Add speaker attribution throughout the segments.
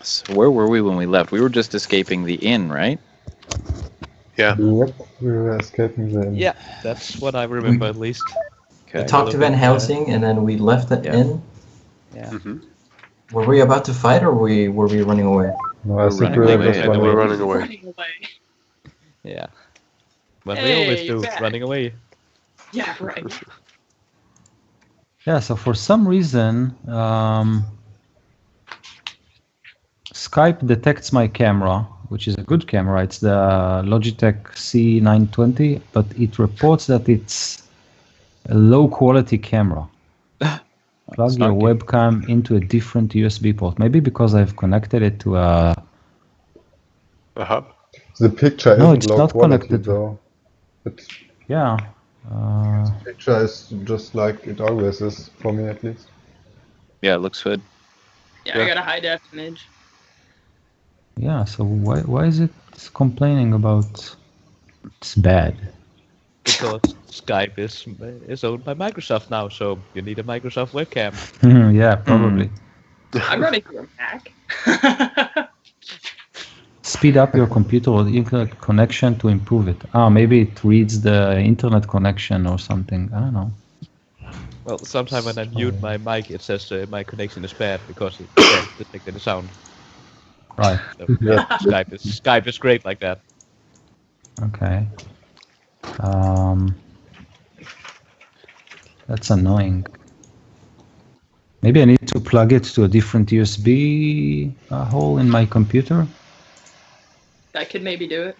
Speaker 1: So where were we when we left? We were just escaping the inn, right?
Speaker 2: Yeah.
Speaker 3: Yep, we were escaping the inn.
Speaker 4: Yeah, that's what I remember at least.
Speaker 5: We
Speaker 1: Okay.
Speaker 5: talked to Van Helsing, and then we left the
Speaker 1: Yeah.
Speaker 5: inn.
Speaker 4: Yeah.
Speaker 2: Mm-hmm.
Speaker 5: Were we about to fight, or were we running away?
Speaker 3: No, I
Speaker 1: We're
Speaker 3: think
Speaker 1: running
Speaker 3: we were
Speaker 1: away.
Speaker 3: just
Speaker 2: I think we're
Speaker 3: running.
Speaker 2: running away.
Speaker 6: Running away.
Speaker 4: Yeah. But we always
Speaker 6: Hey,
Speaker 4: do,
Speaker 6: back.
Speaker 4: running away.
Speaker 6: Yeah, right.
Speaker 7: Yeah, so for some reason, Skype detects my camera, which is a good camera. It's the Logitech C920, but it reports that it's a low quality camera. Plug your
Speaker 1: not good.
Speaker 7: webcam into a different USB port. Maybe because I've connected it to a...
Speaker 2: A hub.
Speaker 3: The picture
Speaker 7: No,
Speaker 3: isn't
Speaker 7: it's
Speaker 3: low
Speaker 7: not
Speaker 3: quality
Speaker 7: connected.
Speaker 3: though. It's
Speaker 7: Yeah.
Speaker 3: picture is just like it always is, for me at least.
Speaker 1: Yeah, it looks good.
Speaker 6: Yeah, I got a high def image.
Speaker 7: Yeah, so why is it complaining about it's bad?
Speaker 4: Because Skype is owned by Microsoft now, so you need a Microsoft webcam.
Speaker 7: Yeah, probably.
Speaker 6: I'm running through a Mac.
Speaker 7: Speed up your computer or internet connection to improve it. Maybe it reads the internet connection or something. I don't know.
Speaker 4: Well, sometimes when I mute my mic, it says my connection is bad because it can't detect any sound.
Speaker 7: Right.
Speaker 4: So,
Speaker 3: Yeah.
Speaker 4: Skype is great like that.
Speaker 7: Okay. That's annoying. Maybe I need to plug it to a different USB hole in my computer.
Speaker 6: That could maybe do it.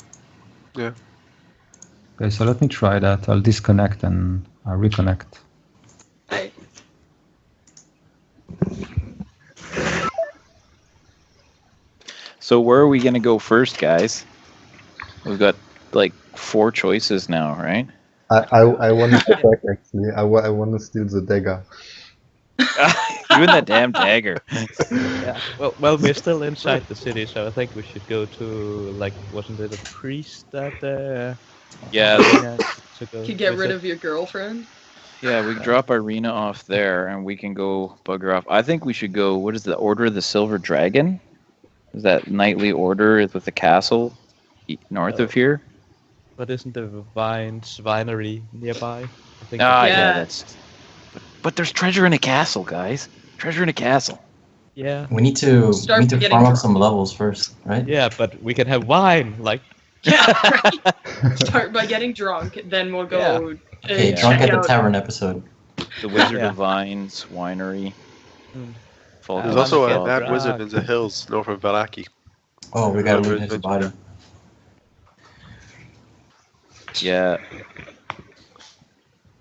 Speaker 2: Yeah.
Speaker 7: Okay, so let me try that. I'll disconnect and I'll reconnect.
Speaker 6: I,
Speaker 1: So where are we gonna go first, guys? We've got like 4 choices now, right?
Speaker 3: I want to attack actually. I want to steal the dagger.
Speaker 1: You and that damn dagger.
Speaker 4: Yeah. Well, we're still inside the city, so I think we should go to wasn't it a priest that?
Speaker 1: Yeah,
Speaker 4: to go
Speaker 6: could get rid
Speaker 4: visit?
Speaker 6: of your girlfriend.
Speaker 1: yeah. We drop Irina off there, and we can go bugger off. I think we should go. What is the Order of the Silver Dragon? Is that knightly order with the castle north of here?
Speaker 4: But isn't the winery nearby? I think.
Speaker 1: Ah,
Speaker 6: Yeah.
Speaker 1: yeah, that's. But there's treasure in a castle, guys. Treasure in a castle.
Speaker 4: Yeah.
Speaker 5: We need to
Speaker 6: Start getting
Speaker 5: farm up
Speaker 6: drunk.
Speaker 5: some levels first, right?
Speaker 4: Yeah, but we can have wine.
Speaker 6: Yeah, right. Start by getting drunk, then we'll go.
Speaker 4: Yeah.
Speaker 5: Okay,
Speaker 1: Yeah.
Speaker 5: drunk
Speaker 6: check
Speaker 5: at the
Speaker 6: out-
Speaker 5: tavern episode.
Speaker 1: The Wizard
Speaker 4: Yeah.
Speaker 1: of Vines winery.
Speaker 4: Hmm.
Speaker 1: Falcon
Speaker 2: There's also
Speaker 1: Falcon.
Speaker 2: a mad wizard in the hills north of Valaki.
Speaker 5: Oh, we gotta
Speaker 2: Another
Speaker 5: loot his
Speaker 2: adventure.
Speaker 5: body.
Speaker 1: Yeah.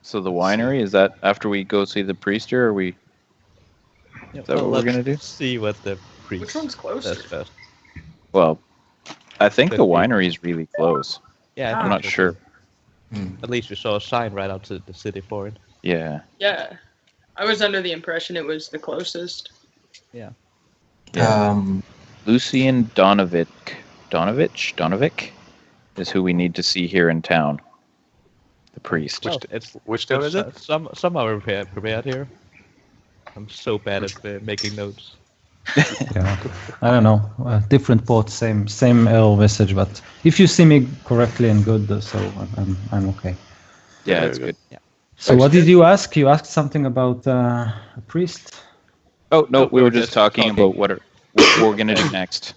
Speaker 1: So the winery, is that after we go see the priest here, or are we?
Speaker 4: Yeah,
Speaker 1: Is that what we're gonna do?
Speaker 4: See what the priest
Speaker 6: Which one's closer?
Speaker 4: does first.
Speaker 1: Well, I think
Speaker 4: Could
Speaker 1: the
Speaker 4: be.
Speaker 1: winery is really close.
Speaker 4: Yeah, I
Speaker 6: I'm
Speaker 1: I'm
Speaker 4: think
Speaker 1: not
Speaker 4: so,
Speaker 1: sure.
Speaker 4: too. At least we saw a sign right outside the city for it.
Speaker 1: Yeah.
Speaker 6: Yeah. I was under the impression it was the closest.
Speaker 1: Yeah.
Speaker 4: Um,
Speaker 1: Lucian Donovic is who we need to see here in town. The priest.
Speaker 4: well, it's
Speaker 2: Which town is it?
Speaker 4: Some are prepared here. I'm so bad at making notes.
Speaker 7: Yeah, I don't know. Different port, same error message, but if you see me correctly and good, so I'm okay.
Speaker 1: Yeah,
Speaker 2: Very
Speaker 1: it's good.
Speaker 7: So what did you ask? You asked something about a priest?
Speaker 1: Oh no,
Speaker 4: No,
Speaker 1: we were just talking about what we're gonna do next.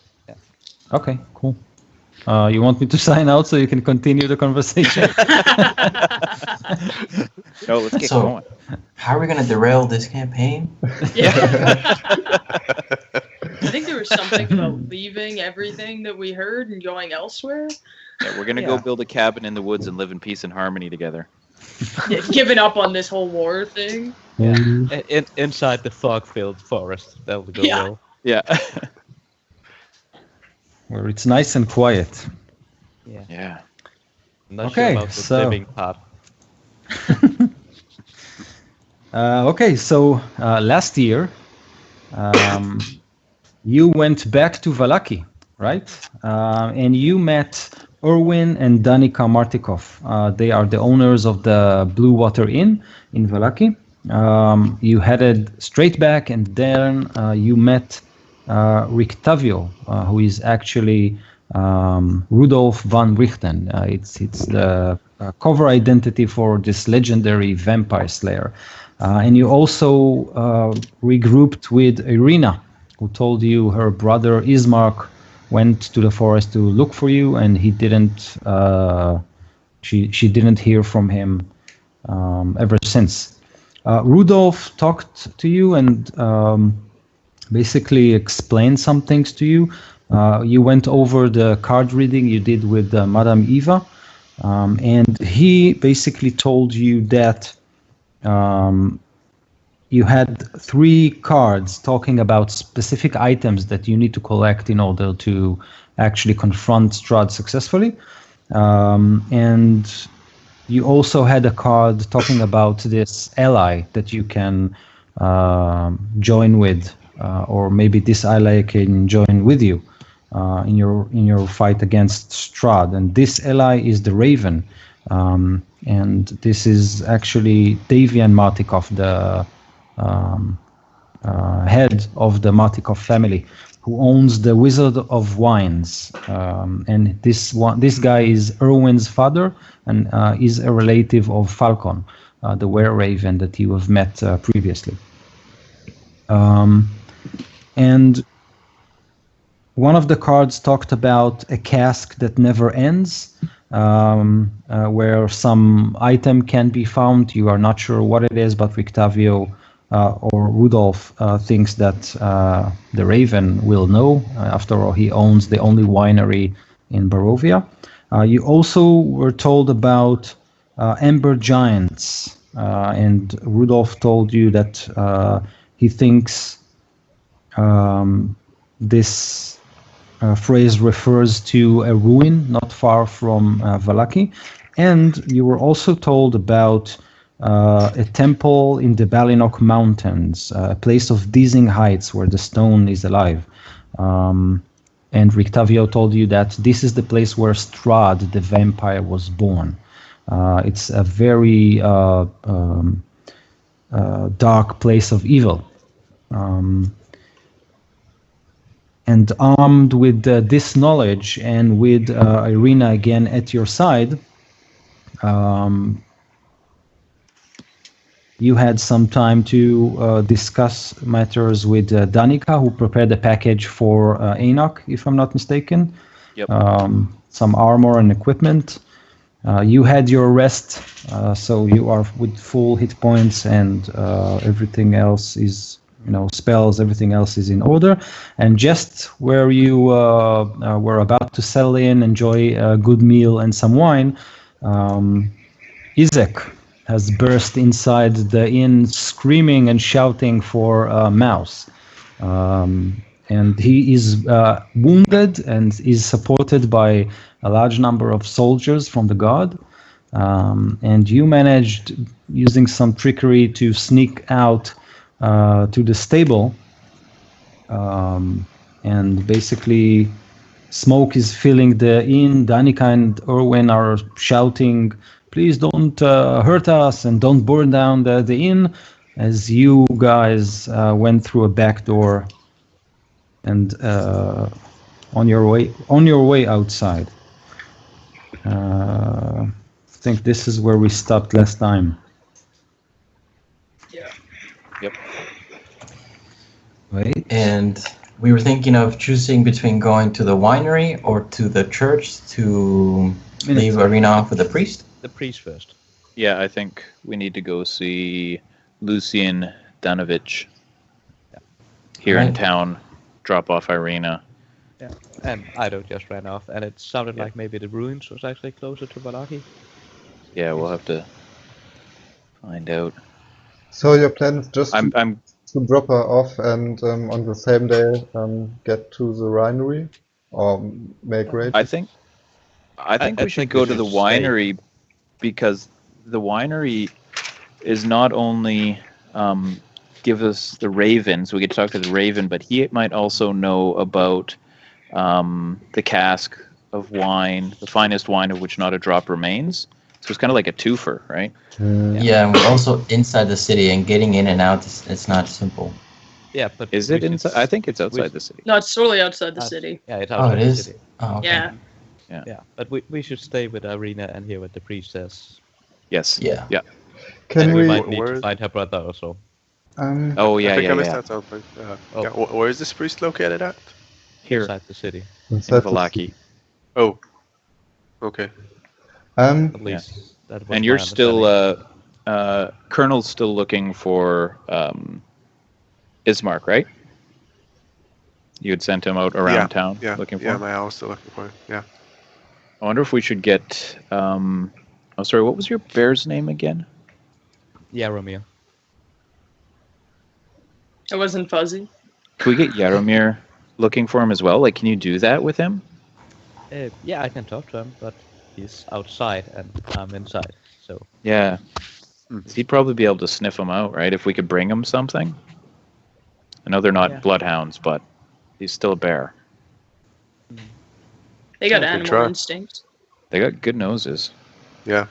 Speaker 7: Okay, cool. You want me to sign out so you can continue the conversation?
Speaker 1: No, let's get
Speaker 5: So-
Speaker 1: going.
Speaker 5: How are we gonna derail this campaign?
Speaker 6: Yeah. I think there was something about leaving everything that we heard and going elsewhere.
Speaker 1: Yeah, we're gonna go
Speaker 4: Yeah.
Speaker 1: build a cabin in the woods and live in peace and harmony together.
Speaker 6: Yeah, giving up on this whole war thing.
Speaker 4: Inside the fog-filled forest. That would go
Speaker 6: Yeah.
Speaker 4: well.
Speaker 1: Yeah.
Speaker 7: Where it's nice and quiet.
Speaker 4: Yeah.
Speaker 1: Yeah.
Speaker 4: I'm not
Speaker 7: Okay,
Speaker 4: sure about the
Speaker 7: so-
Speaker 4: living part.
Speaker 7: Okay, so last year you went back to Valaki, right? And you met Erwin and Danica Martikov. They are the owners of the Blue Water Inn in Valaki. You headed straight back, and then you met Rictavio, who is actually Rudolf von Richten. It's the cover identity for this legendary vampire slayer. And you also regrouped with Irina, who told you her brother Ismark went to the forest to look for you, and he didn't. She didn't hear from him ever since. Rudolf talked to you and basically explained some things to you. You went over the card reading you did with Madame Eva, and he basically told you that you had 3 cards talking about specific items that you need to collect in order to actually confront Strahd successfully. And you also had a card talking about this ally that you can join with, or maybe this ally can join with you in your fight against Strahd. And this ally is the Raven, and this is actually Davian Martikov, the head of the Martikov family, who owns the Wizard of Wines. And this guy is Erwin's father, and is a relative of Falcon, the were-raven that you have met previously. And one of the cards talked about a cask that never ends, where some item can be found. You are not sure what it is, but Rictavio or Rudolf thinks that the Raven will know. After all, he owns the only winery in Barovia. You also were told about Ember Giants, and Rudolf told you that he thinks this phrase refers to a ruin not far from Vallaki. And you were also told about a temple in the Balinok Mountains, a place of dizzying heights where the stone is alive. And Rictavio told you that this is the place where Strahd, the vampire, was born. It's a very dark place of evil. And armed with this knowledge, and with Irina again at your side, you had some time to discuss matters with Danica, who prepared a package for Enoch, if I'm not mistaken.
Speaker 1: Yep.
Speaker 7: Some armor and equipment. You had your rest, so you are with full hit points, and everything else is, spells, everything else is in order. And just where you were about to settle in, enjoy a good meal and some wine, Izek has burst inside the inn, screaming and shouting for Mouse. And he is wounded and is supported by a large number of soldiers from the guard. And you managed, using some trickery, to sneak out to the stable. And basically, smoke is filling the inn. Danica and Erwin are shouting, "Please don't hurt us, and don't burn down the inn," as you guys went through a back door and on your way outside. I think this is where we stopped last time.
Speaker 6: Yeah.
Speaker 1: Yep.
Speaker 7: Wait.
Speaker 5: And we were thinking of choosing between going to the winery or to the church to leave Irina off with the priest.
Speaker 4: The priest first.
Speaker 1: Yeah, I think we need to go see Lucian Danovich here in
Speaker 5: Right.
Speaker 1: town. Drop off Irina.
Speaker 4: Yeah. And Ido just ran off, and it sounded like maybe the ruins was actually closer to Vallaki.
Speaker 1: Yeah, we'll have to find out.
Speaker 3: So your plan is just
Speaker 1: I'm
Speaker 3: to drop her off and on the same day get to the winery or make raid?
Speaker 1: I think we should go to the winery, because the winery is not only give us the Raven, so we get to talk to the Raven, but he might also know about the cask of wine, the finest wine of which not a drop remains. So it's kind of like a twofer, right?
Speaker 5: Yeah, and we're also inside the city, and getting in and out it's not simple.
Speaker 4: Yeah, but
Speaker 1: Is
Speaker 4: we
Speaker 1: it
Speaker 4: should
Speaker 1: inside? I think it's outside
Speaker 4: we-
Speaker 1: the city.
Speaker 6: No, it's totally outside the
Speaker 4: Uh,
Speaker 6: city.
Speaker 4: Yeah, it's
Speaker 5: Oh,
Speaker 4: outside
Speaker 5: it
Speaker 4: the
Speaker 5: is.
Speaker 4: city.
Speaker 5: Oh, okay.
Speaker 6: Yeah.
Speaker 4: Yeah, but we should stay with Arena and hear what the priestess.
Speaker 1: Yes.
Speaker 5: Yeah.
Speaker 1: Yeah.
Speaker 3: Can
Speaker 4: And we
Speaker 3: we?
Speaker 4: might need to
Speaker 2: Where-
Speaker 4: find her brother also.
Speaker 1: Oh yeah,
Speaker 2: I think
Speaker 1: yeah,
Speaker 2: I missed
Speaker 1: yeah.
Speaker 2: that something.
Speaker 4: Oh.
Speaker 2: Yeah, where is this priest located at?
Speaker 1: Here
Speaker 4: Inside the city.
Speaker 1: in
Speaker 3: Inside the
Speaker 1: Valaki.
Speaker 2: Oh. Okay.
Speaker 4: At least that was
Speaker 1: And
Speaker 4: my
Speaker 1: you're still
Speaker 4: understanding.
Speaker 1: Colonel's still looking for Ismark, right? You had sent him out around town looking for him?
Speaker 2: I was still looking for him. Yeah.
Speaker 1: I wonder if we should get oh sorry, what was your bear's name again?
Speaker 4: Yaromir.
Speaker 6: It wasn't fuzzy.
Speaker 1: Can we get Yaromir looking for him as well? Like, can you do that with him?
Speaker 4: Yeah, I can talk to him, but he's outside and I'm inside. So
Speaker 1: Yeah. He'd probably be able to sniff him out, right? If we could bring him something. I know they're not bloodhounds, but he's still a bear.
Speaker 6: They got
Speaker 2: Good
Speaker 6: animal
Speaker 2: try.
Speaker 6: instinct.
Speaker 1: They got good noses.
Speaker 2: Yeah.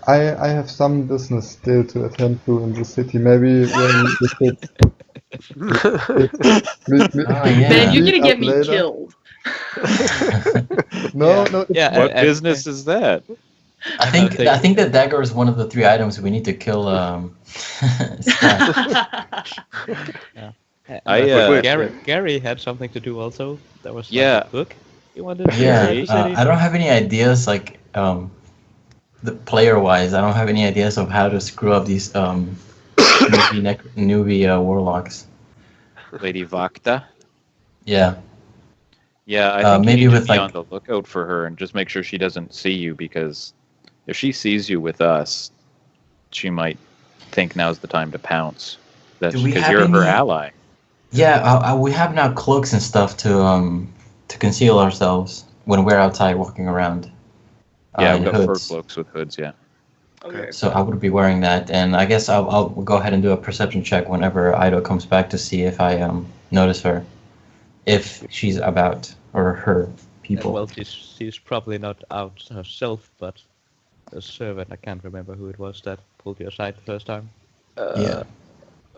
Speaker 3: I have some business still to attend to in the city. Maybe when we could
Speaker 5: Oh, yeah.
Speaker 6: Man, you're gonna
Speaker 3: meet
Speaker 6: get
Speaker 3: up
Speaker 6: me
Speaker 3: later.
Speaker 6: killed.
Speaker 3: No, no. It's
Speaker 4: yeah,
Speaker 1: What
Speaker 4: and-
Speaker 1: business is that?
Speaker 5: I think the dagger is one of the 3 items we need to kill. Strahd.
Speaker 4: Gary had something to do also. There was
Speaker 1: Yeah.
Speaker 4: a book he wanted to
Speaker 5: Yeah,
Speaker 4: inside the city.
Speaker 5: I don't have any ideas like the player wise. I don't have any ideas of how to screw up these newbie warlocks.
Speaker 1: Lady Vakta?
Speaker 5: Yeah.
Speaker 1: Yeah, I think
Speaker 5: maybe
Speaker 1: you need
Speaker 5: with,
Speaker 1: to be
Speaker 5: like-
Speaker 1: on the lookout for her and just make sure she doesn't see you, because if she sees you with us, she might think now's the time to pounce. That's
Speaker 5: Do we
Speaker 1: because
Speaker 5: have
Speaker 1: you're her
Speaker 5: any-
Speaker 1: ally.
Speaker 5: Yeah, we have now cloaks and stuff to conceal ourselves when we're outside walking around.
Speaker 1: Yeah,
Speaker 5: in
Speaker 1: we've got fur
Speaker 5: hoods.
Speaker 1: cloaks with hoods, yeah.
Speaker 6: Okay.
Speaker 5: So I would be wearing that, and I guess I'll go ahead and do a perception check whenever Ido comes back to see if I notice her, if she's about, or her people.
Speaker 4: Well, she's probably not out herself, but the servant, I can't remember who it was that pulled you aside the first time.
Speaker 5: Yeah.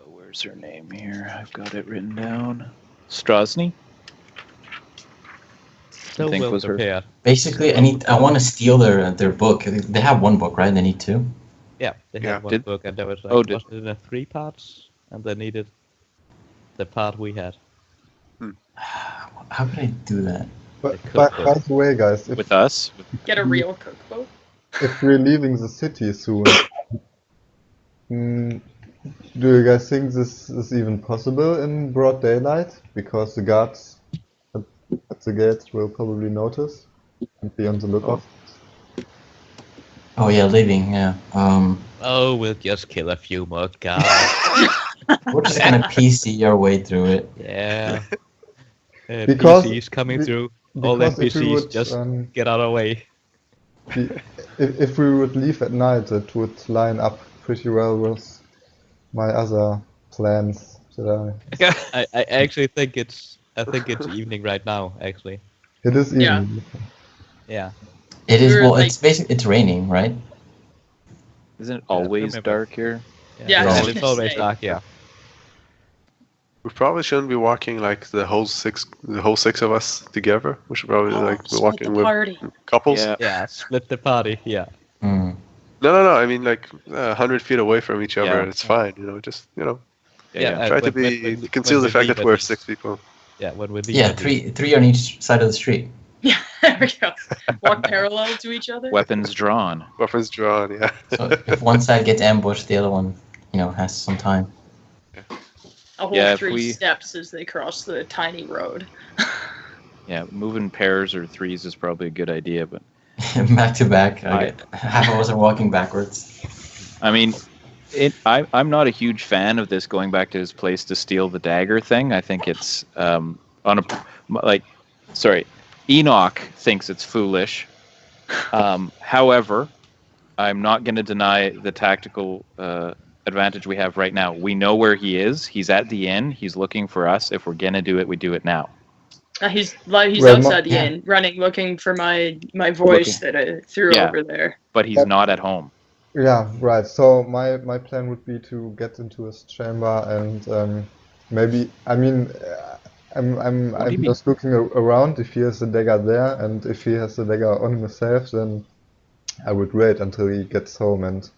Speaker 1: Where's her name here? I've got it written down. Strasny?
Speaker 4: So
Speaker 1: think
Speaker 4: well
Speaker 1: was her-
Speaker 4: prepared.
Speaker 5: Basically, I want to steal their book. They have one book, right? They need 2.
Speaker 4: Yeah, they
Speaker 2: Yeah.
Speaker 4: had one
Speaker 1: Did-
Speaker 4: book, and there was like,
Speaker 1: Oh,
Speaker 4: was it in 3 parts? And they needed the part we had.
Speaker 5: How can I do that?
Speaker 3: But
Speaker 4: The
Speaker 3: by
Speaker 4: cookbook.
Speaker 3: the way, guys,
Speaker 1: With us?
Speaker 6: Get a real cookbook.
Speaker 3: if we're leaving the city soon, do you guys think this is even possible in broad daylight? Because the guards at the gates will probably notice and be on the lookout.
Speaker 5: Oh yeah, leaving. Yeah.
Speaker 4: Oh, we'll just kill a few more guys.
Speaker 5: We're just gonna PC our way through it.
Speaker 4: Yeah.
Speaker 3: Because-
Speaker 4: PCs coming
Speaker 3: be-
Speaker 4: through. All
Speaker 3: Because if we
Speaker 4: NPCs
Speaker 3: would,
Speaker 4: just get out of the way.
Speaker 3: if we would leave at night, it would line up pretty well with my other plans that
Speaker 4: I actually think it's evening right now. Actually,
Speaker 3: It is
Speaker 6: Yeah.
Speaker 3: evening.
Speaker 4: yeah.
Speaker 5: It is.
Speaker 6: We're,
Speaker 5: Well,
Speaker 6: like-
Speaker 5: it's basically it's raining, right?
Speaker 1: Isn't it always
Speaker 4: remember.
Speaker 1: dark here?
Speaker 6: Yeah, I was
Speaker 4: and
Speaker 6: gonna
Speaker 4: it's always
Speaker 6: say.
Speaker 4: dark. Yeah.
Speaker 2: We probably shouldn't be walking like the whole six of us together. We should probably like be
Speaker 6: Split
Speaker 2: walking
Speaker 6: the
Speaker 2: with
Speaker 6: party.
Speaker 2: couples.
Speaker 1: Yeah.
Speaker 4: Yeah. Split the party. Yeah.
Speaker 5: Hmm.
Speaker 2: No. I mean like 100 feet away from each other.
Speaker 1: Yeah.
Speaker 2: It's fine. Just
Speaker 1: Yeah.
Speaker 2: try to conceal the fact that we're 6 people.
Speaker 4: Yeah. When we leave.
Speaker 5: Yeah,
Speaker 4: at least.
Speaker 5: three on each side of the street.
Speaker 6: Yeah, there we go. Walk parallel to each other.
Speaker 1: Weapons drawn.
Speaker 2: Weapons drawn. Yeah.
Speaker 5: So if one side gets ambushed, the other one, has some time.
Speaker 6: A whole
Speaker 1: Yeah, if
Speaker 6: 3
Speaker 1: we-
Speaker 6: steps as they cross the tiny road.
Speaker 1: Yeah, moving pairs or threes is probably a good idea, but
Speaker 5: Back to back. Half of us are walking backwards.
Speaker 1: I mean, I'm not a huge fan of this going back to his place to steal the dagger thing. I think it's Enoch thinks it's foolish. However, I'm not going to deny the tactical advantage we have right now. We know where he is. He's at the inn. He's looking for us. If we're going to do it, we do it now.
Speaker 6: He's
Speaker 3: Well,
Speaker 6: outside the
Speaker 5: yeah.
Speaker 6: inn, running, looking for my voice that I threw
Speaker 1: Yeah.
Speaker 6: over there.
Speaker 1: But he's not at home.
Speaker 3: Yeah, right. So my plan would be to get into his chamber and maybe
Speaker 1: Won't he
Speaker 3: I'm
Speaker 1: be?
Speaker 3: just looking around if he has the dagger there, and if he has the dagger on himself, then I would wait until he gets home, and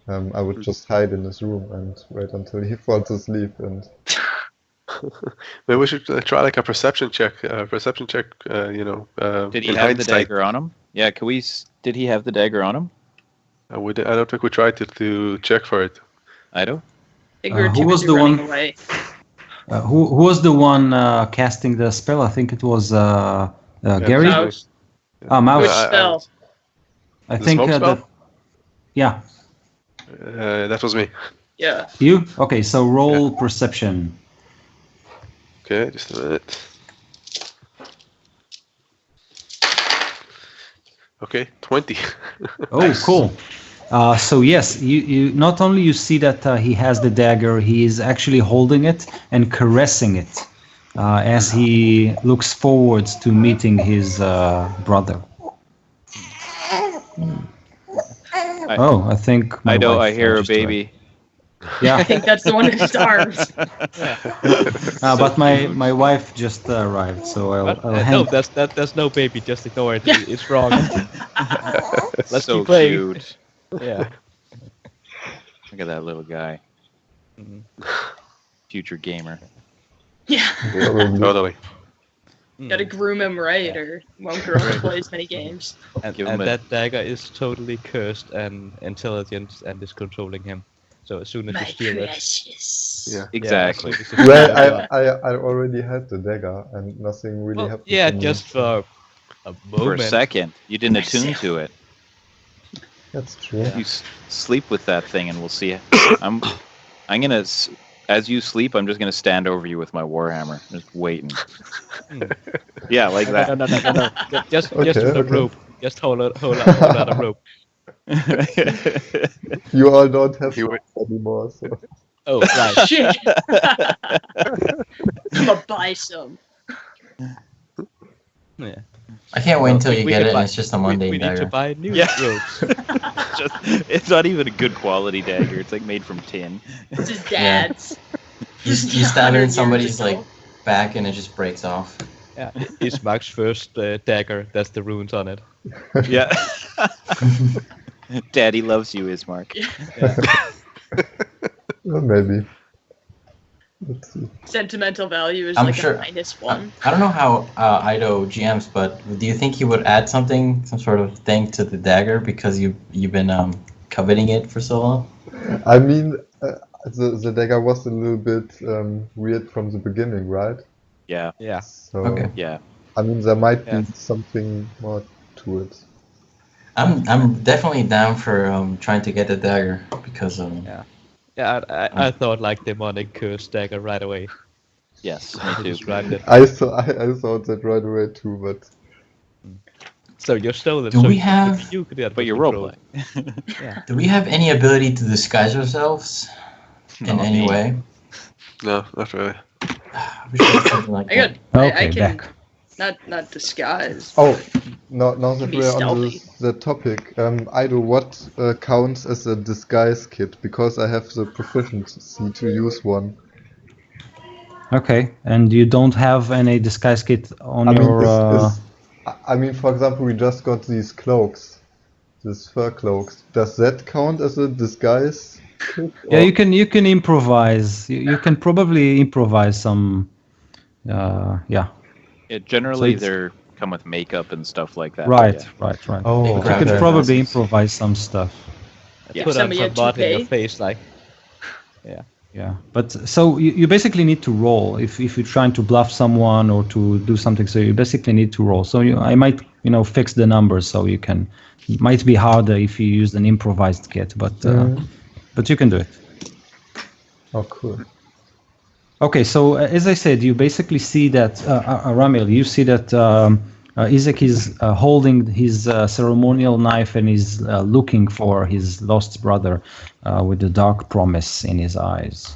Speaker 3: I would just hide in his room and wait until he falls asleep. And
Speaker 2: Maybe we should try like a perception check. Perception check.
Speaker 1: Did he
Speaker 2: in
Speaker 1: have the
Speaker 2: hindsight.
Speaker 1: dagger on him? Yeah. Did he have the dagger on him?
Speaker 2: I don't think we tried to check for it.
Speaker 1: Ido?
Speaker 6: I think we were
Speaker 7: Who
Speaker 6: too
Speaker 7: was
Speaker 6: busy
Speaker 7: the
Speaker 6: running
Speaker 7: one-
Speaker 6: away.
Speaker 7: Who was the one casting the spell? I think it was Gary.
Speaker 6: Mouse.
Speaker 7: Mouse.
Speaker 6: Which
Speaker 2: I-
Speaker 6: spell?
Speaker 7: I
Speaker 2: The
Speaker 7: think
Speaker 2: smoke spell?
Speaker 7: yeah.
Speaker 2: That was me.
Speaker 6: Yeah.
Speaker 7: You? Okay, so roll perception.
Speaker 2: Okay, just a minute. Okay, 20.
Speaker 7: Oh,
Speaker 1: Nice.
Speaker 7: cool. So yes, you not only you see that he has the dagger, he is actually holding it and caressing it as he looks forward to meeting his brother. I think my
Speaker 1: Ido,
Speaker 7: wife,
Speaker 1: I hear a
Speaker 7: just arrived.
Speaker 1: baby.
Speaker 6: I
Speaker 7: Yeah,
Speaker 6: think that's the one in his arms.
Speaker 7: but my wife just arrived, so I'll
Speaker 4: No,
Speaker 7: hand.
Speaker 4: that's no baby. Just ignore it. It's wrong. Let's
Speaker 1: So
Speaker 4: keep playing.
Speaker 1: cute.
Speaker 4: Yeah.
Speaker 1: Look at that little guy.
Speaker 4: Mhm.
Speaker 1: Future gamer.
Speaker 6: Yeah.
Speaker 3: probably.
Speaker 2: Totally.
Speaker 6: Gotta groom him right, or he won't grow up to play as many games.
Speaker 4: And,
Speaker 1: Give him a-
Speaker 4: that dagger is totally cursed and intelligent and is controlling him. So as soon as you
Speaker 6: My
Speaker 4: steal it,
Speaker 6: precious.
Speaker 2: Yeah.
Speaker 1: Exactly.
Speaker 4: as soon as you
Speaker 3: Well,
Speaker 4: steal it,
Speaker 3: I already had the dagger, and nothing really
Speaker 4: well,
Speaker 3: happened.
Speaker 4: yeah,
Speaker 3: to me,
Speaker 4: just
Speaker 3: so
Speaker 4: for a
Speaker 1: For a
Speaker 4: moment.
Speaker 1: second, you didn't attune to it.
Speaker 3: that's true.
Speaker 4: Yeah.
Speaker 1: You sleep with that thing, and we'll see. I'm gonna, as you sleep, I'm just gonna stand over you with my warhammer, just waiting.
Speaker 4: Hmm.
Speaker 1: Yeah, like
Speaker 4: No,
Speaker 1: that.
Speaker 4: no. Just
Speaker 3: Okay,
Speaker 4: with a
Speaker 3: okay.
Speaker 4: rope. Just hold out a rope.
Speaker 3: You all don't have
Speaker 2: You were-
Speaker 3: anymore, so
Speaker 4: Oh, right.
Speaker 6: Shit! I'm gonna buy some.
Speaker 4: Yeah.
Speaker 5: I can't wait until you
Speaker 4: We
Speaker 5: get
Speaker 4: can
Speaker 5: it and
Speaker 4: buy-
Speaker 5: it's just a
Speaker 4: We
Speaker 5: mundane
Speaker 4: need to
Speaker 5: dagger.
Speaker 4: buy new
Speaker 1: Yeah.
Speaker 4: ropes.
Speaker 1: Just, it's not even a good quality dagger. It's like made from tin.
Speaker 6: It's his dad's.
Speaker 5: You
Speaker 6: Just
Speaker 5: stab it
Speaker 6: 100
Speaker 5: in
Speaker 6: years
Speaker 5: somebody's
Speaker 6: ago.
Speaker 5: like back and it just breaks off.
Speaker 4: Yeah, it's Mark's first dagger. That's the runes on it.
Speaker 1: Yeah. Daddy loves you, Ismark.
Speaker 3: well, maybe. Let's see.
Speaker 6: Sentimental value is
Speaker 5: I'm
Speaker 6: like
Speaker 5: sure-
Speaker 6: a -1.
Speaker 5: I don't know how Ido GMs, but do you think he would add something, some sort of thing to the dagger because you've been coveting it for so long?
Speaker 3: I mean, the dagger was a little bit weird from the beginning, right?
Speaker 1: Yeah,
Speaker 4: Yeah.
Speaker 3: So
Speaker 5: Okay.
Speaker 1: yeah.
Speaker 3: I mean, there might
Speaker 4: Yeah.
Speaker 3: be something more to it.
Speaker 5: I'm definitely down for trying to get the dagger because
Speaker 4: Yeah, I thought like demonic curse dagger right away.
Speaker 1: Yes,
Speaker 4: You
Speaker 1: me too.
Speaker 4: described it.
Speaker 3: I thought that right away too, but
Speaker 4: So you're stolen.
Speaker 5: Do
Speaker 4: so
Speaker 5: we
Speaker 4: you-
Speaker 5: have-
Speaker 4: You could get
Speaker 1: But you're
Speaker 4: control.
Speaker 1: roleplaying.
Speaker 4: Yeah.
Speaker 5: do we have any ability to disguise ourselves in
Speaker 1: Not
Speaker 5: any
Speaker 1: me.
Speaker 5: way?
Speaker 2: No, not really.
Speaker 5: We should have something like
Speaker 6: I
Speaker 5: that.
Speaker 6: got. I
Speaker 7: Okay,
Speaker 6: can
Speaker 7: back.
Speaker 6: not disguise.
Speaker 3: oh, now that
Speaker 6: Be
Speaker 3: we're on
Speaker 6: stealthy.
Speaker 3: the topic, Ido, what counts as a disguise kit? Because I have the proficiency to use one.
Speaker 7: Okay, and you don't have any disguise kit on
Speaker 3: I mean,
Speaker 7: your.
Speaker 3: I mean, for example, we just got these cloaks, these fur cloaks. Does that count as a disguise kit?
Speaker 7: Yeah,
Speaker 3: Or-
Speaker 7: you can improvise. You can probably improvise some. Yeah.
Speaker 1: Generally,
Speaker 7: it's-
Speaker 1: they're come with makeup and stuff like that.
Speaker 7: Right.
Speaker 1: Yeah.
Speaker 7: Right.
Speaker 3: Oh,
Speaker 5: Big
Speaker 7: You
Speaker 5: crowd
Speaker 7: can
Speaker 5: there,
Speaker 7: probably
Speaker 5: glasses.
Speaker 7: improvise some stuff.
Speaker 1: Yeah.
Speaker 4: Put on
Speaker 6: Somebody
Speaker 4: some
Speaker 6: had
Speaker 4: mud in your
Speaker 6: toupee.
Speaker 4: face, like.
Speaker 7: Yeah, but so you basically need to roll if you're trying to bluff someone or to do something. So you basically need to roll. So I might fix the numbers so you can. It might be harder if you use an improvised kit, but you can do it.
Speaker 3: Oh, cool.
Speaker 7: Okay, so as I said, you basically see that Ramil, you see that Isaac is holding his ceremonial knife and is looking for his lost brother with the dark promise in his eyes.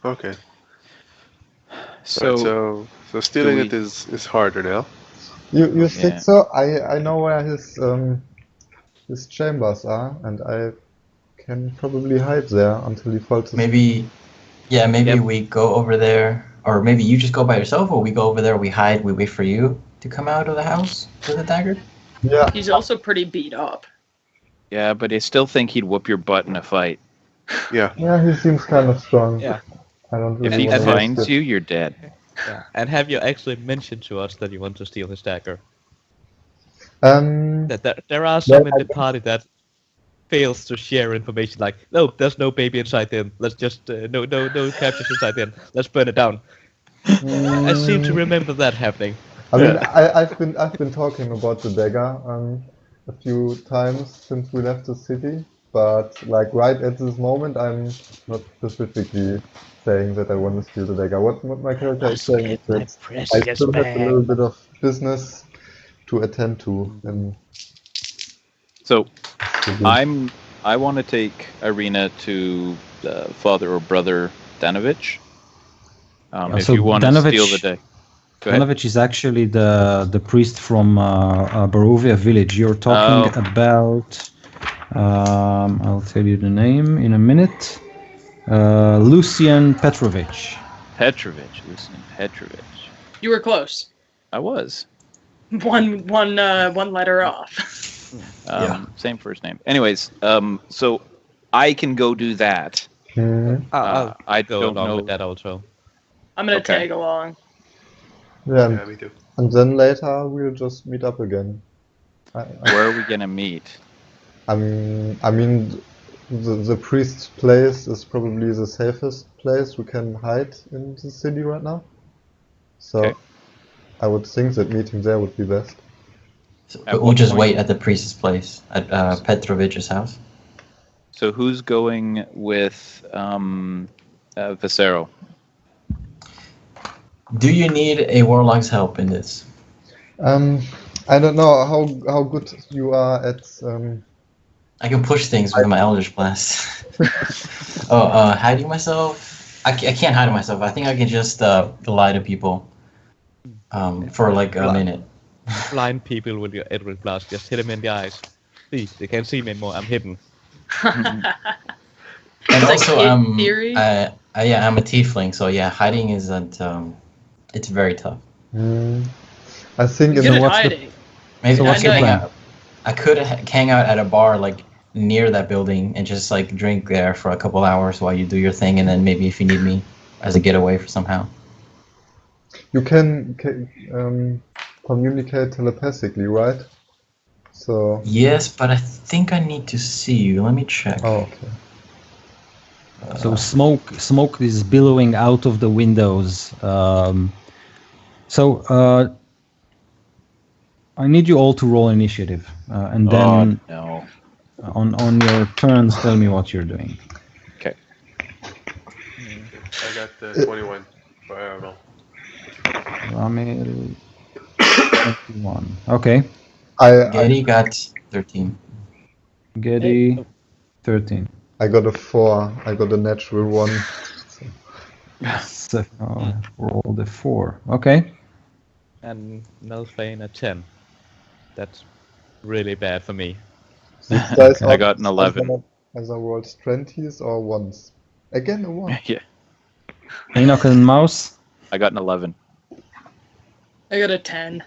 Speaker 2: Okay.
Speaker 1: So,
Speaker 2: So stealing
Speaker 1: we-
Speaker 2: it is harder now.
Speaker 3: You think
Speaker 1: Yeah.
Speaker 3: so? I know where his his chambers are, and I can probably hide there until he falls asleep.
Speaker 5: Maybe
Speaker 1: Yep.
Speaker 5: we go over there, or maybe you just go by yourself, or we go over there, we hide, we wait for you to come out of the house with a dagger.
Speaker 3: Yeah,
Speaker 6: He's also pretty beat up.
Speaker 1: Yeah, but I still think he'd whoop your butt in a fight.
Speaker 2: Yeah.
Speaker 3: yeah, he seems kind of strong.
Speaker 4: Yeah.
Speaker 3: I don't
Speaker 1: If
Speaker 3: really
Speaker 1: he
Speaker 3: want to risk
Speaker 1: finds
Speaker 3: it.
Speaker 1: you, you're dead.
Speaker 4: Yeah. And have you actually mentioned to us that you want to steal his dagger? That there are some in the party that fails to share information. Like, no, there's no baby inside them. Let's just no captures inside them. Let's burn it down. I seem to remember that happening.
Speaker 3: I mean, I've been talking about the dagger a few times since we left the city, but like right at this moment, I'm not specifically saying that I want to steal the dagger. What my character is saying is that I still have a little bit of business to attend to. And
Speaker 1: So I want to take Irina to Father or Brother Danovich. If
Speaker 7: so
Speaker 1: you want to
Speaker 7: Danovich-
Speaker 1: steal the day. Go ahead.
Speaker 7: Danovich is actually the priest from Barovia village. You're talking about. I'll tell you the name in a minute. Lucian Petrovich.
Speaker 1: Lucian Petrovich.
Speaker 6: You were close.
Speaker 1: I was.
Speaker 6: One letter off.
Speaker 1: Same first name. Anyways, so I can go do that.
Speaker 4: I'll
Speaker 1: I
Speaker 4: go
Speaker 1: don't
Speaker 4: along
Speaker 1: know.
Speaker 4: with that also.
Speaker 6: I'm gonna
Speaker 1: Okay.
Speaker 6: tag along.
Speaker 3: yeah,
Speaker 2: Yeah, me too.
Speaker 3: and then later we'll just meet up again.
Speaker 1: Where are we gonna meet?
Speaker 3: I mean, the priest's place is probably the safest place we can hide in the city right now. So
Speaker 1: Okay.
Speaker 3: I would think that meeting there would be best.
Speaker 5: So
Speaker 1: At
Speaker 5: we'll
Speaker 1: what
Speaker 5: just
Speaker 1: point-
Speaker 5: wait at the priest's place at Petrovich's house.
Speaker 1: So who's going with Viscero?
Speaker 5: Do you need a warlock's help in this?
Speaker 3: I don't know how good you are at.
Speaker 5: I can push things with my Eldritch Blast. Hiding myself? I can't hide myself. I think I can just lie to people for like a minute.
Speaker 4: Blind people with your Eldritch Blast. Just hit them in the eyes. See, they can't see me anymore. I'm hidden.
Speaker 5: And
Speaker 6: It's like
Speaker 5: also,
Speaker 6: kid theory.
Speaker 5: I'm a tiefling, so yeah, hiding isn't. It's very tough.
Speaker 3: I think
Speaker 6: You're
Speaker 3: in
Speaker 6: good
Speaker 3: the
Speaker 6: at
Speaker 3: what's the
Speaker 6: hiding.
Speaker 5: Maybe
Speaker 3: So
Speaker 5: I
Speaker 3: what's
Speaker 5: could
Speaker 3: your
Speaker 5: hang
Speaker 7: plan?
Speaker 5: out. I could hang out at a bar like near that building and just like drink there for a couple hours while you do your thing, and then maybe if you need me as a getaway for somehow.
Speaker 3: you can communicate telepathically, right? So
Speaker 5: Yes, but I think I need to see you. Let me check.
Speaker 3: oh, okay.
Speaker 7: So smoke is billowing out of the windows. I need you all to roll initiative, and then
Speaker 1: no.
Speaker 7: on your turns, tell me what you're doing.
Speaker 1: Okay.
Speaker 2: I got 21 for Aramel.
Speaker 7: Ramil, 21. Okay.
Speaker 5: Getty got 13.
Speaker 7: Getty, 13.
Speaker 3: I got a 4. I got a natural 1.
Speaker 7: So, roll the 4. Okay.
Speaker 4: And Melfane at 10. That's really bad for me.
Speaker 3: These guys
Speaker 1: I
Speaker 3: are
Speaker 1: got an 11.
Speaker 3: as I rolled 20s or 1s. Again a 1.
Speaker 1: Yeah,
Speaker 7: Enoch and Mouse.
Speaker 1: I got an 11.
Speaker 6: I got a 10.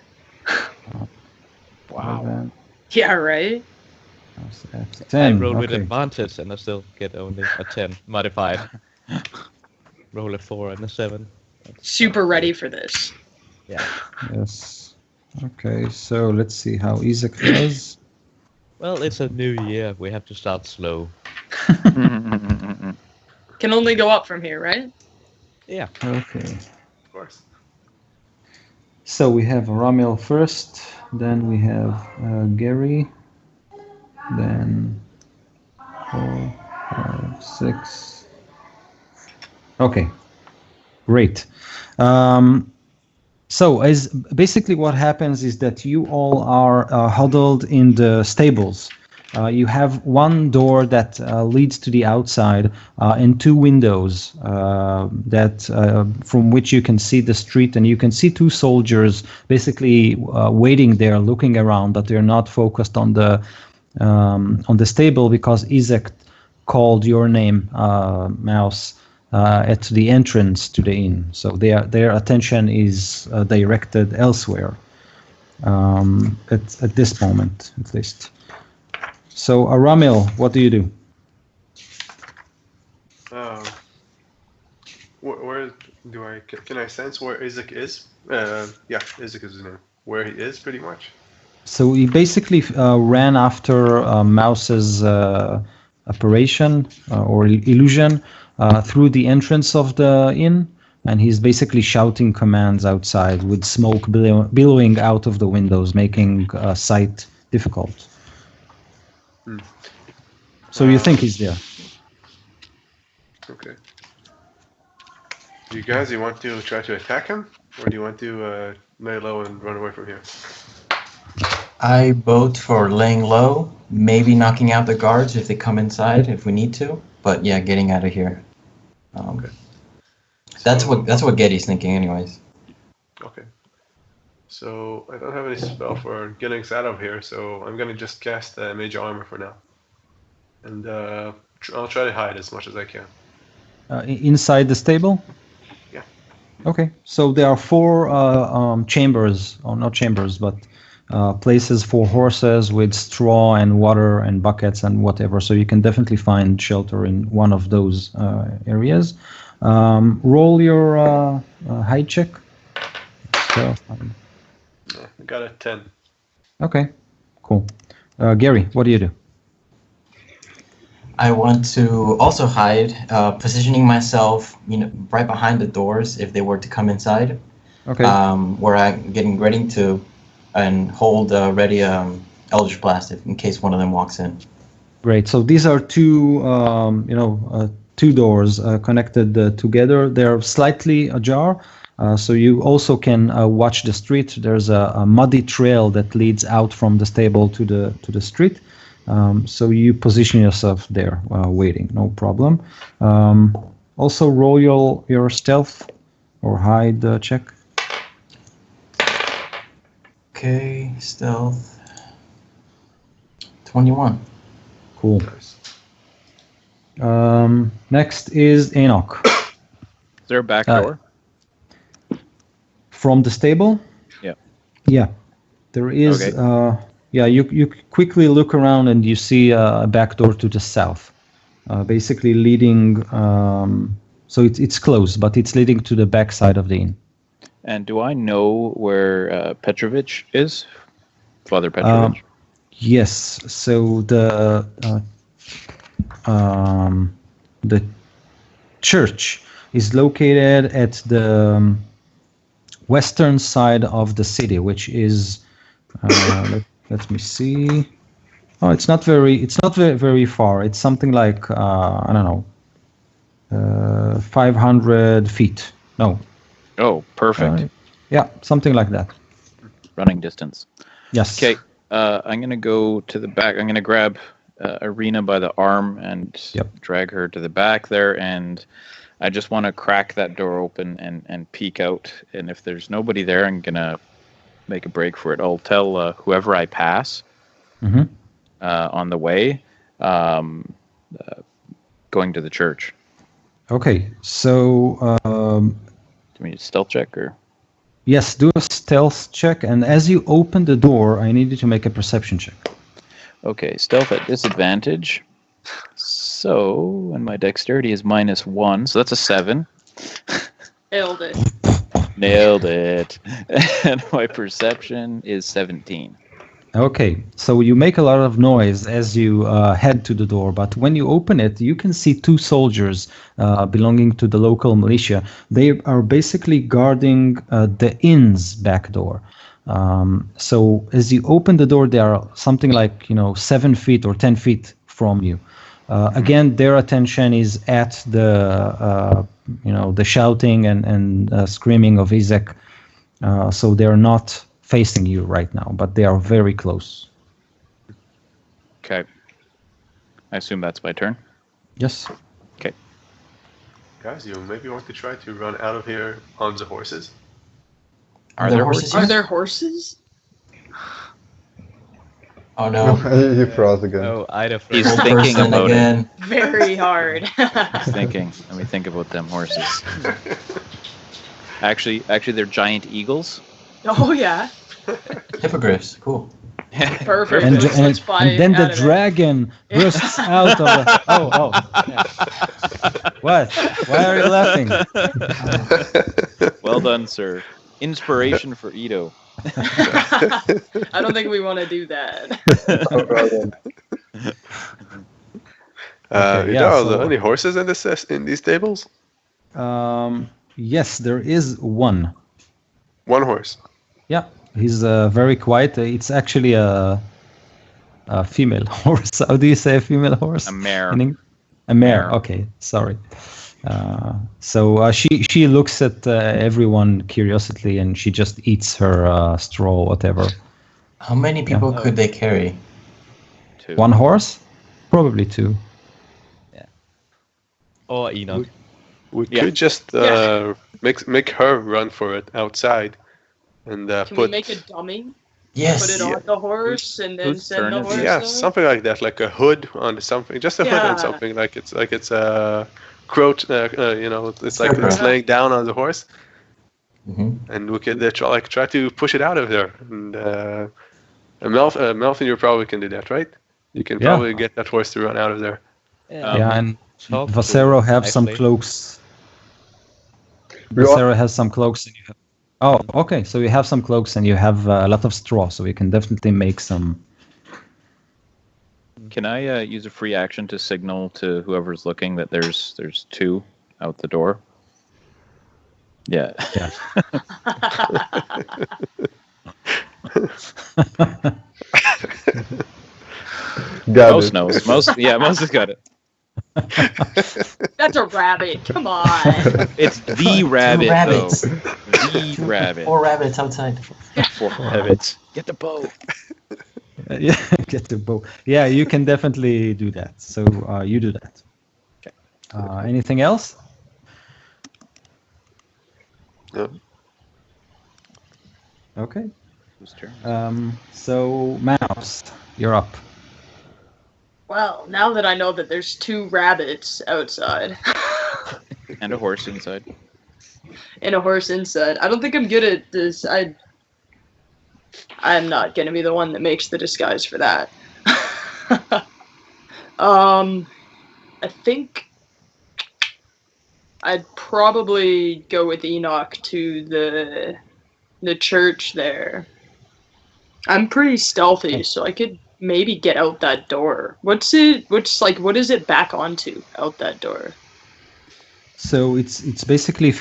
Speaker 1: Wow.
Speaker 7: 11,
Speaker 6: Yeah, right?
Speaker 7: that's
Speaker 4: I
Speaker 7: 10.
Speaker 4: roll with
Speaker 7: Okay.
Speaker 4: advantage and I still get only a 10 modified. Roll a 4 and a 7.
Speaker 6: Super ready for this.
Speaker 4: Yeah.
Speaker 7: Yes. Okay, so let's see how Isaac does.
Speaker 4: Well, it's a new year. We have to start slow.
Speaker 6: Can only go up from here, right?
Speaker 4: Yeah.
Speaker 7: Okay.
Speaker 2: Of course.
Speaker 7: So we have Ramil first, then we have Gary, then 4, 5, 6. Okay, great. So as basically what happens is that you all are huddled in the stables. You have one door that leads to the outside and 2 windows that from which you can see the street, and you can see 2 soldiers basically waiting there, looking around, but they're not focused on the on the stable because Izek called your name, Mouse, at the entrance to the inn. So their attention is directed elsewhere at this moment, at least. So, Aramil, what do you do?
Speaker 2: Where do I can I sense where Isaac is? Yeah, Isaac is his name. Where he is, pretty much.
Speaker 7: So he basically ran after Mouse's operation or illusion through the entrance of the inn, and he's basically shouting commands outside with smoke billowing out of the windows, making sight difficult. So you think he's there?
Speaker 2: Okay. Do you want to try to attack him, or do you want to lay low and run away from here?
Speaker 5: I vote for laying low, maybe knocking out the guards if they come inside if we need to. But yeah, getting out of here.
Speaker 2: Okay.
Speaker 5: That's what Getty's thinking, anyways.
Speaker 2: Okay. So I don't have any spell for getting us out of here, so I'm gonna just cast Mage Armor for now, and I'll try to hide as much as I can.
Speaker 7: Inside the stable?
Speaker 2: Yeah.
Speaker 7: Okay, so there are 4 chambers, or not chambers, but places for horses with straw and water and buckets and whatever. So you can definitely find shelter in one of those areas. Roll your hide check. So,
Speaker 2: I got a 10.
Speaker 7: okay, cool. Gary, what do you do?
Speaker 5: I want to also hide, positioning myself, right behind the doors if they were to come inside.
Speaker 7: Okay.
Speaker 5: Where I'm getting ready to, and hold ready Eldritch Blast in case one of them walks in.
Speaker 7: Great. So these are 2, 2 doors connected together. They're slightly ajar. So you also can watch the street. There's a muddy trail that leads out from the stable to the street. So you position yourself there waiting, no problem. Also roll your stealth or hide check.
Speaker 5: Okay, stealth. 21.
Speaker 7: Cool.
Speaker 2: Nice.
Speaker 7: Next is Enoch.
Speaker 1: Is there a back door?
Speaker 7: From the stable?
Speaker 1: Yeah.
Speaker 7: Yeah. There is.
Speaker 1: Okay.
Speaker 7: Yeah, you quickly look around and you see a back door to the south, basically leading. So it's closed, but it's leading to the back side of the inn.
Speaker 1: And do I know where Petrovich is? Father Petrovich?
Speaker 7: Yes. So the church is located at the western side of the city, which is. Let me see. Oh, it's not very far. It's something like I don't know, 500 feet. No.
Speaker 1: Oh, perfect.
Speaker 7: Yeah, something like that.
Speaker 1: Running distance.
Speaker 7: Yes.
Speaker 1: Okay. I'm gonna go to the back. I'm gonna grab Arena by the arm and drag her to the back there, and I just want to crack that door open and peek out. And if there's nobody there, I'm gonna make a break for it. I'll tell whoever I pass on the way, going to the church.
Speaker 7: Okay, so
Speaker 1: do we need a stealth check or?
Speaker 7: Yes, do a stealth check, and as you open the door, I need you to make a perception check.
Speaker 1: Okay, stealth at disadvantage. So, and my dexterity is -1, so that's a 7.
Speaker 6: Nailed it.
Speaker 1: Nailed it. And my perception is 17.
Speaker 7: Okay, so you make a lot of noise as you head to the door, but when you open it, you can see 2 soldiers belonging to the local militia. They are basically guarding the inn's back door. So as you open the door, they are something like 7 feet or 10 feet from you. Again, their attention is at the shouting and screaming of Izek. So they're not facing you right now, but they are very close.
Speaker 1: Okay. I assume that's my turn?
Speaker 7: Yes.
Speaker 1: Okay.
Speaker 2: Guys, you maybe want to try to run out of here on the horses?
Speaker 5: Are there horses?
Speaker 6: Are there horses?
Speaker 5: Oh no.
Speaker 3: He froze again.
Speaker 4: Oh, Ida
Speaker 1: He's
Speaker 5: Old
Speaker 1: thinking
Speaker 5: person
Speaker 1: about
Speaker 5: again.
Speaker 6: Very hard.
Speaker 1: He's thinking. Let me think about them horses. Actually, they're giant eagles.
Speaker 6: Oh yeah.
Speaker 5: Hippogriffs. Cool.
Speaker 6: Perfect.
Speaker 7: And,
Speaker 6: Let's fly
Speaker 7: and then the
Speaker 6: out of it.
Speaker 7: dragon bursts out of the. Oh. Yeah. What? Why are you laughing?
Speaker 1: Well done, sir. Inspiration for Ito.
Speaker 6: I don't think we want to do that.
Speaker 7: Okay, yeah,
Speaker 2: Are
Speaker 7: so-
Speaker 2: there any horses in these tables?
Speaker 7: Yes, there is one.
Speaker 2: One horse.
Speaker 7: Yeah, he's very quiet. It's actually a female horse. How do you say a female horse?
Speaker 1: A mare.
Speaker 7: A mare.
Speaker 1: Mare.
Speaker 7: Okay, sorry. So she looks at everyone curiously, and she just eats her straw, whatever.
Speaker 5: How many people could they carry?
Speaker 1: 2.
Speaker 7: One horse, probably 2.
Speaker 4: Or Enoch.
Speaker 2: We
Speaker 1: Yeah.
Speaker 2: could just
Speaker 6: Yeah.
Speaker 2: make her run for it outside, and
Speaker 6: Can
Speaker 2: put
Speaker 6: we make a dummy?
Speaker 5: Yes.
Speaker 6: Put it on the horse and then
Speaker 1: whose
Speaker 6: send
Speaker 1: turn
Speaker 6: the
Speaker 1: is it?
Speaker 6: horse.
Speaker 2: yeah,
Speaker 6: there?
Speaker 2: something like that, like a hood on something, just a hood on
Speaker 6: Yeah.
Speaker 2: something, like it's a crouch, it's like
Speaker 5: Sure.
Speaker 2: it's laying down on the horse,
Speaker 5: hmm
Speaker 2: and we could try to push it out of there. And Melvin, you probably can do that, right? You can
Speaker 7: Yeah.
Speaker 2: probably get that horse to run out of there.
Speaker 7: Yeah, and
Speaker 4: talk to
Speaker 7: Vasero have some
Speaker 4: nicely.
Speaker 7: clothes.
Speaker 3: We all-
Speaker 7: Vasero has some cloaks. And you have... Oh, okay. So you have some cloaks and you have a lot of straw, so we can definitely make some.
Speaker 1: Can I use a free action to signal to whoever's looking that there's 2 out the door? Yeah.
Speaker 7: Yeah.
Speaker 3: Got
Speaker 1: Most
Speaker 3: it.
Speaker 1: knows. Most has got it.
Speaker 6: That's a rabbit. Come on.
Speaker 1: It's the rabbit,
Speaker 5: rabbits.
Speaker 1: though. The rabbit.
Speaker 5: 4 rabbits outside.
Speaker 1: 4 rabbits. Get the bow.
Speaker 7: Yeah, get the bow. Yeah, you can definitely do that. So you do that.
Speaker 1: Okay.
Speaker 7: Anything else?
Speaker 2: No.
Speaker 7: Okay.
Speaker 1: Whose turn?
Speaker 7: So Mouse, you're up.
Speaker 6: Well, now that I know that there's 2 rabbits outside
Speaker 1: And a horse inside.
Speaker 6: and a horse inside, I don't think I'm good at this. I'm not gonna be the one that makes the disguise for that. I think I'd probably go with Enoch to the church there. I'm pretty stealthy, so I could maybe get out that door. What is it back onto out that door?
Speaker 7: So it's basically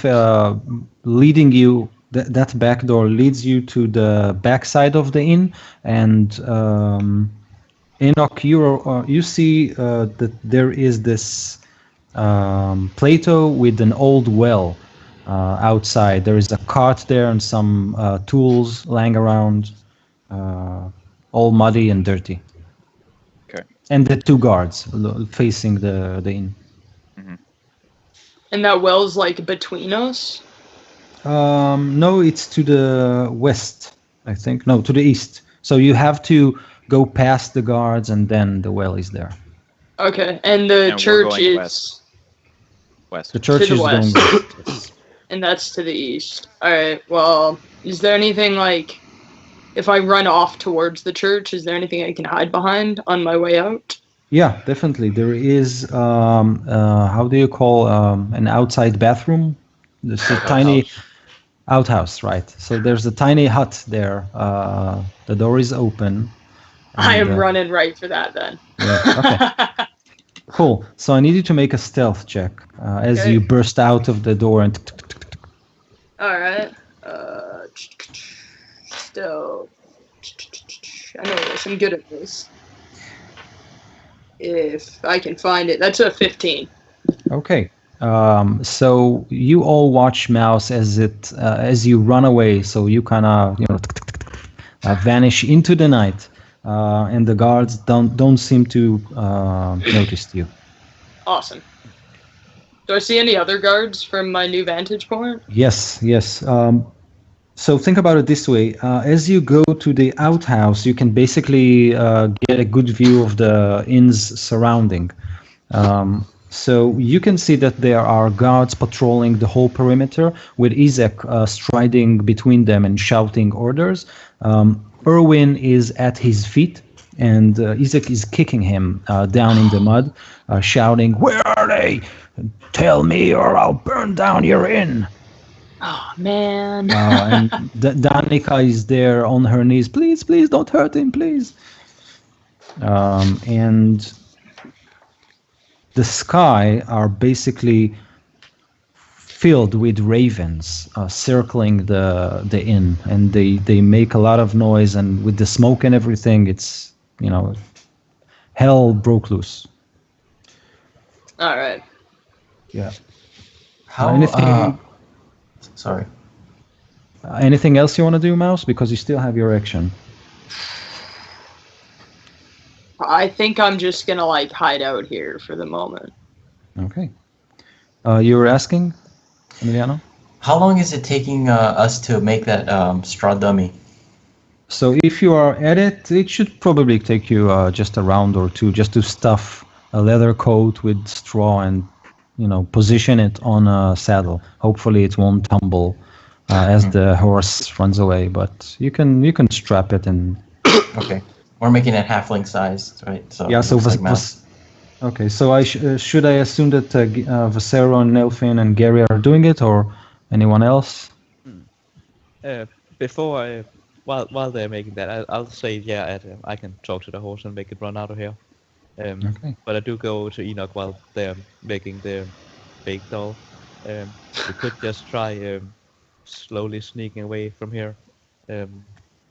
Speaker 7: leading you. That back door leads you to the back side of the inn, and Enoch, you see that there is this plateau with an old well outside. There is a cart there and some tools lying around, all muddy and dirty.
Speaker 1: Okay.
Speaker 7: And the 2 guards facing the inn.
Speaker 6: And that well's like between us?
Speaker 7: No, it's to the west, I think. No, to the east. So you have to go past the guards and then the well is there.
Speaker 6: Okay, and the
Speaker 1: And we're
Speaker 6: church
Speaker 1: going
Speaker 6: is
Speaker 1: west. West.
Speaker 7: The church
Speaker 6: To the
Speaker 7: is
Speaker 6: west.
Speaker 7: going west.
Speaker 6: and that's to the east. Alright, well, is there anything like if I run off towards the church, is there anything I can hide behind on my way out?
Speaker 7: Yeah, definitely. There is, how do you call an outside bathroom? There's a tiny outhouse, right? So there's a tiny hut there. The door is open.
Speaker 6: I am
Speaker 7: and,
Speaker 6: running right for that then.
Speaker 7: Yeah, okay. Cool. So I need you to make a stealth check as
Speaker 6: Okay.
Speaker 7: you burst out of the door and.
Speaker 6: Alright. Still. I know this. I'm good at this. If I can find it. That's a 15.
Speaker 7: Okay. So you all watch Mouse as you run away. So you kind of vanish into the night, and the guards don't seem to notice you.
Speaker 6: Awesome. Do I see any other guards from my new vantage point?
Speaker 7: Yes. So think about it this way: as you go to the outhouse, you can basically get a good view of the inn's surrounding. So you can see that there are guards patrolling the whole perimeter, with Isaac striding between them and shouting orders. Erwin is at his feet, and Isaac is kicking him down in the mud, shouting, "Where are they? Tell me, or I'll burn down your inn."
Speaker 6: Oh man.
Speaker 7: And Danica is there on her knees. Please, please don't hurt him, please. And the sky are basically filled with ravens circling the inn, and they make a lot of noise. And with the smoke and everything, it's hell broke loose.
Speaker 6: All right.
Speaker 7: Yeah.
Speaker 5: How?
Speaker 7: Anything?
Speaker 5: Sorry.
Speaker 7: Anything else you want to do, Mouse? Because you still have your action.
Speaker 6: I think I'm just gonna like hide out here for the moment.
Speaker 7: Okay. You were asking, Emiliano?
Speaker 5: How long is it taking us to make that straw dummy?
Speaker 7: So if you are at it, it should probably take you just a round or two just to stuff a leather coat with straw and position it on a saddle. Hopefully it won't tumble as the horse runs away, but you can strap it and.
Speaker 5: Okay, we're making it halfling sized, right? So
Speaker 7: yeah. So okay. So should I assume that Vasero and Nelfin and Gary are doing it, or anyone else?
Speaker 4: Before while they're making that, I'll say I can talk to the horse and make it run out of here.
Speaker 7: Okay.
Speaker 4: But I do go to Enoch while they're making the fake doll. We could just try slowly sneaking away from here,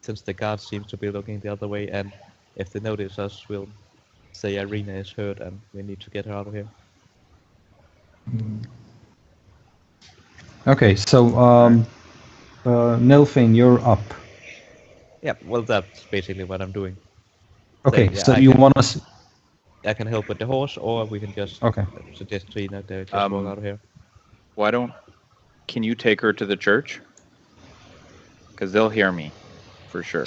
Speaker 4: since the guards seem to be looking the other way, and if they notice us, we'll say Irina is hurt and we need to get her out of here.
Speaker 7: Okay, so Nelfin, you're up.
Speaker 4: Yeah, well, that's basically what I'm doing.
Speaker 7: Okay,
Speaker 4: So,
Speaker 7: so you want us?
Speaker 4: I can help with the horse, or we can just suggest to Enoch to just walk out of here.
Speaker 1: Can you take her to the church? Because they'll hear me, for sure.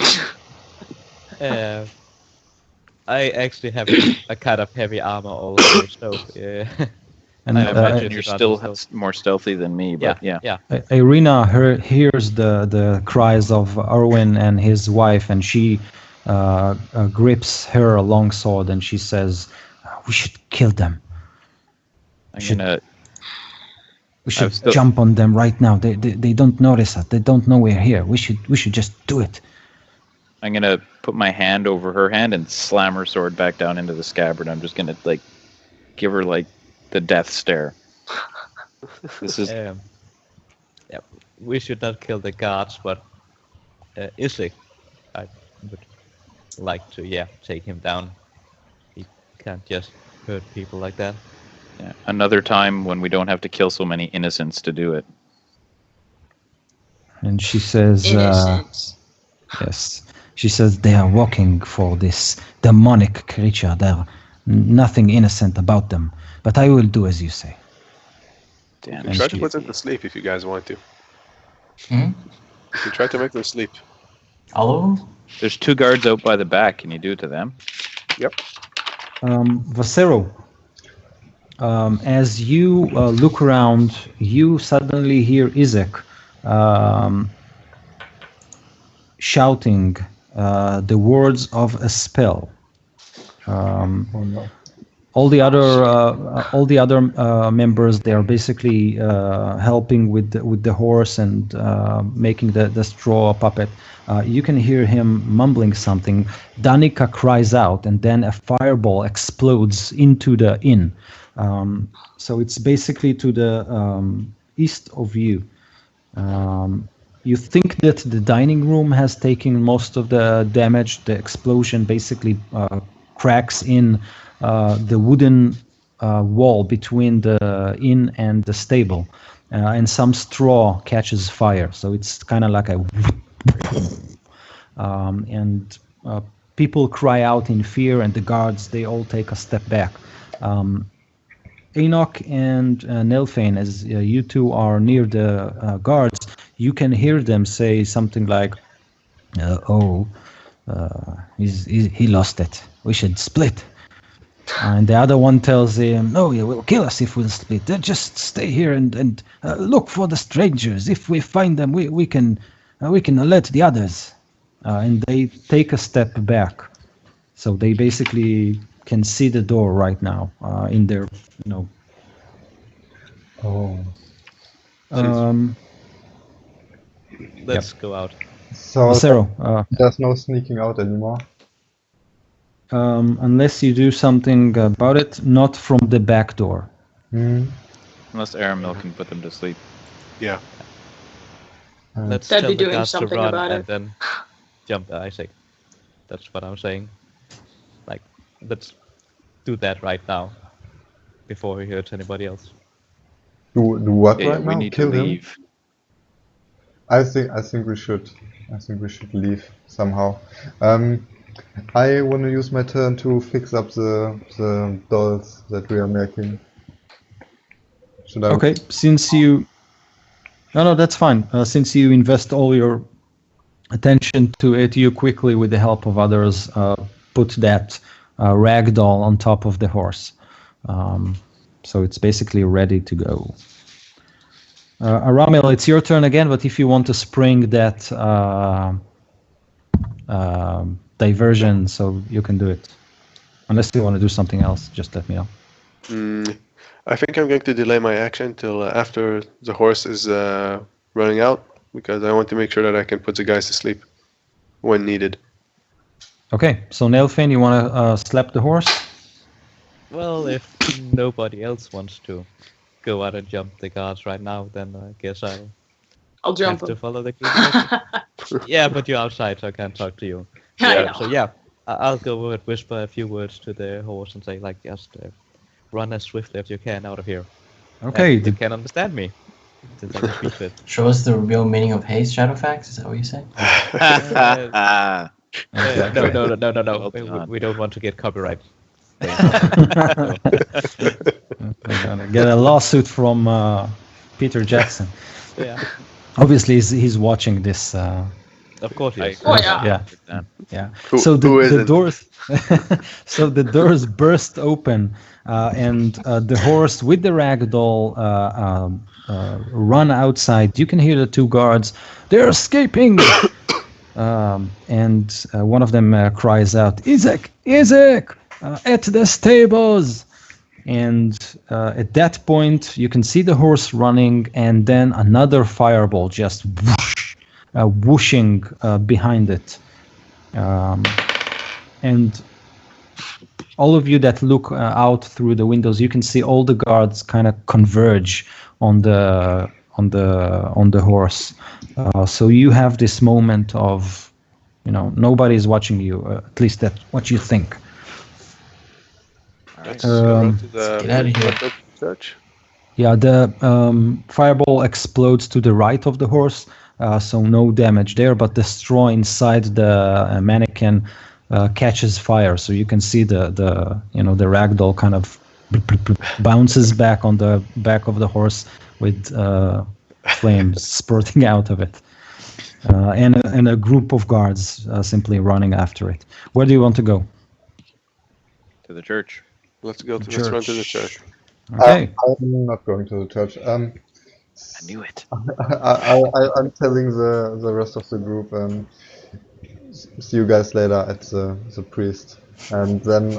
Speaker 4: I actually have a kind of heavy armor also, so
Speaker 1: And I imagine you're still more stealthy than me, but yeah.
Speaker 7: Irina hears the cries of Erwin and his wife, and she grips her longsword and she says, "We should kill them. We should jump on them right now. They don't notice us. They don't know we're here. We should just do it."
Speaker 1: I'm gonna put my hand over her hand and slam her sword back down into the scabbard. I'm just gonna give her the death stare. This is.
Speaker 4: We should not kill the guards, but Isaac, I would like to take him down. He can't just hurt people like that.
Speaker 1: Yeah, another time when we don't have to kill so many innocents to do it.
Speaker 7: And she says,
Speaker 6: Innocents.
Speaker 7: yes. She says they are walking for this demonic creature. There's nothing innocent about them. But I will do as you say.
Speaker 2: Damn, try to put them to sleep if you guys want to. You can try to make them sleep.
Speaker 5: All of them?
Speaker 1: There's 2 guards out by the back. Can you do it to them?
Speaker 2: Yep.
Speaker 7: Vasero, as you look around, you suddenly hear Isaac shouting the words of a spell. All the other members, they are basically helping with the horse and making the straw puppet. You can hear him mumbling something. Danica cries out, and then a fireball explodes into the inn. So it's basically to the east of you. You think that the dining room has taken most of the damage. The explosion basically cracks in the wooden wall between the inn and the stable, and some straw catches fire. So it's kind of like a and people cry out in fear, and the guards, they all take a step back. Enoch and Nelfin, as you two are near the guards, you can hear them say something like, he lost it. We should split. And the other one tells him, no, he will kill us if we'll split. Just stay here and look for the strangers. If we find them, we can alert the others. And they take a step back. So they basically can see the door right now in their,
Speaker 3: Oh.
Speaker 4: Let's go out.
Speaker 3: So
Speaker 7: Zero.
Speaker 3: there's no sneaking out anymore.
Speaker 7: Unless you do something about it, not from the back door.
Speaker 1: Unless Aramil can put them to sleep.
Speaker 2: Yeah.
Speaker 4: Let's
Speaker 6: That'd
Speaker 4: tell
Speaker 6: be
Speaker 4: the
Speaker 6: doing
Speaker 4: guards to
Speaker 6: something
Speaker 4: run
Speaker 6: about
Speaker 4: and
Speaker 6: it.
Speaker 4: then jump Isaac. That's what I'm saying. Like, let's do that right now before he hurts anybody else.
Speaker 3: Do what
Speaker 1: Yeah,
Speaker 3: right
Speaker 1: we
Speaker 3: now?
Speaker 1: need
Speaker 3: Kill
Speaker 1: to
Speaker 3: him?
Speaker 1: leave.
Speaker 3: I think we should. I think we should leave somehow. I want to use my turn to fix up the dolls that we are making. Should I?
Speaker 7: Okay, since you... No, that's fine. Since you invest all your attention to it, you quickly, with the help of others, put that rag doll on top of the horse. So it's basically ready to go. Aramil, it's your turn again, but if you want to spring that diversion, so you can do it. Unless you want to do something else, just let me know.
Speaker 2: I think I'm going to delay my action till after the horse is running out, because I want to make sure that I can put the guys to sleep when needed.
Speaker 7: Okay, so Nailfin, you want to slap the horse?
Speaker 4: Well, if nobody else wants to go out and jump the guards right now, then I guess
Speaker 6: I'll jump
Speaker 4: have to
Speaker 6: him.
Speaker 4: follow the group. Yeah, but you're outside, so I can't talk to you.
Speaker 6: I know.
Speaker 4: So yeah, I'll go and whisper a few words to the horse and say, like, just run as swiftly as you can out of here.
Speaker 7: Okay,
Speaker 4: And you can understand me, since I can speak it.
Speaker 5: Show us the real meaning of haste, Shadowfax? Is that what you said?
Speaker 4: No.
Speaker 1: done.
Speaker 4: We don't want to get copyright.
Speaker 7: we're gonna get a lawsuit from Peter Jackson.
Speaker 4: Yeah,
Speaker 7: Obviously, he's watching this.
Speaker 4: of course, yes.
Speaker 6: Oh, yeah.
Speaker 7: Yeah.
Speaker 2: Who-
Speaker 7: So
Speaker 2: who
Speaker 7: the
Speaker 2: isn't?
Speaker 7: doors, so the doors burst open, and the horse with the ragdoll run outside. You can hear the two guards. They're escaping. And one of them cries out, Isaac, at the stables. And at that point, you can see the horse running, and then another fireball just whoosh, whooshing behind it. And all of you that look out through the windows, you can see all the guards kind of converge on the horse. So you have this moment of, nobody is watching you. At least that's what you think.
Speaker 2: Let's run to the
Speaker 5: get outta here.
Speaker 2: front of the church.
Speaker 7: Yeah, the fireball explodes to the right of the horse, so no damage there. But the straw inside the mannequin catches fire, so you can see the ragdoll kind of bounces back on the back of the horse with flames spurting out of it, and a group of guards simply running after it. Where do you want to go?
Speaker 1: To the church.
Speaker 2: Let's run to the church.
Speaker 7: Okay.
Speaker 3: I'm not going to the church.
Speaker 1: I knew it.
Speaker 3: I'm telling the rest of the group. See you guys later at the priest. And then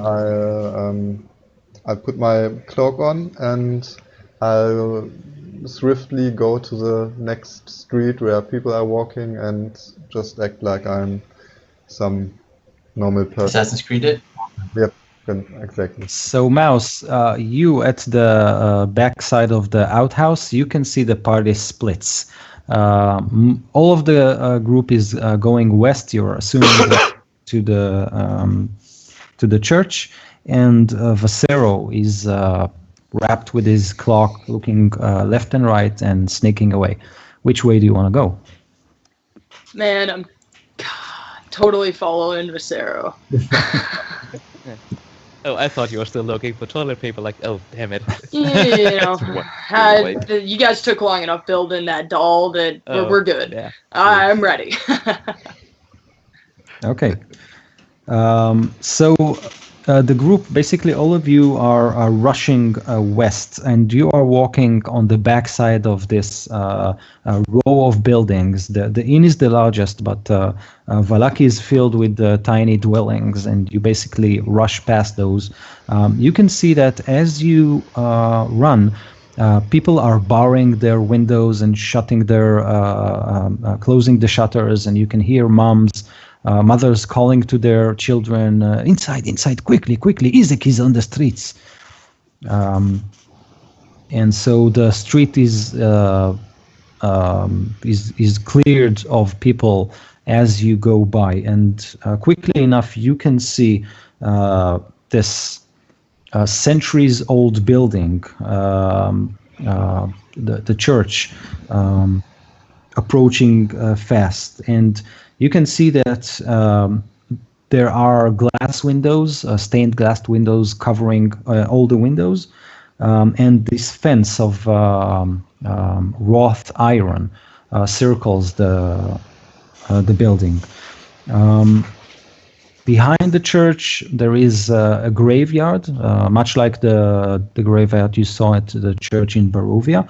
Speaker 3: I put my cloak on and I'll swiftly go to the next street where people are walking and just act like I'm some normal person.
Speaker 5: Assassin's Creed it?
Speaker 3: Yep, exactly.
Speaker 7: So, Mouse, you at the back side of the outhouse, you can see the party splits. All of the group is going west. You're assuming to the church, and Vasero is wrapped with his cloak, looking left and right and sneaking away. Which way do you want to go?
Speaker 6: Man, I'm totally following Vasero.
Speaker 4: Oh, I thought you were still looking for toilet paper. Like, oh, damn it.
Speaker 6: You know,
Speaker 1: wipe.
Speaker 6: you guys took long enough building that doll that we're good.
Speaker 4: Yeah.
Speaker 6: I'm ready.
Speaker 7: Okay. So the group, basically all of you are rushing west, and you are walking on the backside of this row of buildings. The inn is the largest, but Valaki is filled with tiny dwellings, and you basically rush past those. You can see that as you run, people are barring their windows and shutting their, closing the shutters, and you can hear mothers calling to their children, inside, quickly, Isaac is on the streets. And so the street is cleared of people as you go by, and quickly enough you can see this centuries-old building, the church, approaching fast, and you can see that there are glass windows, stained glass windows covering all the windows, and this fence of wrought iron circles the building. Behind the church, there is a graveyard, much like the graveyard you saw at the church in Barovia,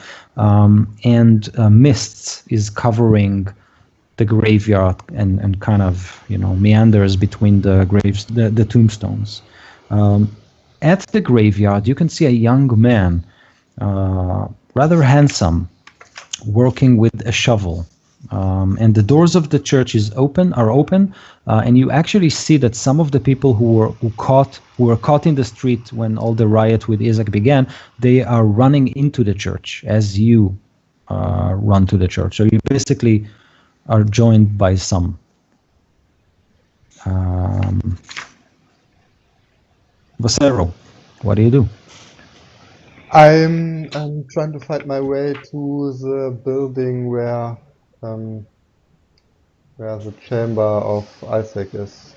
Speaker 7: and mist is covering the graveyard and kind of, meanders between the graves, the tombstones. At the graveyard, you can see a young man, rather handsome, working with a shovel. And the doors of the church are open, and you actually see that some of the people who were caught in the street when all the riot with Isaac began, they are running into the church as you run to the church. So you basically are joined by some. Vasero, what do you do?
Speaker 3: I'm trying to find my way to the building where the chamber of Isaac is.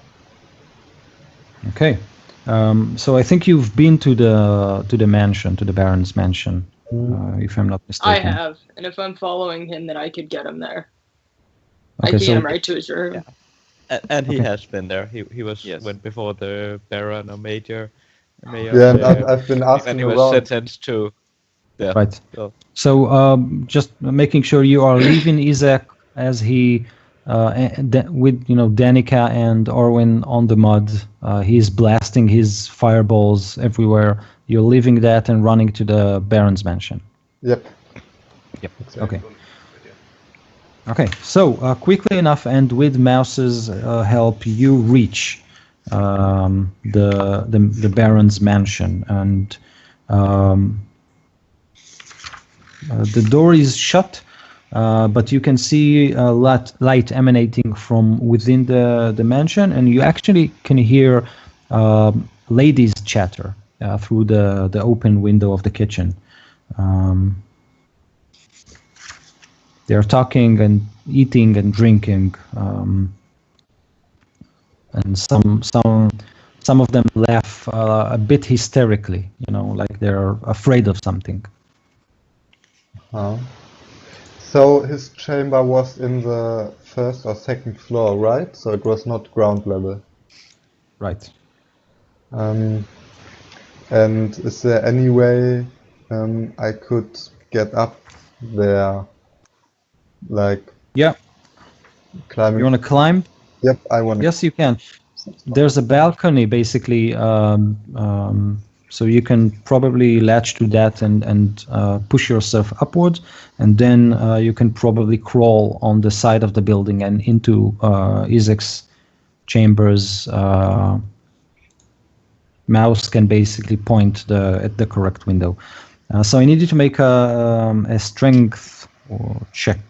Speaker 7: Okay. So I think you've been to the mansion, to the Baron's mansion, if I'm not mistaken.
Speaker 6: I have, and if I'm following him, then I could get him there.
Speaker 7: Okay,
Speaker 6: I can
Speaker 7: so
Speaker 6: get him right to his room.
Speaker 4: Yeah. And he
Speaker 7: Okay.
Speaker 4: has been there. He was
Speaker 1: Yes.
Speaker 4: went before the Baron or Mayor.
Speaker 3: Yeah, and I've been
Speaker 4: And
Speaker 3: asking
Speaker 4: he was
Speaker 3: around.
Speaker 4: sentenced to death.
Speaker 7: Right.
Speaker 4: So,
Speaker 7: So just making sure you are leaving Isaac as he, with Danica and Orwin on the mud. He's blasting his fireballs everywhere. You're leaving that and running to the Baron's mansion.
Speaker 3: Yep.
Speaker 7: Yep.
Speaker 3: Exactly.
Speaker 7: Okay. Okay. So quickly enough, and with Mouse's help, you reach the Baron's mansion, and the door is shut, but you can see light emanating from within the mansion, and you actually can hear ladies chatter through the open window of the kitchen. They're talking and eating and drinking, and some of them laugh a bit hysterically, like they're afraid of something.
Speaker 3: So his chamber was in the first or second floor, right? So it was not ground level.
Speaker 7: Right.
Speaker 3: And is there any way I could get up there, like
Speaker 7: Yeah.
Speaker 3: climbing?
Speaker 7: You want to climb?
Speaker 3: Yep, I want.
Speaker 7: Yes, you can. There's a balcony, basically, so you can probably latch to that and push yourself upwards, and then you can probably crawl on the side of the building and into Isaac's chambers. Mouse can basically point at the correct window. So I need you to make a strength check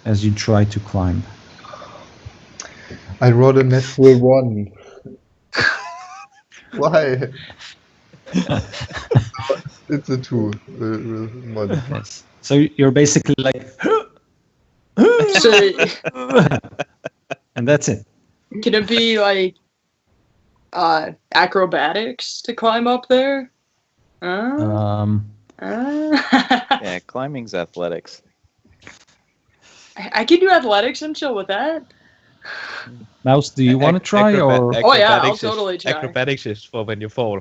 Speaker 7: as you try to climb.
Speaker 3: I rolled a natural 1. Why? It's a 2.
Speaker 7: Yes. So you're basically like,
Speaker 6: So
Speaker 7: and that's it.
Speaker 6: can it be like Acrobatics to climb up there?
Speaker 1: Yeah, climbing's athletics.
Speaker 6: I can do athletics. I'm chill with that.
Speaker 7: Mouse, do you want to try or?
Speaker 6: Oh, yeah, I'll
Speaker 4: Acrobatics
Speaker 6: totally try.
Speaker 4: Acrobatics is for when you fall.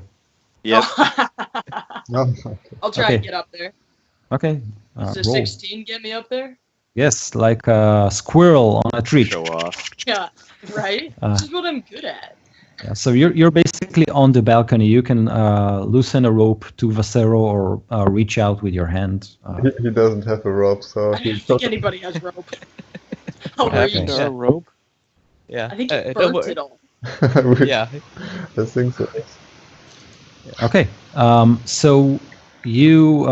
Speaker 1: Yep.
Speaker 3: No.
Speaker 6: I'll try
Speaker 7: Okay.
Speaker 6: and get up there.
Speaker 7: Okay.
Speaker 6: Does the
Speaker 7: Roll.
Speaker 6: 16 get me up there?
Speaker 7: Yes, like a squirrel on a tree.
Speaker 1: Show off.
Speaker 6: Yeah, right? This is what I'm good at.
Speaker 7: Yeah, so you're basically on the balcony. You can loosen a rope to Vasero or reach out with your hand.
Speaker 3: He doesn't have a rope, so
Speaker 6: I
Speaker 3: he
Speaker 6: don't think anybody has rope. I'll
Speaker 1: What happened
Speaker 6: reach.
Speaker 1: to our rope?
Speaker 4: Yeah.
Speaker 6: I think he
Speaker 4: don't
Speaker 6: burnt
Speaker 4: worry.
Speaker 6: it all.
Speaker 4: Yeah.
Speaker 3: I think so.
Speaker 7: Okay. So you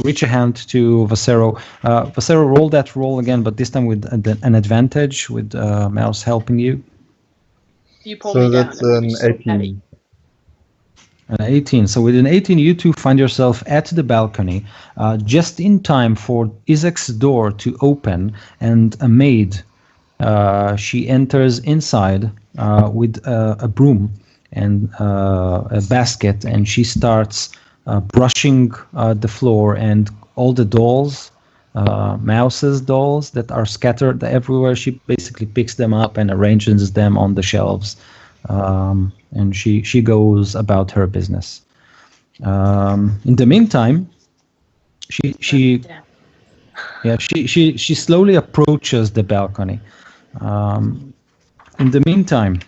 Speaker 7: reach a hand to Vasero. Vasero, roll that roll again, but this time with an advantage, with Mouse helping you.
Speaker 6: You pull
Speaker 3: So
Speaker 6: me down.
Speaker 3: that's
Speaker 6: I'm gonna be
Speaker 3: an
Speaker 6: so petty.
Speaker 3: 18.
Speaker 7: An 18. So with an 18, you two find yourself at the balcony, just in time for Isaac's door to open, and a maid. She enters inside with a broom and a basket, and she starts brushing the floor and all the dolls, Mouse's dolls that are scattered everywhere. She basically picks them up and arranges them on the shelves, and she goes about her business. In the meantime, she slowly approaches the balcony. In the meantime,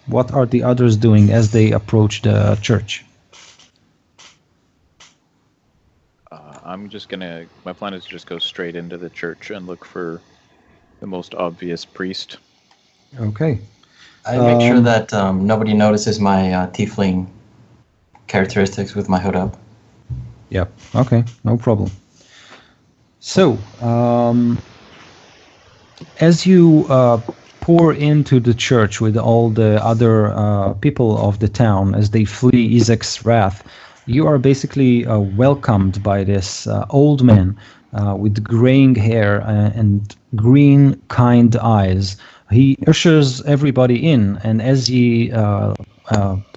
Speaker 7: what are the others doing as they approach the church?
Speaker 1: My plan is to just go straight into the church and look for the most obvious priest.
Speaker 7: Okay.
Speaker 5: I make sure that nobody notices my tiefling characteristics with my hood up.
Speaker 7: Yep. Okay. No problem. So, as you pour into the church with all the other people of the town as they flee Isaac's wrath, you are basically welcomed by this old man with graying hair and green, kind eyes. He ushers everybody in, and as he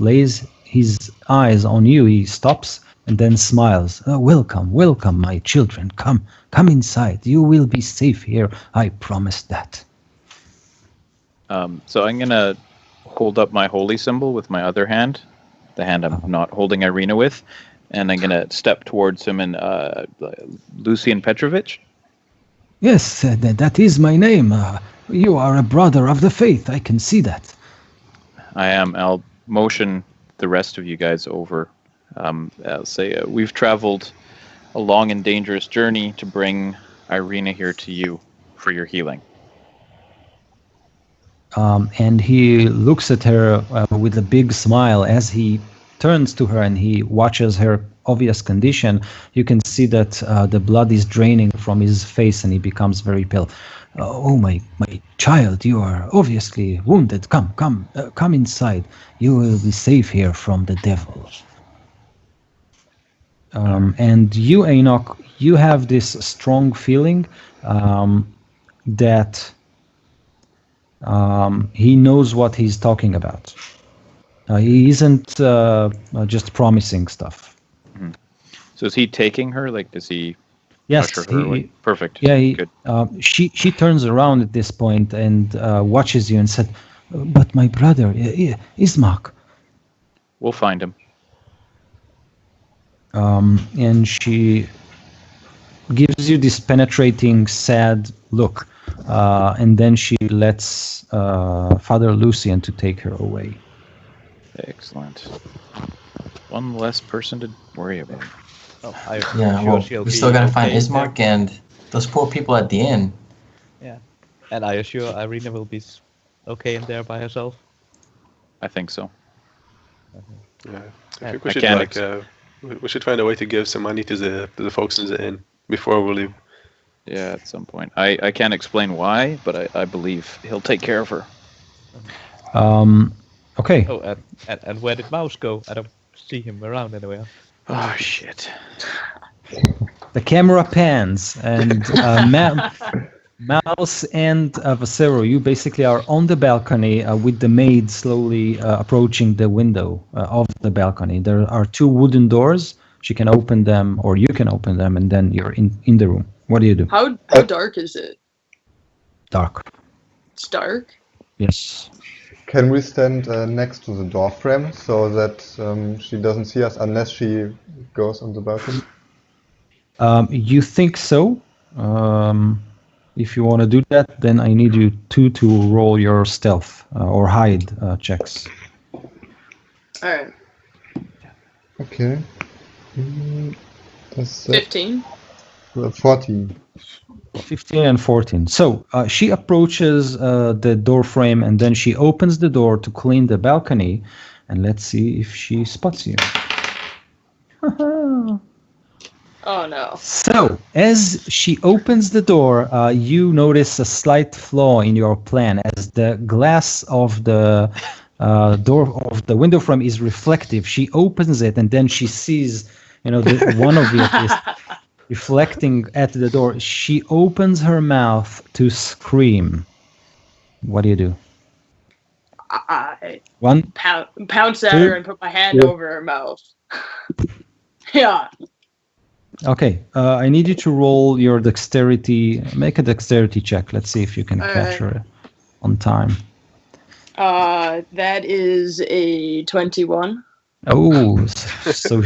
Speaker 7: lays his eyes on you, he stops and then smiles. Welcome, welcome, my children. Come inside. You will be safe here. I promise that.
Speaker 1: So I'm going to hold up my holy symbol with my other hand, the hand I'm not holding Irina with, and I'm going to step towards him and Lucian Petrovich.
Speaker 7: Yes, that is my name. You are a brother of the faith. I can see that.
Speaker 1: I am. I'll motion the rest of you guys over. I'll say we've traveled a long and dangerous journey to bring Irina here to you for your healing.
Speaker 7: And he looks at her with a big smile as he turns to her and he watches her obvious condition. You can see that the blood is draining from his face and he becomes very pale. Oh, my child, you are obviously wounded. Come inside. You will be safe here from the devil. And you, Enoch, you have this strong feeling that he knows what he's talking about. He isn't just promising stuff.
Speaker 1: Mm-hmm. So is he taking her? Like, does he
Speaker 7: yes,
Speaker 1: usher her away? Perfect.
Speaker 7: Yeah,
Speaker 1: Good.
Speaker 7: She turns around at this point and watches you and said, "But my brother, Ismak."
Speaker 1: We'll find him.
Speaker 7: And she gives you this penetrating, sad look, and then she lets Father Lucian to take her away.
Speaker 1: Excellent. One less person to worry about.
Speaker 5: We still gotta find Ismark and those poor people at the inn.
Speaker 4: Yeah, and I assure Irina will be okay in there by herself.
Speaker 1: I think so.
Speaker 2: Yeah, I think we should we should find a way to give some money to the folks in the inn before we leave.
Speaker 1: Yeah, at some point. I can't explain why, but I believe he'll take care of her.
Speaker 7: Okay.
Speaker 4: Oh, and where did Mouse go? I don't see him around anywhere.
Speaker 1: Oh, shit.
Speaker 7: The camera pans, and Mouse and Vasero, you basically are on the balcony with the maid slowly approaching the window of the balcony. There are 2 wooden doors. She can open them, or you can open them, and then you're in the room. What do you do?
Speaker 6: How dark is it?
Speaker 7: Dark.
Speaker 6: It's dark?
Speaker 7: Yes.
Speaker 3: Can we stand next to the door frame so that she doesn't see us unless she goes on the balcony?
Speaker 7: You think so? If you want to do that, then I need you 2 to roll your stealth or hide checks.
Speaker 6: Alright.
Speaker 3: Okay. That's
Speaker 6: 15.
Speaker 3: 14.
Speaker 7: 15 and 14. So she approaches the door frame and then she opens the door to clean the balcony. And let's see if she spots you.
Speaker 6: Oh no.
Speaker 7: So, as she opens the door, you notice a slight flaw in your plan as the glass of the door of the window frame is reflective. She opens it and then she sees, one of you is reflecting at the door. She opens her mouth to scream. What do you do?
Speaker 6: I
Speaker 7: One,
Speaker 6: pounce at
Speaker 7: 2,
Speaker 6: her and put my hand over her mouth. Yeah.
Speaker 7: Okay, I need you to roll your dexterity. Make a dexterity check. Let's see if you can catch her on time.
Speaker 6: That is a 21.
Speaker 7: Oh, so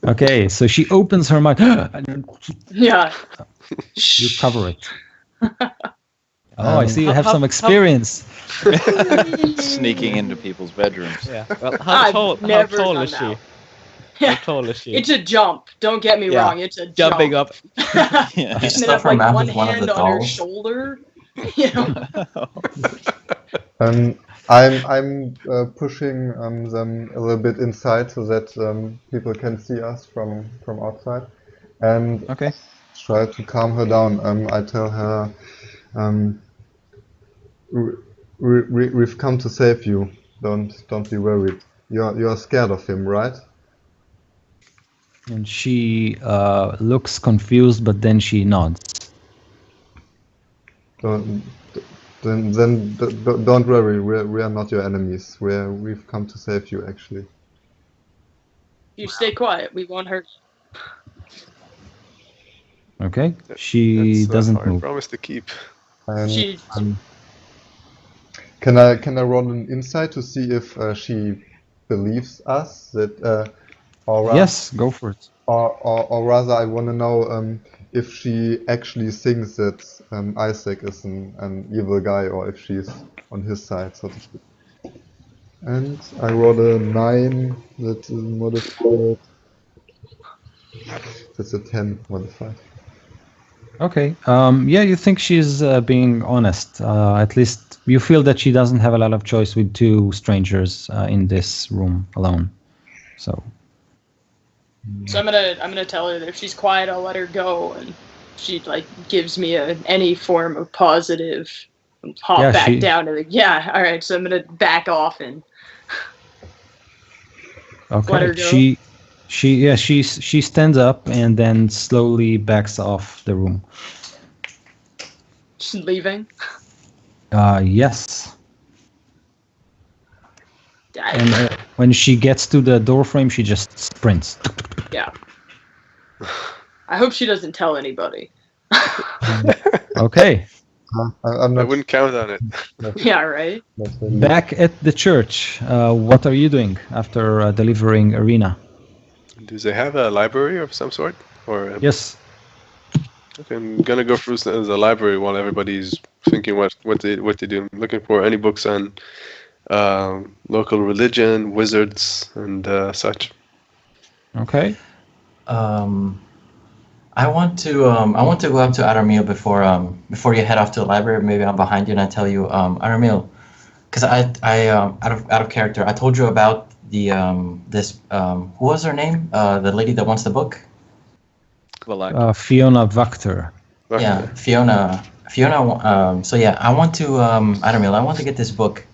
Speaker 7: okay. So she opens her mouth.
Speaker 6: Yeah.
Speaker 7: You cover it. Oh, I see you have some experience.
Speaker 1: Sneaking into people's bedrooms.
Speaker 4: Yeah. Well, how tall is she?
Speaker 6: Yeah.
Speaker 4: How tall is she?
Speaker 6: It's a jump. Don't get me wrong. It's a
Speaker 4: Jumping
Speaker 6: jump.
Speaker 4: up.
Speaker 1: Yeah.
Speaker 5: You
Speaker 6: And then
Speaker 5: stuff
Speaker 6: have
Speaker 5: her
Speaker 6: like
Speaker 5: mouth
Speaker 6: one
Speaker 5: with one of
Speaker 6: hand
Speaker 5: the
Speaker 6: on her
Speaker 5: dolls.
Speaker 6: shoulder. You know?
Speaker 3: I'm pushing them a little bit inside so that people can see us from outside, and
Speaker 7: Okay.
Speaker 3: try to calm her down. I tell her, we've come to save you. Don't be worried. You're scared of him, right?
Speaker 7: And she looks confused, but then she nods.
Speaker 3: Don't worry. We are not your enemies. We've come to save you, actually.
Speaker 6: You stay quiet. We won't hurt.
Speaker 7: Okay. She
Speaker 2: That's
Speaker 7: doesn't
Speaker 2: hard
Speaker 7: move.
Speaker 2: promise to keep.
Speaker 3: And
Speaker 6: She.
Speaker 3: can I roll an insight to see if she believes us that, or
Speaker 7: Yes, go for it.
Speaker 3: or rather, I want to know if she actually thinks that Isaac is an evil guy, or if she's on his side, so to speak. And I rolled a 9. That is modified. That's a 10 modified.
Speaker 7: Okay. Yeah, you think she's being honest. At least you feel that she doesn't have a lot of choice with 2 strangers in this room alone. So
Speaker 6: I'm gonna tell her that if she's quiet, I'll let her go, and she like gives me any form of positive. Hop
Speaker 7: Yeah,
Speaker 6: back
Speaker 7: she-
Speaker 6: down to the all right. So I'm gonna back off and
Speaker 7: okay.
Speaker 6: Let her go.
Speaker 7: She stands up and then slowly backs off the room.
Speaker 6: she's leaving.
Speaker 7: Yes. And when she gets to the door frame, she just sprints.
Speaker 6: Yeah. I hope she doesn't tell anybody.
Speaker 7: Okay.
Speaker 3: I'm
Speaker 2: I
Speaker 3: not.
Speaker 2: wouldn't count on it.
Speaker 6: Yeah, right?
Speaker 3: not really-
Speaker 7: Back at the church, what are you doing after delivering Arena?
Speaker 2: Do they have a library of some sort? Or
Speaker 7: Yes.
Speaker 2: okay, I'm gonna go through the library while everybody's thinking what they do. I'm looking for any books on local religion, wizards, and such.
Speaker 7: Okay.
Speaker 5: I want to go up to Aramil before you head off to the library. Maybe I'm behind you and I tell you, Aramil, because I out of character, I told you about the this who was her name? The lady that wants the book.
Speaker 7: Fiona Wachter.
Speaker 2: Okay.
Speaker 5: Yeah, Fiona. So yeah, I want to Aramil, I want to get this book.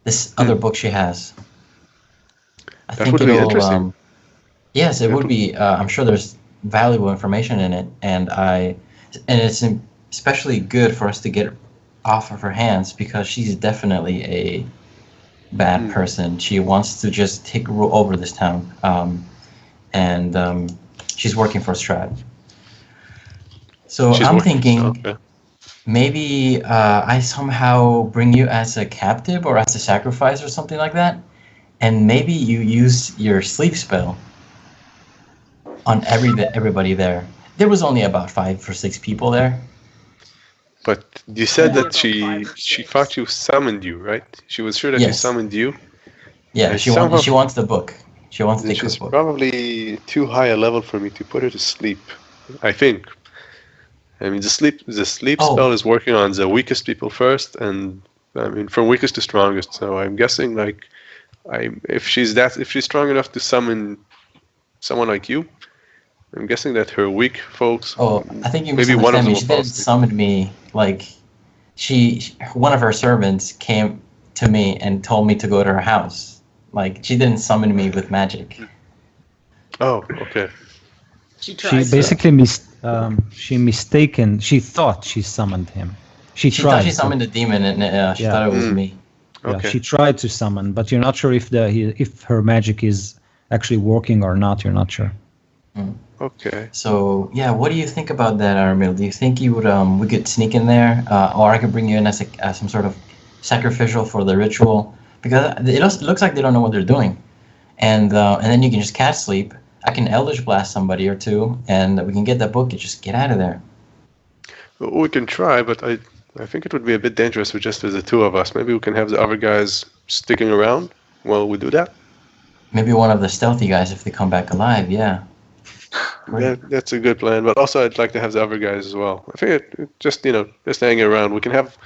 Speaker 5: This other book she has. I
Speaker 2: That would be interesting.
Speaker 5: Yes, it would be. I'm sure there's valuable information in it, and and it's especially good for us to get off of her hands because she's definitely a bad person. She wants to just rule over this town, and she's working for Strahd. So I'm thinking maybe I somehow bring you as a captive or as a sacrifice or something like that, and maybe you use your sleep spell on everybody there. There was only about 5 or 6 people there.
Speaker 2: But you said that she thought you summoned you, right? She was sure that you summoned you.
Speaker 5: Yeah, she wants the book. She wants to take her book.
Speaker 2: She's probably too high a level for me to put her to sleep, I think. I mean, the sleep spell is working on the weakest people first, and I mean from weakest to strongest. So I'm guessing like, if she's strong enough to summon someone like you, I'm guessing that her weak folks.
Speaker 5: Oh, I think you misunderstand me. She didn't summon me. Like, one of her servants came to me and told me to go to her house. Like, she didn't summon me with magic.
Speaker 2: Oh, okay.
Speaker 7: She basically she thought she summoned him. She thought
Speaker 5: she summoned a demon, and she thought it was me.
Speaker 7: Yeah, okay. She tried to summon, but you're not sure if her magic is actually working or not. You're not sure.
Speaker 2: Okay.
Speaker 5: So yeah, what do you think about that, Armil? Do you think you would we could sneak in there, or I could bring you in as some sort of sacrificial for the ritual? Because it looks like they don't know what they're doing, and then you can just cast sleep. I can Eldritch Blast somebody or two, and we can get that book and just get out of there.
Speaker 2: Well, we can try, but I think it would be a bit dangerous with just the 2 of us. Maybe we can have the other guys sticking around while we do that.
Speaker 5: Maybe one of the stealthy guys if they come back alive. Yeah.
Speaker 2: That's a good plan, but also I'd like to have the other guys as well. I think just hanging around. We can have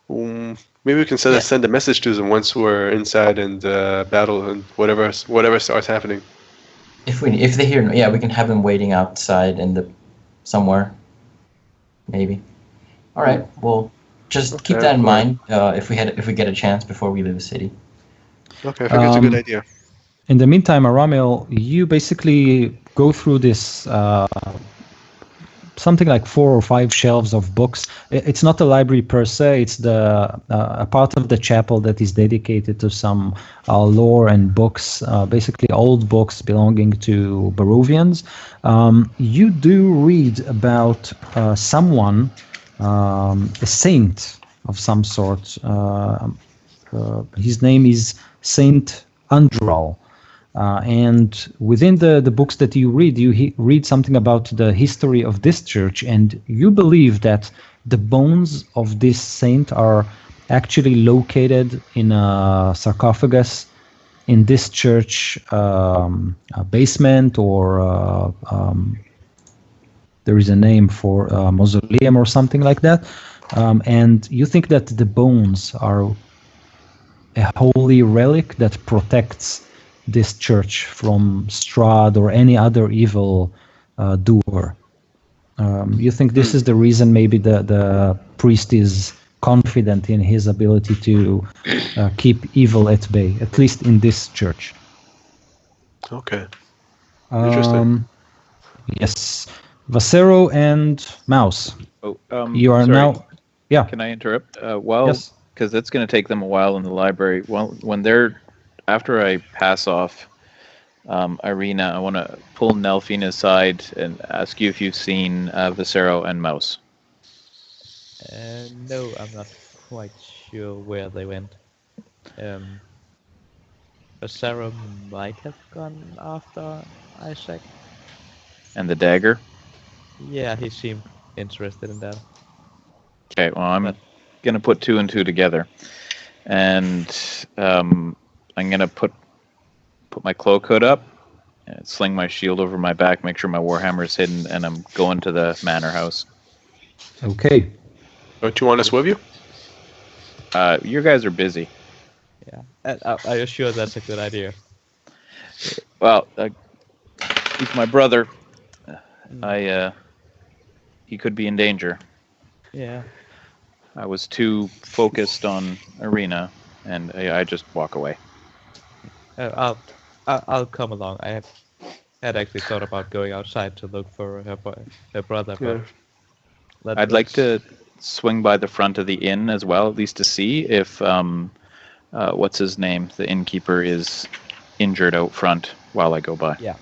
Speaker 2: maybe we can send a message to them once we're inside and battle and whatever starts happening.
Speaker 5: If they hear, we can have them waiting outside somewhere. Maybe. All right. Well, just keep that in mind if we get a chance before we leave the city.
Speaker 2: Okay, I think it's a good idea.
Speaker 7: In the meantime, Aramil, you basically go through this something like 4 or 5 shelves of books. It's not a library per se. It's a part of the chapel that is dedicated to some lore and books, basically old books belonging to Barovians. You do read about someone, a saint of some sort. His name is Saint Andral. And within the books that you read something about the history of this church, and you believe that the bones of this saint are actually located in a sarcophagus in this church basement, or there is a name for mausoleum or something like that. And you think that the bones are a holy relic that protects this church from Strahd or any other evil doer. You think this is the reason maybe the priest is confident in his ability to keep evil at bay, at least in this church.
Speaker 2: Okay. Interesting.
Speaker 7: Yes. Vasero and Mouse. You are now... Yeah.
Speaker 1: Can I interrupt? Yes. Because it's going to take them a while in the library. Well, after I pass off Irina, I want to pull Nelphine aside and ask you if you've seen Vasero and Mouse.
Speaker 4: No, I'm not quite sure where they went. Vasero might have gone after Isaac.
Speaker 1: And the dagger?
Speaker 4: Yeah, he seemed interested in that.
Speaker 1: Okay, well, I'm going to put 2 and 2 together. And I'm going to put my cloak hood up, and sling my shield over my back, make sure my warhammer is hidden, and I'm going to the manor house.
Speaker 7: Okay.
Speaker 2: Don't you want us with you?
Speaker 1: You guys are busy.
Speaker 4: Yeah, are you sure that's a good idea?
Speaker 1: Well, he's my brother. He could be in danger.
Speaker 4: Yeah.
Speaker 1: I was too focused on Irina, and I just walk away.
Speaker 4: I'll come along. I had actually thought about going outside to look for her brother, but
Speaker 1: I'd like to swing by the front of the inn as well, at least to see if what's his name, the innkeeper, is injured out front while I go by.
Speaker 4: Yeah.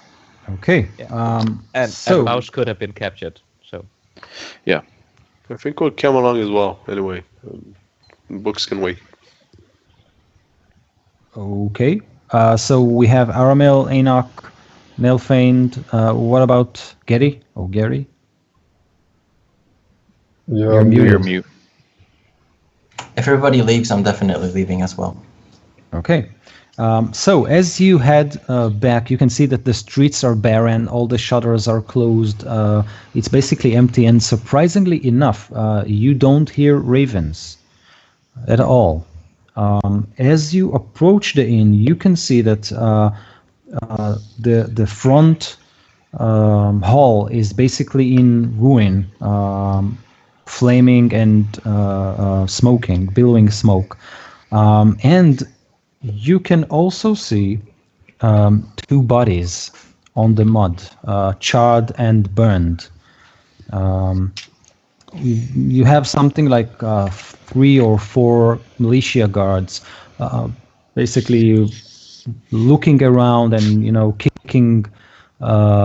Speaker 7: Okay.
Speaker 4: Yeah. And Mouse could have been captured. So.
Speaker 1: Yeah.
Speaker 2: I think we'll come along as well. Anyway, books can wait.
Speaker 7: Okay. So we have Aramil, Enoch, Nelfeind. What about Gary? Oh, Gary?
Speaker 3: You're
Speaker 1: You're mute.
Speaker 5: If everybody leaves, I'm definitely leaving as well.
Speaker 7: Okay. So as you head back, you can see that the streets are barren, all the shutters are closed. It's basically empty, and surprisingly enough, you don't hear ravens at all. As you approach the inn, you can see that the front hall is basically in ruin, flaming and smoking, billowing smoke. And you can also see two bodies on the mud, charred and burned. You have something like 3 or 4 militia guards, basically looking around and kicking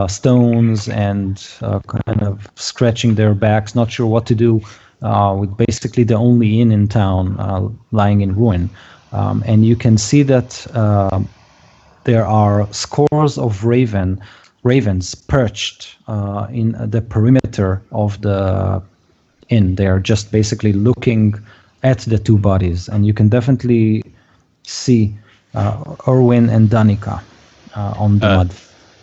Speaker 7: stones and kind of scratching their backs, not sure what to do with basically the only inn in town lying in ruin. And you can see that there are scores of ravens perched in the perimeter of the inn. They are just basically looking at the two bodies, and you can definitely see Erwin and Danica on the mud.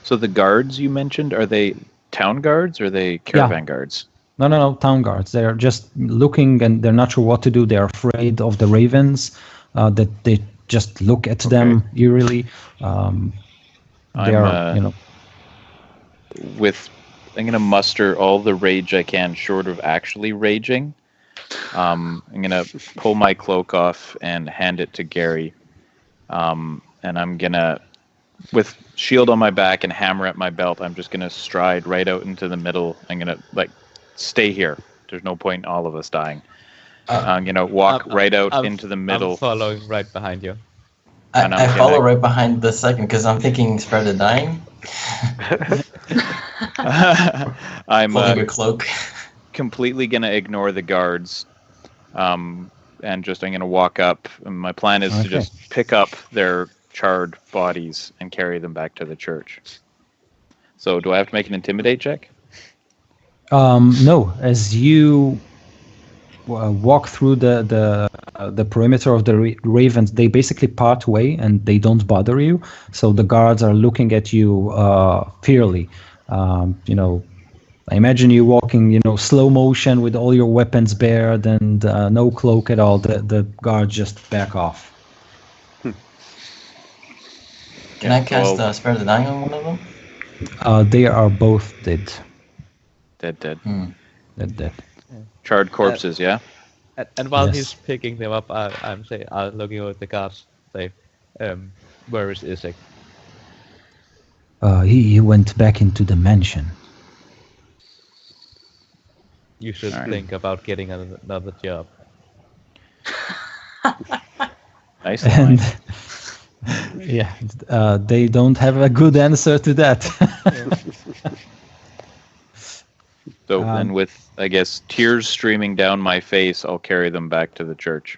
Speaker 1: So the guards you mentioned, are they town guards or are they caravan guards?
Speaker 7: No, town guards. They're just looking and they're not sure what to do. They're afraid of the ravens, that they just look at them eerily. I'm
Speaker 1: going to muster all the rage I can short of actually raging. I'm going to pull my cloak off and hand it to Gary. And I'm going to, with shield on my back and hammer at my belt, I'm just going to stride right out into the middle. I'm going to stay here. There's no point in all of us dying. I'm going to walk right out into the middle.
Speaker 4: I'm following right behind you.
Speaker 5: I follow right behind the second because I'm thinking Strahd is dying.
Speaker 1: I'm
Speaker 5: holding your cloak.
Speaker 1: Completely going to ignore the guards. And just I'm going to walk up. And my plan is to just pick up their charred bodies and carry them back to the church. So do I have to make an intimidate check?
Speaker 7: No, as you walk through the perimeter of the ravens, they basically part way and they don't bother you. So the guards are looking at you fearfully. I imagine you walking, slow motion with all your weapons bared and no cloak at all. The guards just back off.
Speaker 5: Can I cast Spare the Dying on one of them?
Speaker 7: They are both dead.
Speaker 1: Dead.
Speaker 7: Dead.
Speaker 1: Charred corpses, yeah?
Speaker 4: And while he's picking them up, I'm looking over at the guards. Say, where is Isaac?
Speaker 7: He went back into the mansion.
Speaker 4: You should think about getting another job.
Speaker 1: Nice.
Speaker 7: And they don't have a good answer to that.
Speaker 1: So then with, I guess, tears streaming down my face, I'll carry them back to the church.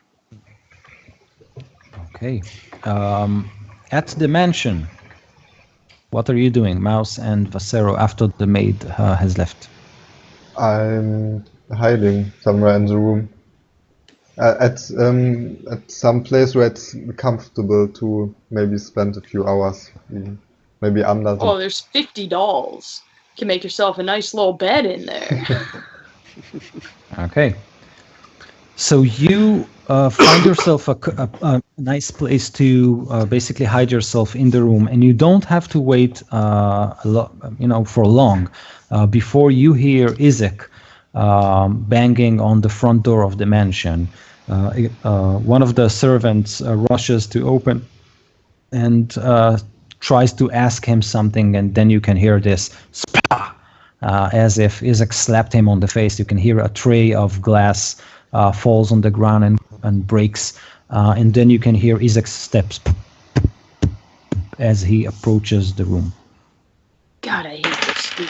Speaker 7: Okay. At the mansion, what are you doing, Mouse and Vasero, after the maid has left?
Speaker 3: I'm hiding somewhere in the room. At some place where it's comfortable to maybe spend a few hours. Maybe under the...
Speaker 6: Oh, there's 50 dolls. You can make yourself a nice little bed in there.
Speaker 7: Okay. So you find yourself a nice place to basically hide yourself in the room, and you don't have to wait for long before you hear Isaac banging on the front door of the mansion. One of the servants rushes to open and tries to ask him something, and then you can hear this spah as if Isaac slapped him on the face. You can hear a tray of glass falls on the ground and breaks. And then you can hear Isaac's steps as he approaches the room.
Speaker 6: God, I hate this sleep.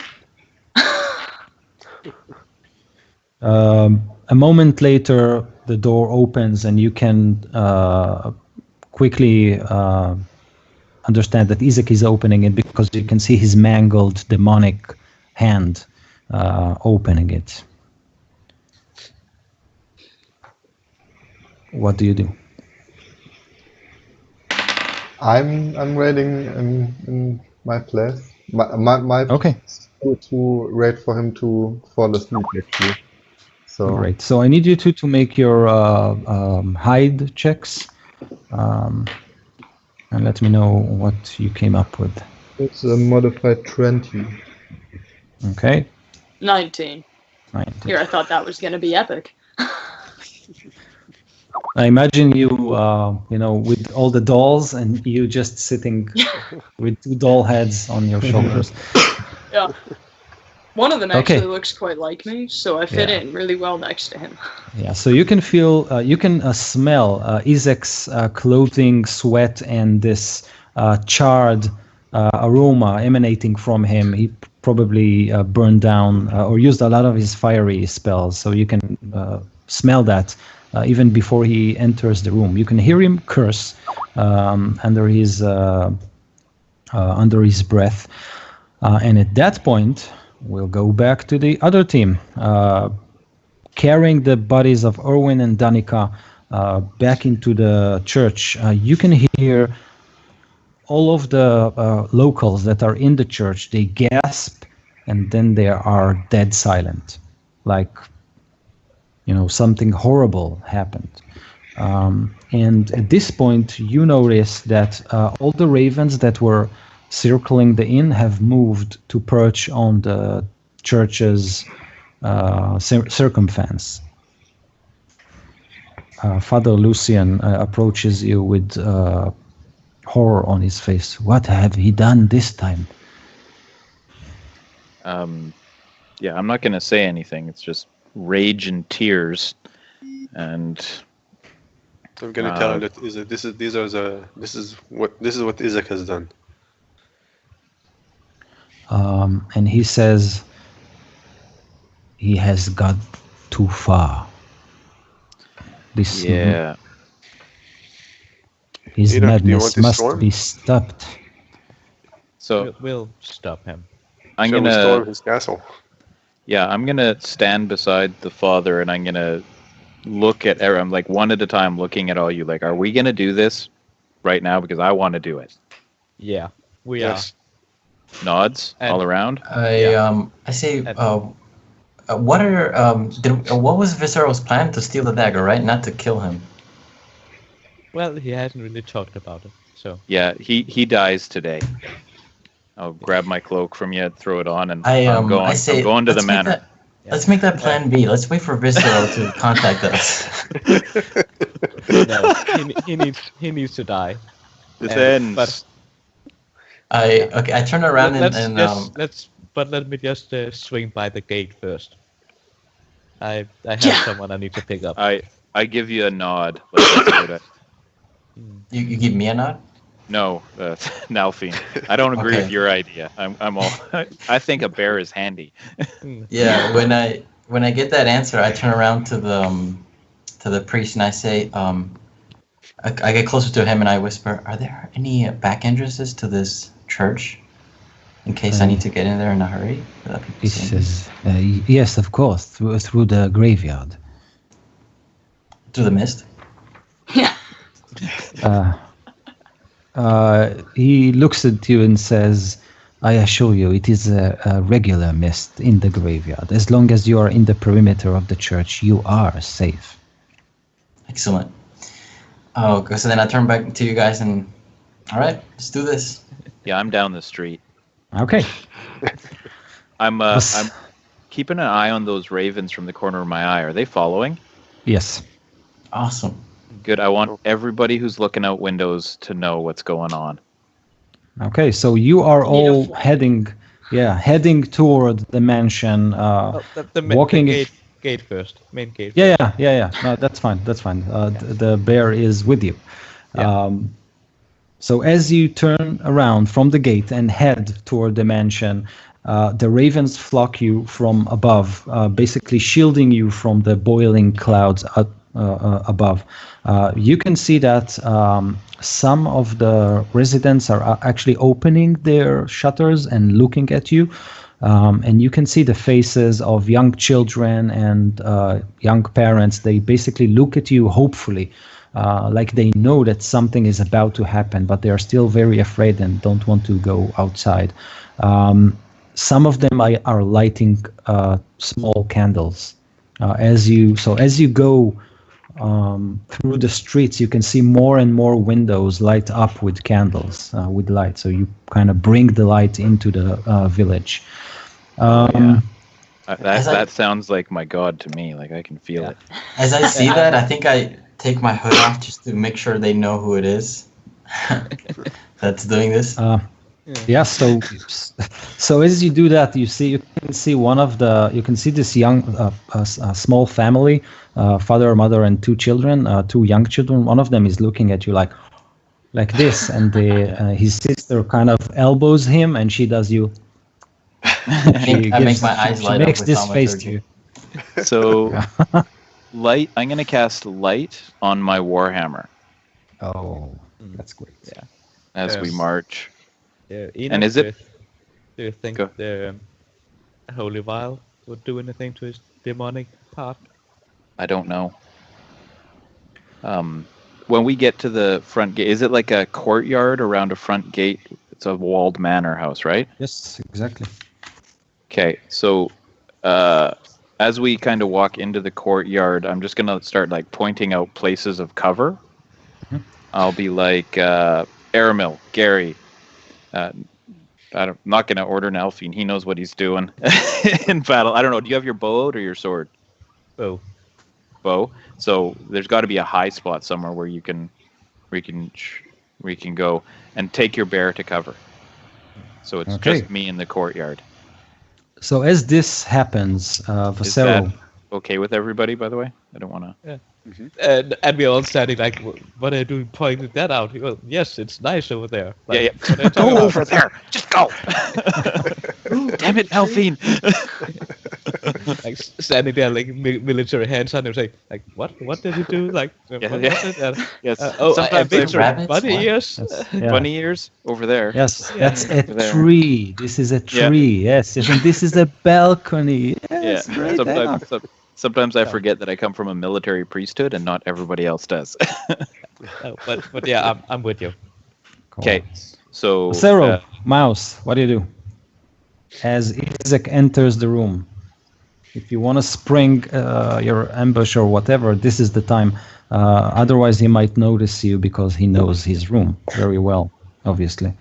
Speaker 7: A moment later, the door opens and you can quickly understand that Isaac is opening it because you can see his mangled demonic hand opening it. What do you do?
Speaker 3: I'm waiting in my place. My
Speaker 7: Okay.
Speaker 3: place is to wait for him to fall asleep actually. So
Speaker 7: Great. So I need you to make your hide checks, and let me know what you came up with.
Speaker 3: it's a modified 20.
Speaker 7: Okay.
Speaker 6: 19.
Speaker 7: 19.
Speaker 6: Here, I thought that was gonna be epic.
Speaker 7: I imagine you, with all the dolls and you just sitting with 2 doll heads on your shoulders.
Speaker 6: Yeah. One of them
Speaker 7: Okay.
Speaker 6: actually looks quite like me, so I fit
Speaker 7: Yeah.
Speaker 6: in really well next to him.
Speaker 7: Yeah, so you can feel, you can smell Isaac's clothing, sweat, and this charred aroma emanating from him. He probably burned down or used a lot of his fiery spells, so you can smell that even before he enters the room. You can hear him curse under his breath, and at that point, we'll go back to the other team. Carrying the bodies of Erwin and Danica back into the church, you can hear all of the locals that are in the church. They gasp, and then they are dead silent, like something horrible happened. And at this point, you notice that all the ravens that were circling the inn have moved to perch on the church's circumference. Father Lucian approaches you with horror on his face. What have he done this time?
Speaker 1: Yeah, I'm not going to say anything. It's just rage and tears, and
Speaker 2: I'm gonna tell him that this is what Isaac has done.
Speaker 7: And he says he has got too far. His
Speaker 2: Enoch,
Speaker 7: madness must be stopped.
Speaker 1: So
Speaker 4: We'll stop him.
Speaker 1: I'm
Speaker 2: Shall we
Speaker 1: gonna
Speaker 2: storm his castle?
Speaker 1: Yeah, I'm gonna stand beside the father and I'm gonna look at I'm like one at a time looking at all you, like, are we gonna do this right now? Because I want to do it.
Speaker 4: Yeah, we
Speaker 2: Yes.
Speaker 1: Nods all around.
Speaker 5: I say, what was Viseral's plan? To steal the dagger, right? Not to kill him.
Speaker 4: Well, he hasn't really talked about it, so.
Speaker 1: Yeah, he dies today. I'll grab my cloak from you, throw it on, and
Speaker 5: I'm
Speaker 1: going to the manor.
Speaker 5: Let's make that plan B. Let's wait for Viseral to contact us.
Speaker 4: No, he needs to die.
Speaker 1: This ends.
Speaker 4: But
Speaker 5: I turn around
Speaker 4: let me just swing by the gate first. I have someone I need to pick up.
Speaker 1: I give you a nod. Let's go to...
Speaker 5: You give me a nod?
Speaker 1: No, Nalfine. I don't agree with your idea. I'm all. I think a bear is handy.
Speaker 5: Yeah. When I get that answer, I turn around to the priest and I say, I get closer to him and I whisper, "Are there any back entrances to this church, in case I need to get in there in a hurry?"
Speaker 7: He says, "Yes, of course, through the graveyard."
Speaker 5: Through the mist.
Speaker 6: Yeah.
Speaker 7: He looks at you and says, "I assure you, it is a regular mist in the graveyard. As long as you are in the perimeter of the church, you are safe."
Speaker 5: Excellent. Oh, so then I turn back to you guys and, all right, let's do this.
Speaker 1: Yeah, I'm down the street.
Speaker 7: Okay.
Speaker 1: I'm keeping an eye on those ravens from the corner of my eye. Are they following?
Speaker 7: Yes.
Speaker 5: Awesome.
Speaker 1: Good. I want everybody who's looking out windows to know what's going on.
Speaker 7: Okay, so you are all heading heading toward the mansion, walking.
Speaker 4: The gate first, main gate.
Speaker 7: Yeah. No, that's fine. The bear is with you.
Speaker 4: Yeah.
Speaker 7: So as you turn around from the gate and head toward the mansion, the ravens flock you from above, basically shielding you from the boiling clouds above. You can see that some of the residents are actually opening their shutters and looking at you. And you can see the faces of young children and young parents. They basically look at you hopefully, like they know that something is about to happen, but they are still very afraid and don't want to go outside. Some of them are lighting small candles. As you go through the streets, you can see more and more windows light up with candles, with light. So you kind of bring the light into the village.
Speaker 1: That sounds like my god to me. Like I can feel it.
Speaker 5: As I see that, I think I take my hood off just to make sure they know who it is that's doing this.
Speaker 7: Yeah. So as you do that, you can see this young, small family, father, mother, and two children, two young children. One of them is looking at you like this, and his sister kind of elbows him, and she does you.
Speaker 5: I make my eyes light up
Speaker 7: makes
Speaker 5: with
Speaker 7: this face to you.
Speaker 1: So, light. I'm gonna cast light on my warhammer.
Speaker 7: Oh, that's great.
Speaker 1: Yeah. As we march.
Speaker 4: Yeah,
Speaker 1: and is it?
Speaker 4: Do you think the holy vial would do anything to his demonic part?
Speaker 1: I don't know. When we get to the front gate, is it like a courtyard around a front gate? It's a walled manor house, right?
Speaker 7: Yes, exactly.
Speaker 1: Okay, so as we kind of walk into the courtyard, I'm just gonna start like pointing out places of cover. Mm-hmm. I'll be like, Aramil, Gary. I'm not gonna order an Elfine. He knows what he's doing in battle. I don't know. Do you have your bow out or your sword? Bow. So there's got to be a high spot somewhere where you can go and take your bear to cover. So it's just me in the courtyard.
Speaker 7: So as this happens, Vasero...
Speaker 1: Is that okay with everybody, by the way? I don't want to...
Speaker 4: Yeah. Mm-hmm. And we're all standing like, what are you doing pointing that out? Well, yes, it's nice over there. Like,
Speaker 1: yeah. Go over there. Just go. Damn it, Elfine.
Speaker 4: Like standing there like military hands on him saying, like, what did you do? Like,
Speaker 1: yes.
Speaker 4: Sometimes bunny ears.
Speaker 1: Bunny ears over there.
Speaker 7: Yes, that's a tree. This is a tree. Yes, and this is a balcony. Yes,
Speaker 1: Sometimes I forget that I come from a military priesthood and not everybody else does.
Speaker 4: but yeah, I'm with you.
Speaker 1: Okay, so...
Speaker 7: Zero, Mouse, what do you do? As Isaac enters the room, if you want to spring your ambush or whatever, this is the time. Otherwise, he might notice you because he knows his room very well, obviously.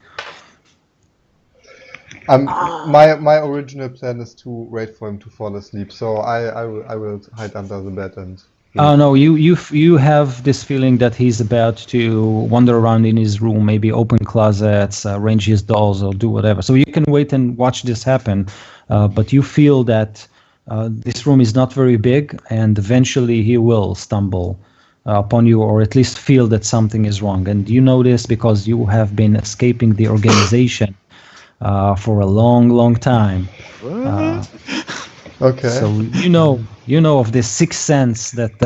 Speaker 3: My original plan is to wait for him to fall asleep, so I will hide under the bed and.
Speaker 7: Oh no! You have this feeling that he's about to wander around in his room, maybe open closets, arrange his dolls, or do whatever. So you can wait and watch this happen, but you feel that this room is not very big, and eventually he will stumble upon you, or at least feel that something is wrong. And you know this because you have been escaping the organization. For a long time.
Speaker 3: Okay.
Speaker 7: So you know of this sixth sense that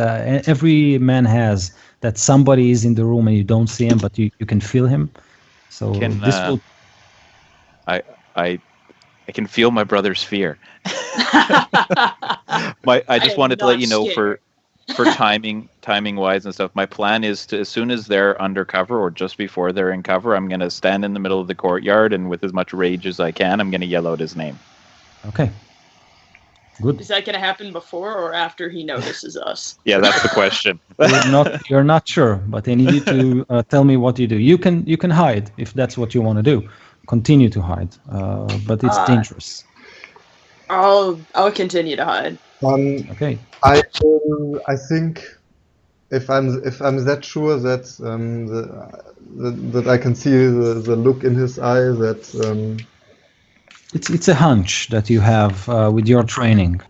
Speaker 7: every man has, that somebody is in the room and you don't see him, but you can feel him. So this will.
Speaker 1: I can feel my brother's fear. I just wanted to let you know for timing wise and stuff, my plan is to, as soon as they're under cover or just before they're in cover, I'm going to stand in the middle of the courtyard and with as much rage as I can, I'm going to yell out his name.
Speaker 7: Okay. Good.
Speaker 6: Is that going to happen before or after he notices us?
Speaker 1: Yeah, that's the question.
Speaker 7: You're not sure, but I need you to tell me what you do. You can hide if that's what you want to do. Continue to hide, but it's dangerous.
Speaker 6: I'll continue to hide.
Speaker 7: Okay.
Speaker 3: I think if I'm that sure that that I can see the look in his eye that
Speaker 7: It's a hunch that you have with your training.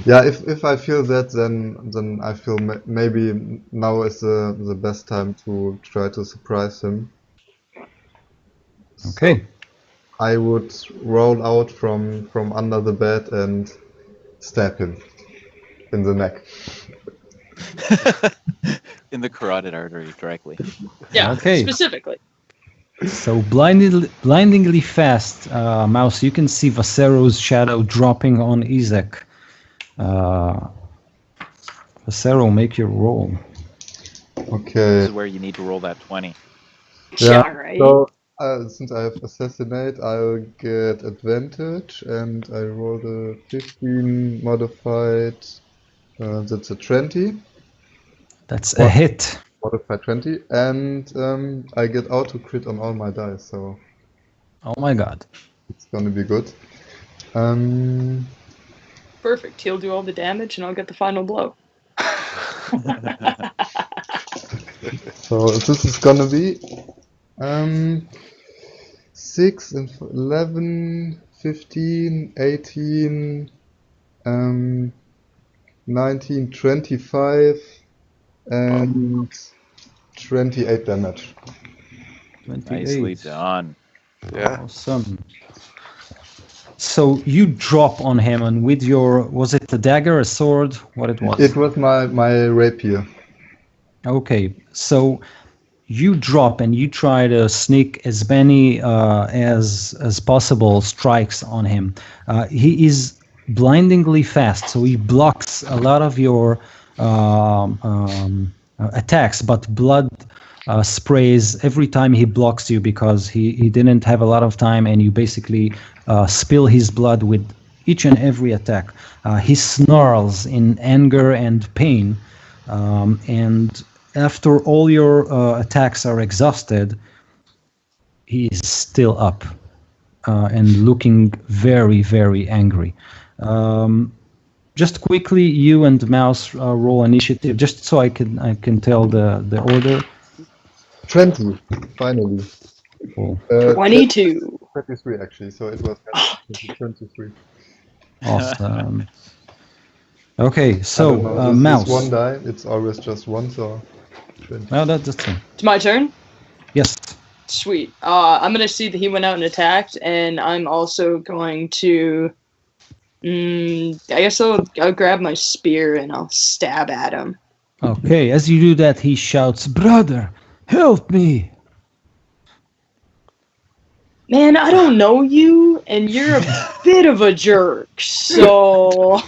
Speaker 3: Yeah, if I feel that, then I feel maybe now is the best time to try to surprise him.
Speaker 7: Okay.
Speaker 3: So I would roll out from under the bed and stab him in the neck.
Speaker 1: In the carotid artery directly.
Speaker 6: Yeah,
Speaker 7: Okay.
Speaker 6: specifically.
Speaker 7: So blindingly fast, Mouse, you can see Vasero's shadow dropping on Izek. Vasero, make your roll.
Speaker 3: Okay.
Speaker 1: This is where you need to roll that 20.
Speaker 6: Yeah, right.
Speaker 3: So since I have assassinate, I'll get advantage, and I rolled a 15 modified. That's a 20.
Speaker 7: That's a hit.
Speaker 3: Modified 20, and I get auto crit on all my dice, so
Speaker 7: Oh my god.
Speaker 3: it's gonna be good.
Speaker 6: Perfect. He'll do all the damage, and I'll get the final blow.
Speaker 3: So this is gonna be 6 and 11, 15, 18, 19, 25, and 28 damage.
Speaker 7: 28.
Speaker 1: Nicely done.
Speaker 2: Yeah.
Speaker 7: Awesome. So you drop on him, and with your, was it a dagger, a sword? What it was?
Speaker 3: It was my rapier.
Speaker 7: Okay, so you drop and you try to sneak as many as possible strikes on him. He is blindingly fast, so he blocks a lot of your attacks, but blood sprays every time he blocks you because he didn't have a lot of time, and you basically spill his blood with each and every attack. He snarls in anger and pain, and after all your attacks are exhausted, he is still up and looking very, very angry. Just quickly, you and Mouse roll initiative, just so I can tell the order.
Speaker 3: 20, finally.
Speaker 7: Cool.
Speaker 6: 22.
Speaker 3: 23 actually, so it was 23.
Speaker 7: Awesome. Okay,
Speaker 3: I don't
Speaker 7: so
Speaker 3: know, this
Speaker 7: Mouse.
Speaker 3: is one die, it's always just one, so 20.
Speaker 7: Well, that's it.
Speaker 6: It's my turn?
Speaker 7: Yes.
Speaker 6: Sweet. I'm going to see that he went out and attacked, and I'm also going to... I guess I'll grab my spear and I'll stab at him.
Speaker 7: Okay, as you do that, he shouts, "Brother, help me!"
Speaker 6: Man, I don't know you, and you're a bit of a jerk, so...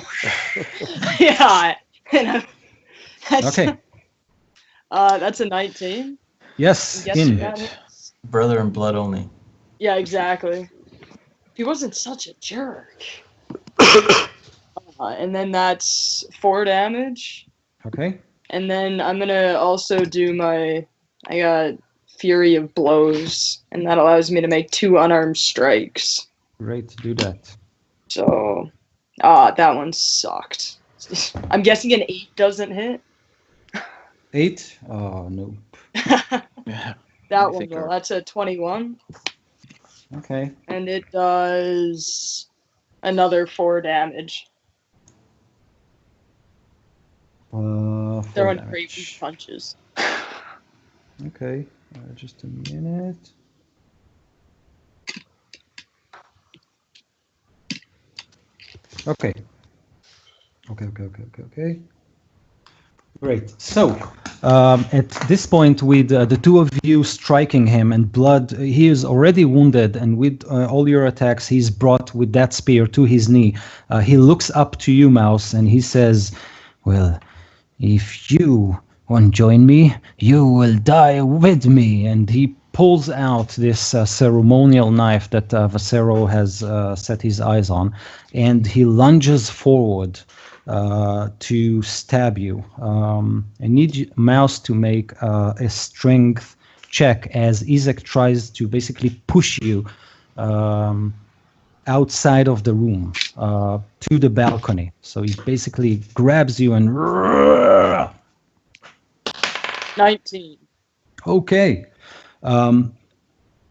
Speaker 6: yeah. And that's,
Speaker 7: Okay.
Speaker 6: that's a 19.
Speaker 7: Yes,
Speaker 6: Yes,
Speaker 7: in.
Speaker 6: that hits.
Speaker 5: Brother and blood only.
Speaker 6: Yeah, exactly. He wasn't such a jerk. And then that's 4 damage.
Speaker 7: Okay.
Speaker 6: And then I'm gonna also do I got Fury of Blows, and that allows me to make 2 unarmed strikes.
Speaker 7: Great, do that.
Speaker 6: So, that one sucked. I'm guessing an 8 doesn't hit.
Speaker 7: 8? Oh, no.
Speaker 1: Yeah.
Speaker 6: That
Speaker 1: I
Speaker 6: one
Speaker 1: think
Speaker 6: will.
Speaker 1: our-
Speaker 6: That's a 21,
Speaker 7: Okay.
Speaker 6: and it does another 4 damage.
Speaker 7: 4
Speaker 6: Throwing
Speaker 7: damage.
Speaker 6: great weak punches.
Speaker 7: Okay, just a minute. Okay. Okay. Great. So, at this point, with the two of you striking him and blood, he is already wounded, and with all your attacks, he's brought with that spear to his knee. He looks up to you, Mouse, and he says, "Well, if you won't join me, you will die with me." And he pulls out this ceremonial knife that Vasero has set his eyes on, and he lunges forward to stab you. I need you, Mouse, to make a strength check as Izek tries to basically push you outside of the room to the balcony. So he basically grabs you and...
Speaker 6: 19.
Speaker 7: Okay.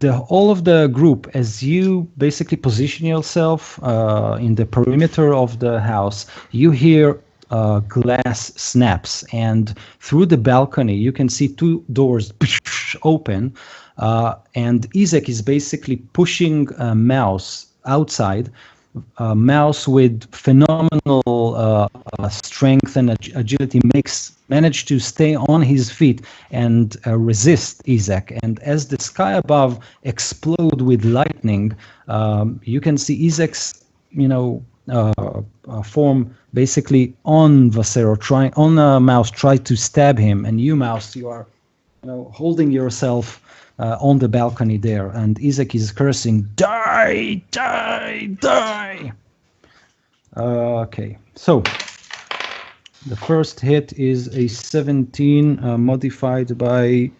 Speaker 7: all of the group, as you basically position yourself in the perimeter of the house, you hear glass snaps, and through the balcony you can see two doors open, and Izek is basically pushing a mouse outside. A mouse with phenomenal strength and agility managed to stay on his feet and resist Izek. And as the sky above explode with lightning, you can see Izek's, form basically on Vasero, on a mouse, try to stab him. And you, mouse, you are, holding yourself on the balcony there, and Izek is cursing, "Die, die, die!" Okay, so the first hit is a 17 modified by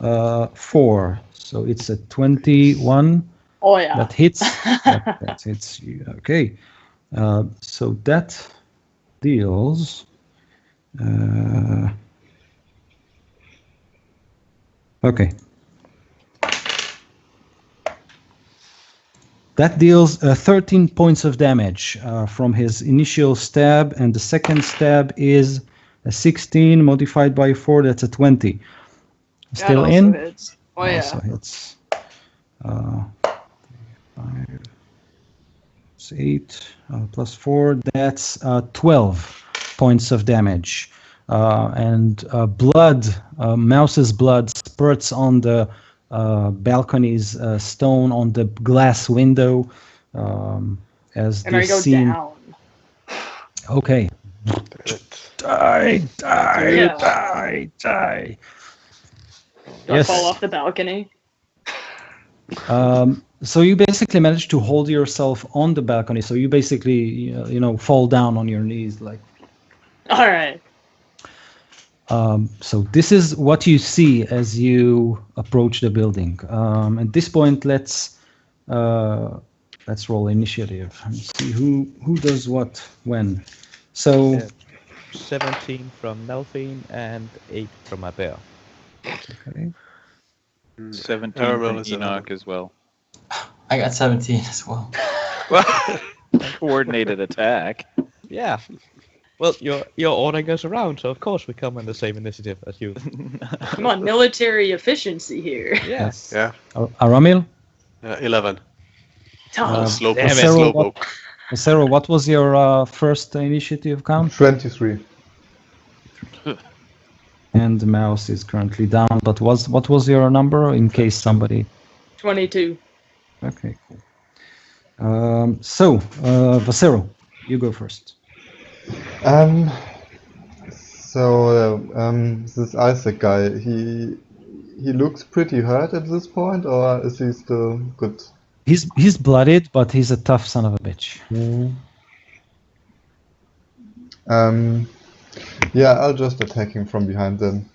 Speaker 7: 4, so it's a 21.
Speaker 6: Oh yeah.
Speaker 7: That hits. that hits you. Okay, so that deals. Okay. That deals 13 points of damage from his initial stab, and the second stab is a 16 modified by 4. That's a 20. Still
Speaker 6: that
Speaker 7: in?
Speaker 6: Also hits. Oh yeah.
Speaker 7: Also hits. 5, 8 plus 4. That's 12 points of damage. And blood, mouse's blood spurts on the balcony's stone, on the glass window, as
Speaker 6: And I
Speaker 7: this
Speaker 6: go
Speaker 7: scene.
Speaker 6: down.
Speaker 7: Okay. Die, die,
Speaker 6: Yeah.
Speaker 7: die, die.
Speaker 6: Do I fall off the balcony?
Speaker 7: So you basically manage to hold yourself on the balcony. So you basically, fall down on your knees, like.
Speaker 6: All right.
Speaker 7: So this is what you see as you approach the building. At this point, let's roll initiative and see who does what when. So
Speaker 4: 17 from Nelphine and 8 from Abel.
Speaker 7: okay.
Speaker 1: 17
Speaker 2: Caramel
Speaker 1: from
Speaker 2: is
Speaker 1: Enoch
Speaker 2: 11.
Speaker 1: as well.
Speaker 5: I got 17 as well.
Speaker 1: Coordinated attack.
Speaker 4: Yeah. Well, your order goes around, so of course we come in the same initiative as you.
Speaker 6: Come on, military efficiency here.
Speaker 4: Yes.
Speaker 2: Yeah.
Speaker 7: Aramil?
Speaker 2: 11.
Speaker 6: Oh,
Speaker 2: Slow
Speaker 4: damn it.
Speaker 2: slowpoke.
Speaker 7: Sarah, what was your first initiative count?
Speaker 3: 23.
Speaker 7: And the mouse is currently down, but what was your number in case somebody...
Speaker 6: 22.
Speaker 7: Okay, cool. Vasero, you go first.
Speaker 3: This Isaac guy, he looks pretty hurt at this point, or is he still good?
Speaker 7: He's bloodied, but he's a tough son of a bitch.
Speaker 3: Yeah, I'll just attack him from behind then.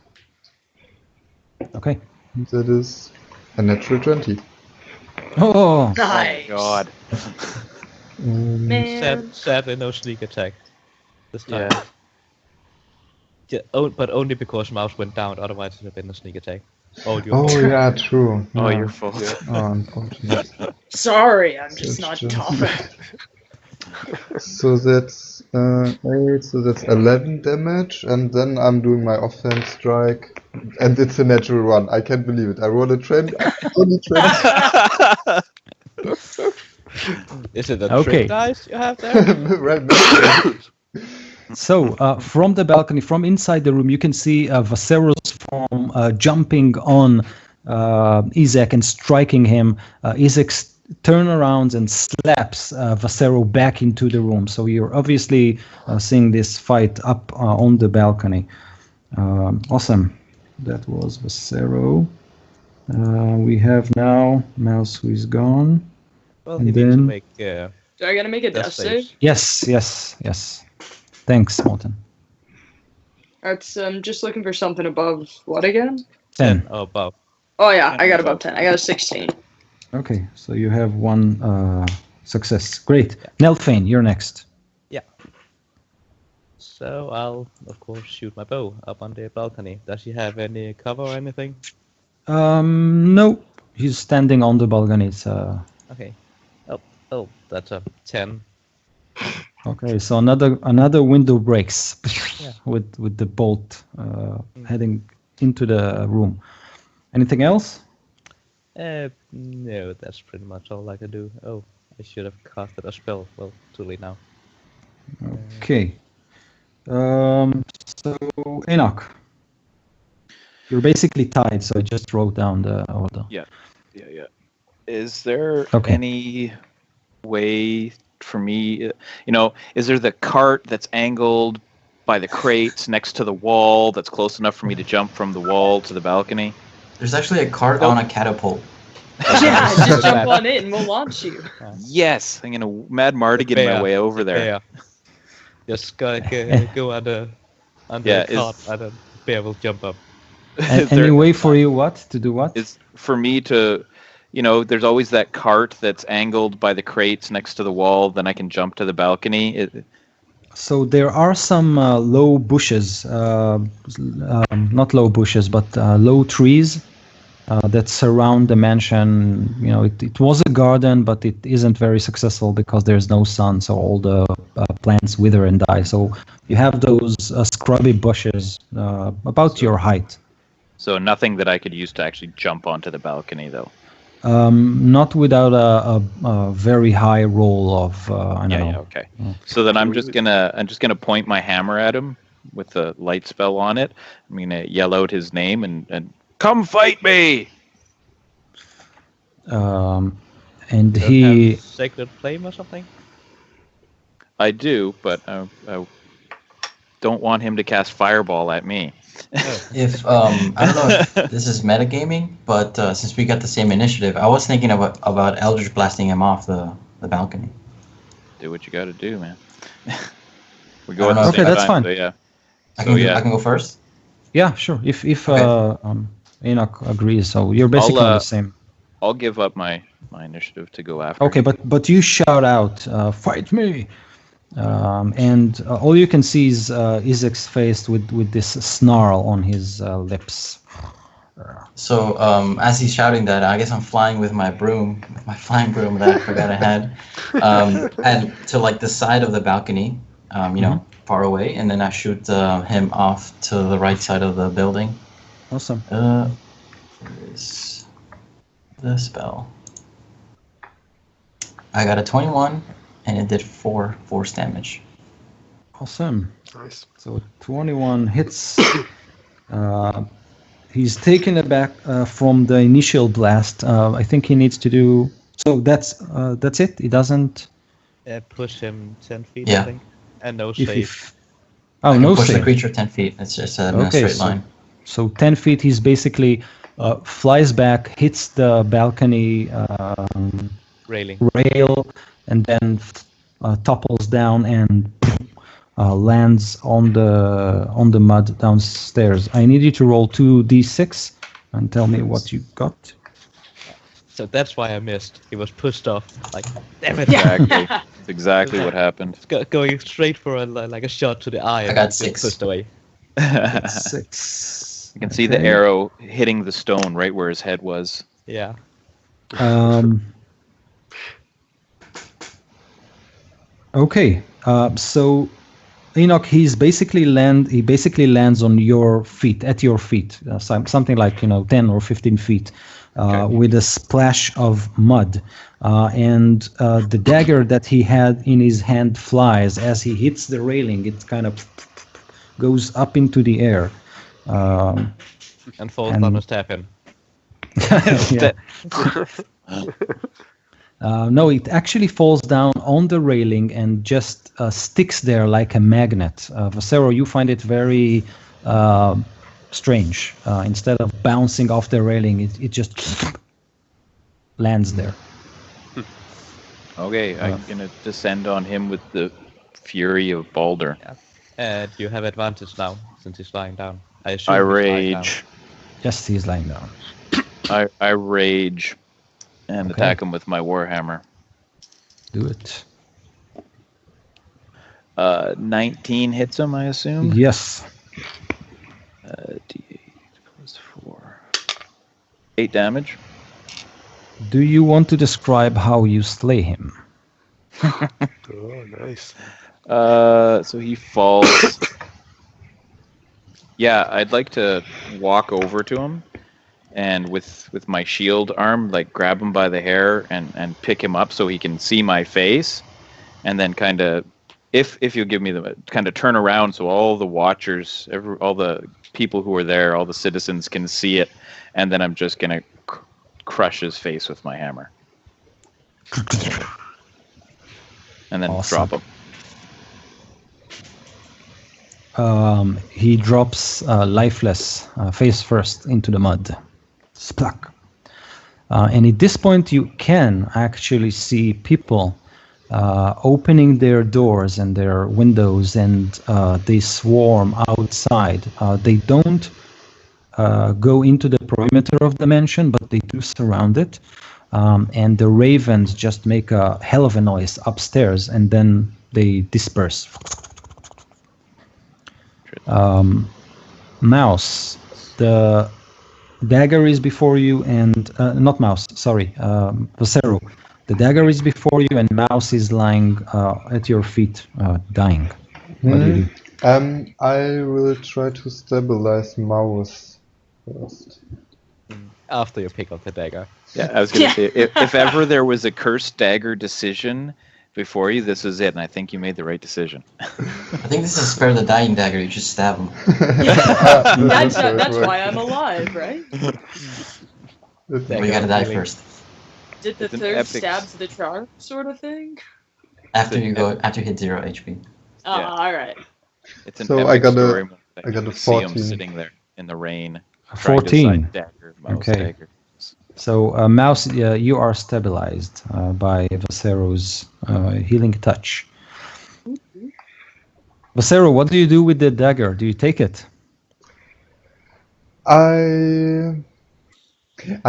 Speaker 7: Okay.
Speaker 3: That is a natural 20.
Speaker 7: Oh,
Speaker 6: Nice.
Speaker 1: God.
Speaker 6: Man.
Speaker 4: Sadly, no sneak attack this time.
Speaker 1: Yeah.
Speaker 4: But only because mouse went down. Otherwise, it would have been a sneak attack. Oh,
Speaker 3: Yeah, true.
Speaker 1: Oh,
Speaker 3: Yeah.
Speaker 1: your fault.
Speaker 3: Oh, unfortunate.
Speaker 6: Sorry, I'm just
Speaker 3: That's
Speaker 6: not
Speaker 3: just-
Speaker 6: tough.
Speaker 3: So that's 8, so that's 11 damage, and then I'm doing my offense strike, and it's a natural one. I can't believe it. I rolled a 20, only 20.
Speaker 4: Is it a
Speaker 7: Okay.
Speaker 4: trick dice you have there?
Speaker 3: Right now.
Speaker 7: so from the balcony, from inside the room, you can see Vasero's form jumping on Izek and striking him. Izek turns around and slaps Vasero back into the room. So you're obviously seeing this fight up on the balcony. Awesome. That was Vasero. We have now Mouse, who is gone.
Speaker 4: Well,
Speaker 7: And
Speaker 4: he needs to
Speaker 7: then-
Speaker 4: make
Speaker 6: Do I gotta make a death save?
Speaker 7: Yes. Thanks, Morten.
Speaker 6: That's just looking for something above what again?
Speaker 7: 10.
Speaker 4: above.
Speaker 6: Oh yeah, I got above 10. I got a 16.
Speaker 7: Okay, so you have one success. Great. Nelphane, you're next.
Speaker 4: So I'll, of course, shoot my bow up on the balcony. Does he have any cover or anything?
Speaker 7: No, He's standing on the balcony.
Speaker 4: Okay. Oh, that's a 10.
Speaker 7: Okay, so another window breaks
Speaker 4: Yeah.
Speaker 7: with the bolt heading into the room. Anything else?
Speaker 4: No, that's pretty much all I can do. Oh, I should have casted a spell. Well, too late now.
Speaker 7: Okay. So Enoch, you're basically tied. So I just wrote down the order.
Speaker 1: Yeah. Is there
Speaker 7: Okay.
Speaker 1: any way for me, is there the cart that's angled by the crates next to the wall that's close enough for me to jump from the wall to the balcony?
Speaker 5: There's actually a cart on a catapult.
Speaker 6: Yeah, just jump on it and we'll launch you.
Speaker 1: Yes, I'm gonna Mad Mardigan my way over there.
Speaker 4: Bear. Just go under
Speaker 1: Yeah,
Speaker 4: the cart and then the bear will jump up.
Speaker 7: Any way for you to do what?
Speaker 1: Is for me to, there's always that cart that's angled by the crates next to the wall. Then I can jump to the balcony.
Speaker 7: So there are some low bushes, not low bushes, but low trees that surround the mansion. It was a garden, but it isn't very successful because there's no sun, so all the plants wither and die. So you have those scrubby bushes about your height.
Speaker 1: So nothing that I could use to actually jump onto the balcony, though.
Speaker 7: Not without a very high roll of I don't know.
Speaker 1: Yeah, okay. So then I'm just gonna point my hammer at him with the light spell on it. I'm gonna yell out his name and come fight me.
Speaker 7: And
Speaker 4: Don't
Speaker 7: he
Speaker 4: have Sacred Flame or something?
Speaker 1: I do, but I don't want him to cast fireball at me.
Speaker 5: If I don't know if this is metagaming, but since we got the same initiative, I was thinking about Eldritch blasting him off the balcony.
Speaker 1: Do what you got to do, man. We go at the
Speaker 5: know.
Speaker 1: same
Speaker 7: Okay, that's
Speaker 1: time,
Speaker 7: fine.
Speaker 1: so yeah.
Speaker 5: I can go first.
Speaker 7: Yeah, sure. If
Speaker 5: Okay.
Speaker 7: Enoch agrees, so you're basically on the same.
Speaker 1: I'll give up my initiative to go after.
Speaker 7: Okay, but you shout out, "Fight me!" And all you can see is Isaac's face with this snarl on his lips.
Speaker 5: So as he's shouting that, I guess I'm flying with my flying broom that I forgot I had, and to like the side of the balcony, far away, and then I shoot him off to the right side of the building.
Speaker 7: Awesome.
Speaker 5: Where is the spell? I got a 21, and it did 4 force damage.
Speaker 7: Awesome.
Speaker 2: Nice.
Speaker 7: So 21 hits. He's taken aback from the initial blast. I think he needs to do. So that's it. He doesn't.
Speaker 4: Push him 10 feet,
Speaker 5: Yeah.
Speaker 4: I think. And no
Speaker 7: If
Speaker 4: save.
Speaker 7: Oh,
Speaker 5: I can
Speaker 7: no
Speaker 5: push the
Speaker 7: save.
Speaker 5: creature 10 feet. It's just a straight line.
Speaker 7: So 10 feet, he's basically flies back, hits the balcony
Speaker 4: Railing.
Speaker 7: rail, and then topples down and lands on the mud downstairs. I need you to roll 2d6 and tell me what you got.
Speaker 4: So that's why I missed. He was pushed off. Like, damn it.
Speaker 1: Exactly. That's exactly what happened.
Speaker 4: Going straight for a shot to the eye.
Speaker 5: I
Speaker 4: and
Speaker 5: got
Speaker 4: just
Speaker 5: 6.
Speaker 4: Pushed away.
Speaker 7: 6.
Speaker 1: You can see the arrow hitting the stone right where his head was.
Speaker 4: Yeah.
Speaker 7: Okay. So Enoch, he basically lands on your feet, at your feet, something like 10 or 15 feet, with a splash of mud, and the dagger that he had in his hand flies as he hits the railing. It kind of goes up into the air.
Speaker 4: And falls down and stab him.
Speaker 7: Yeah. No, it actually falls down on the railing and just sticks there like a magnet. Vasero, you find it very strange. Instead of bouncing off the railing, it just lands there.
Speaker 1: Okay, I'm gonna descend on him with the fury of Balder.
Speaker 4: Yeah. And you have advantage now, since he's lying down. I assume
Speaker 1: I
Speaker 4: he's lying down.
Speaker 1: rage.
Speaker 7: Yes, he's lying down.
Speaker 1: I rage and
Speaker 7: Okay.
Speaker 1: attack him with my warhammer.
Speaker 7: Do it.
Speaker 1: 19 hits him, I assume.
Speaker 7: Yes.
Speaker 1: D8 plus 4. 8 damage.
Speaker 7: Do you want to describe how you slay him?
Speaker 2: Oh, nice.
Speaker 1: So he falls. Yeah, I'd like to walk over to him, and with my shield arm, like grab him by the hair and pick him up so he can see my face, and then kind of, if you give me the kind of turn around so all the watchers, all the people who are there, all the citizens can see it, and then I'm just gonna crush his face with my hammer, and then
Speaker 7: Awesome.
Speaker 1: drop him.
Speaker 7: He drops lifeless, face first, into the mud. Splack. And at this point, you can actually see people opening their doors and their windows, and they swarm outside. They don't go into the perimeter of the mansion, but they do surround it. And the ravens just make a hell of a noise upstairs, and then they disperse. Mouse, the dagger is before you, and not Mouse, sorry, Vocero. The dagger is before you, and Mouse is lying at your feet, dying. What do you do?
Speaker 3: I will try to stabilize Mouse first.
Speaker 4: After you pick up the dagger.
Speaker 1: Yeah, I was gonna say, if ever there was a cursed dagger decision before you, this is it, and I think you made the right decision.
Speaker 5: I think this is spare the dying dagger. You just stab him.
Speaker 6: That's why I'm alive, right?
Speaker 5: But you gotta die first.
Speaker 6: Did the
Speaker 1: It's an
Speaker 6: third
Speaker 1: epic-
Speaker 6: stabs the charm sort of thing?
Speaker 5: After you hit 0 HP.
Speaker 6: Oh,
Speaker 1: Yeah.
Speaker 6: all right.
Speaker 1: It's an
Speaker 3: So
Speaker 1: epic
Speaker 3: I got a-
Speaker 1: story. mode that
Speaker 3: I got
Speaker 1: you
Speaker 3: a
Speaker 1: see him
Speaker 3: 14.
Speaker 1: sitting there in the rain. trying to
Speaker 7: 14.
Speaker 1: decide dagger, mouse,
Speaker 7: Okay.
Speaker 1: dagger.
Speaker 7: So, Mouse, you are stabilized by Vocero's healing touch. Vocero, what do you do with the dagger? Do you take it?
Speaker 3: I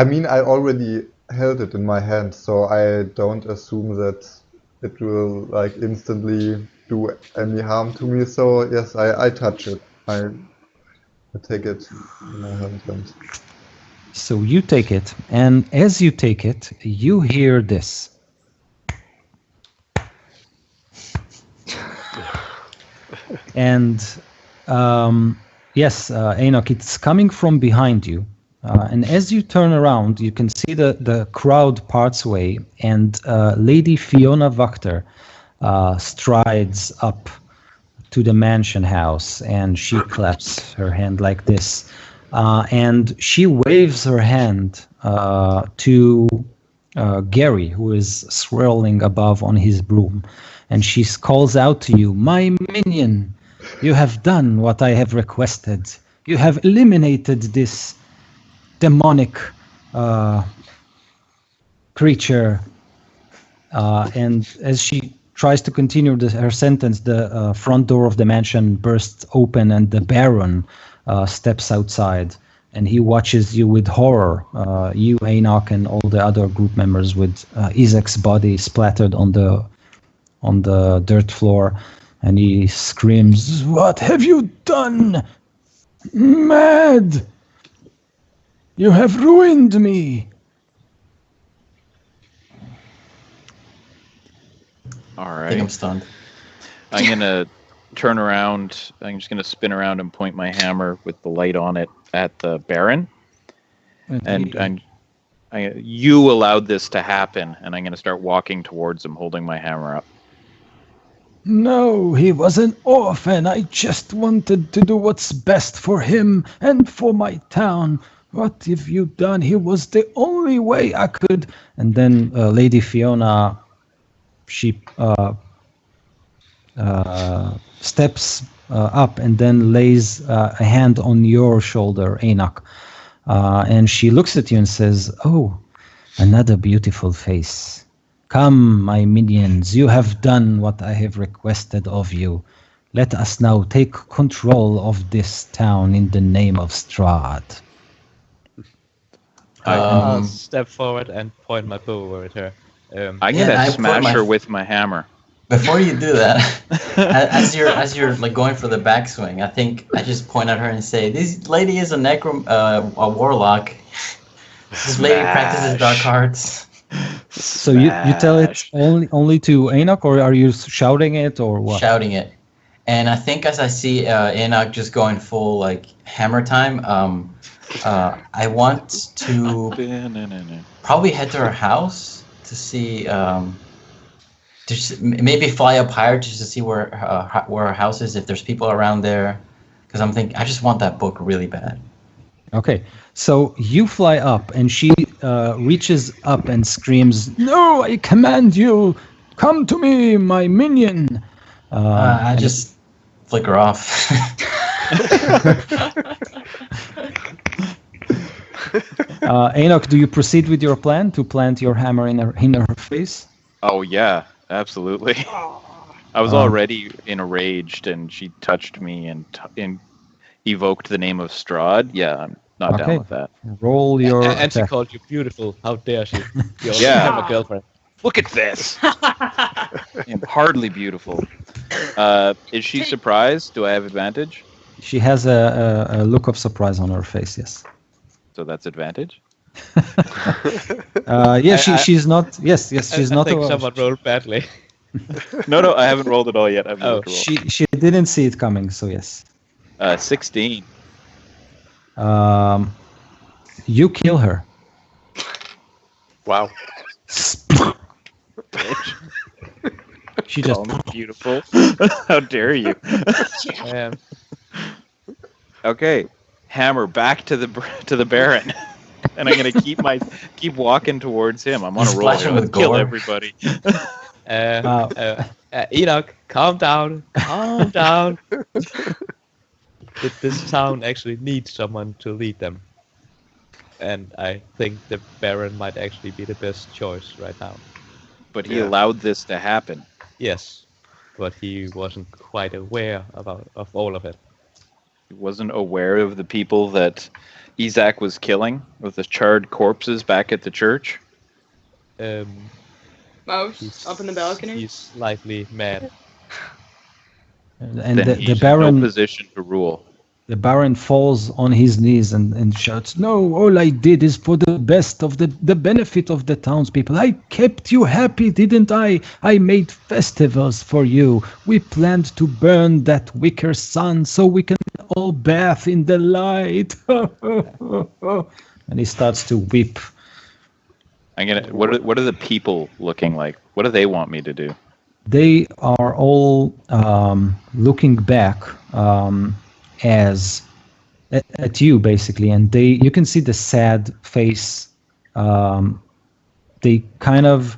Speaker 3: mean, I already held it in my hand, so I don't assume that it will like instantly do any harm to me. So yes, I touch it. I take it in my hand and
Speaker 7: So you take it, and as you take it, you hear this. And yes, Enoch, it's coming from behind you. And as you turn around, you can see the crowd parts away, and Lady Fiona Wachter strides up to the mansion house, and she claps her hand like this. And she waves her hand to Gary, who is swirling above on his broom. And she calls out to you, "My minion, you have done what I have requested. You have eliminated this demonic creature." And as she tries to continue her sentence, the front door of the mansion bursts open, and the Baron steps outside, and he watches you with horror. You, Enoch, and all the other group members, with Isaac's body splattered on the dirt floor, and he screams, "What have you done? Mad! You have ruined me!"
Speaker 1: All
Speaker 5: I think I'm
Speaker 1: right.
Speaker 5: stunned.
Speaker 1: I'm gonna turn around. I'm just gonna spin around and point my hammer with the light on it at the Baron. And you allowed this to happen, and I'm gonna start walking towards him, holding my hammer up.
Speaker 7: No, he was an orphan. I just wanted to do what's best for him and for my town. What have you done? He was the only way I could. And then Lady Fiona, she steps up and then lays a hand on your shoulder, Enoch. And she looks at you and says, "Oh, another beautiful face. Come, my minions, you have done what I have requested of you. Let us now take control of this town in the name of Strahd."
Speaker 4: I'll step forward and point my bow over at her.
Speaker 1: I'm
Speaker 5: Yeah,
Speaker 1: gonna
Speaker 5: I
Speaker 1: smash
Speaker 5: put my-
Speaker 1: her with my hammer.
Speaker 5: Before you do that, as you're like going for the backswing, I think I just point at her and say, "This lady is a warlock. This lady practices dark arts."
Speaker 7: So you tell it only to Enoch, or are you shouting it, or what?
Speaker 5: Shouting it. And I think as I see Enoch just going full like hammer time, I want to probably head to her house to see, maybe fly up higher just to see where her house is, if there's people around there. Because I'm thinking, I just want that book really bad.
Speaker 7: Okay, so you fly up, and she reaches up and screams, "No, I command you! Come to me, my minion!"
Speaker 5: I just flicker off.
Speaker 7: Enoch, do you proceed with your plan to plant your hammer in her face?
Speaker 1: Oh yeah, absolutely. I was already enraged, and she touched me and evoked the name of Strahd. Yeah, I'm not down with that.
Speaker 7: Roll your
Speaker 4: and she
Speaker 7: attack.
Speaker 4: called you beautiful. How dare she? You
Speaker 1: Yeah.
Speaker 4: have a girlfriend.
Speaker 1: Look at this. I'm hardly beautiful. Is she surprised? Do I have advantage?
Speaker 7: She has a look of surprise on her face. Yes.
Speaker 1: So that's advantage.
Speaker 7: She's not. Yes, she's not.
Speaker 4: I think someone rolled badly.
Speaker 1: No, I haven't rolled it all yet. I've rolled.
Speaker 7: She didn't see it coming. So yes.
Speaker 1: 16.
Speaker 7: You kill her.
Speaker 2: Wow.
Speaker 1: Bitch.
Speaker 7: She just
Speaker 1: Call me beautiful. How dare you? Okay, hammer back to the Baron, and I'm gonna keep walking towards him. I'm on a roll.
Speaker 5: Splashing with
Speaker 1: Kill
Speaker 5: gore.
Speaker 1: everybody.
Speaker 4: Enoch, calm down. Calm down. This town actually needs someone to lead them. And I think the Baron might actually be the best choice right now.
Speaker 1: But he allowed this to happen.
Speaker 4: Yes, but he wasn't quite aware of all of it.
Speaker 1: He wasn't aware of the people that Isaac was killing with the charred corpses back at the church.
Speaker 6: Mouse up in the balcony.
Speaker 4: He's slightly mad.
Speaker 7: and
Speaker 1: Then
Speaker 7: the
Speaker 1: he's
Speaker 7: Baron.
Speaker 1: in no position to rule.
Speaker 7: The Baron falls on his knees and shouts, "No, all I did is for the best of the benefit of the townspeople. I kept you happy, didn't I? I made festivals for you. We planned to burn that wicker sun so we can all bath in the light." And he starts to weep.
Speaker 1: What are the people looking like? What do they want me to do?
Speaker 7: They are all looking back at you basically, and you can see the sad face. They kind of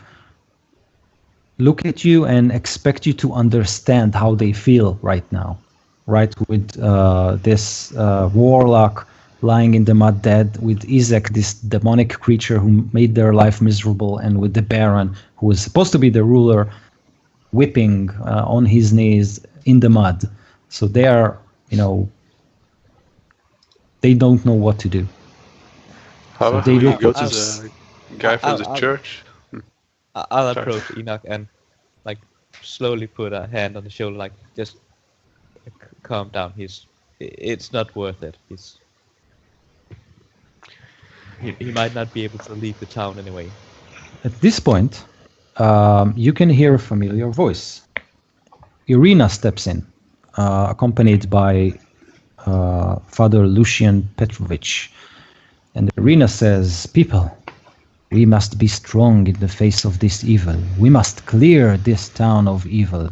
Speaker 7: look at you and expect you to understand how they feel right now, right? With this warlock lying in the mud dead, with Isaac, this demonic creature who made their life miserable, and with the Baron, who was supposed to be the ruler, whipping on his knees in the mud. So they are, they don't know what to do.
Speaker 2: How about
Speaker 7: they
Speaker 2: we
Speaker 7: look
Speaker 2: go to
Speaker 7: at
Speaker 2: the guy from the church?
Speaker 4: I'll approach Enoch and slowly put a hand on the shoulder, just calm down. It's not worth it. He might not be able to leave the town anyway.
Speaker 7: At this point, you can hear a familiar voice. Irina steps in, accompanied by Father Lucian Petrovich. And Irina says, "People, we must be strong in the face of this evil. We must clear this town of evil.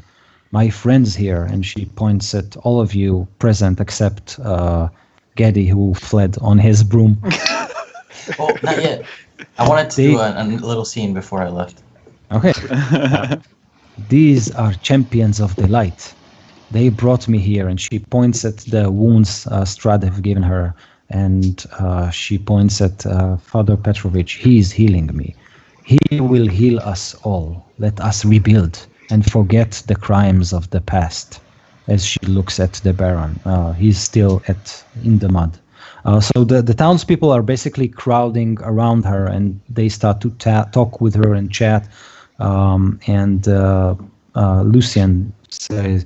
Speaker 7: My friends here," and she points at all of you present except Geddy, who fled on his broom.
Speaker 5: Oh, not yet. I wanted to do a little scene before I left.
Speaker 7: Okay. These are champions of the light. They brought me here, and she points at the wounds Strahd have given her, and she points at Father Petrovich. He is healing me. He will heal us all. Let us rebuild and forget the crimes of the past. As she looks at the Baron, he's still in the mud. So the townspeople are basically crowding around her, and they start to talk with her and chat. And Lucian says,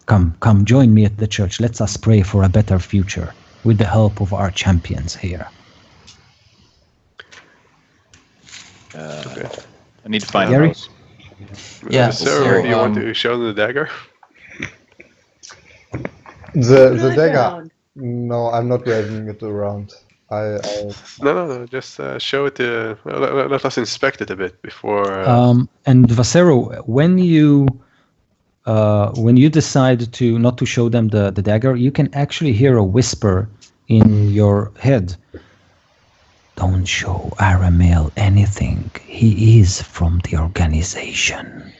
Speaker 7: Come, join me at the church. Let us pray for a better future with the help of our champions here."
Speaker 2: Okay.
Speaker 1: I need to find
Speaker 7: Gary?
Speaker 1: a house.
Speaker 5: Yeah,
Speaker 2: Sarah,
Speaker 5: so,
Speaker 2: do you want to show the dagger?
Speaker 3: The
Speaker 6: I
Speaker 3: dagger.
Speaker 6: found.
Speaker 3: No, I'm not waving it around. I
Speaker 2: No. Just show it. Let us inspect it a bit before.
Speaker 7: And Vasero, when you decide to not to show them the dagger, you can actually hear a whisper in your head. Don't show Aramil anything. He is from the organization.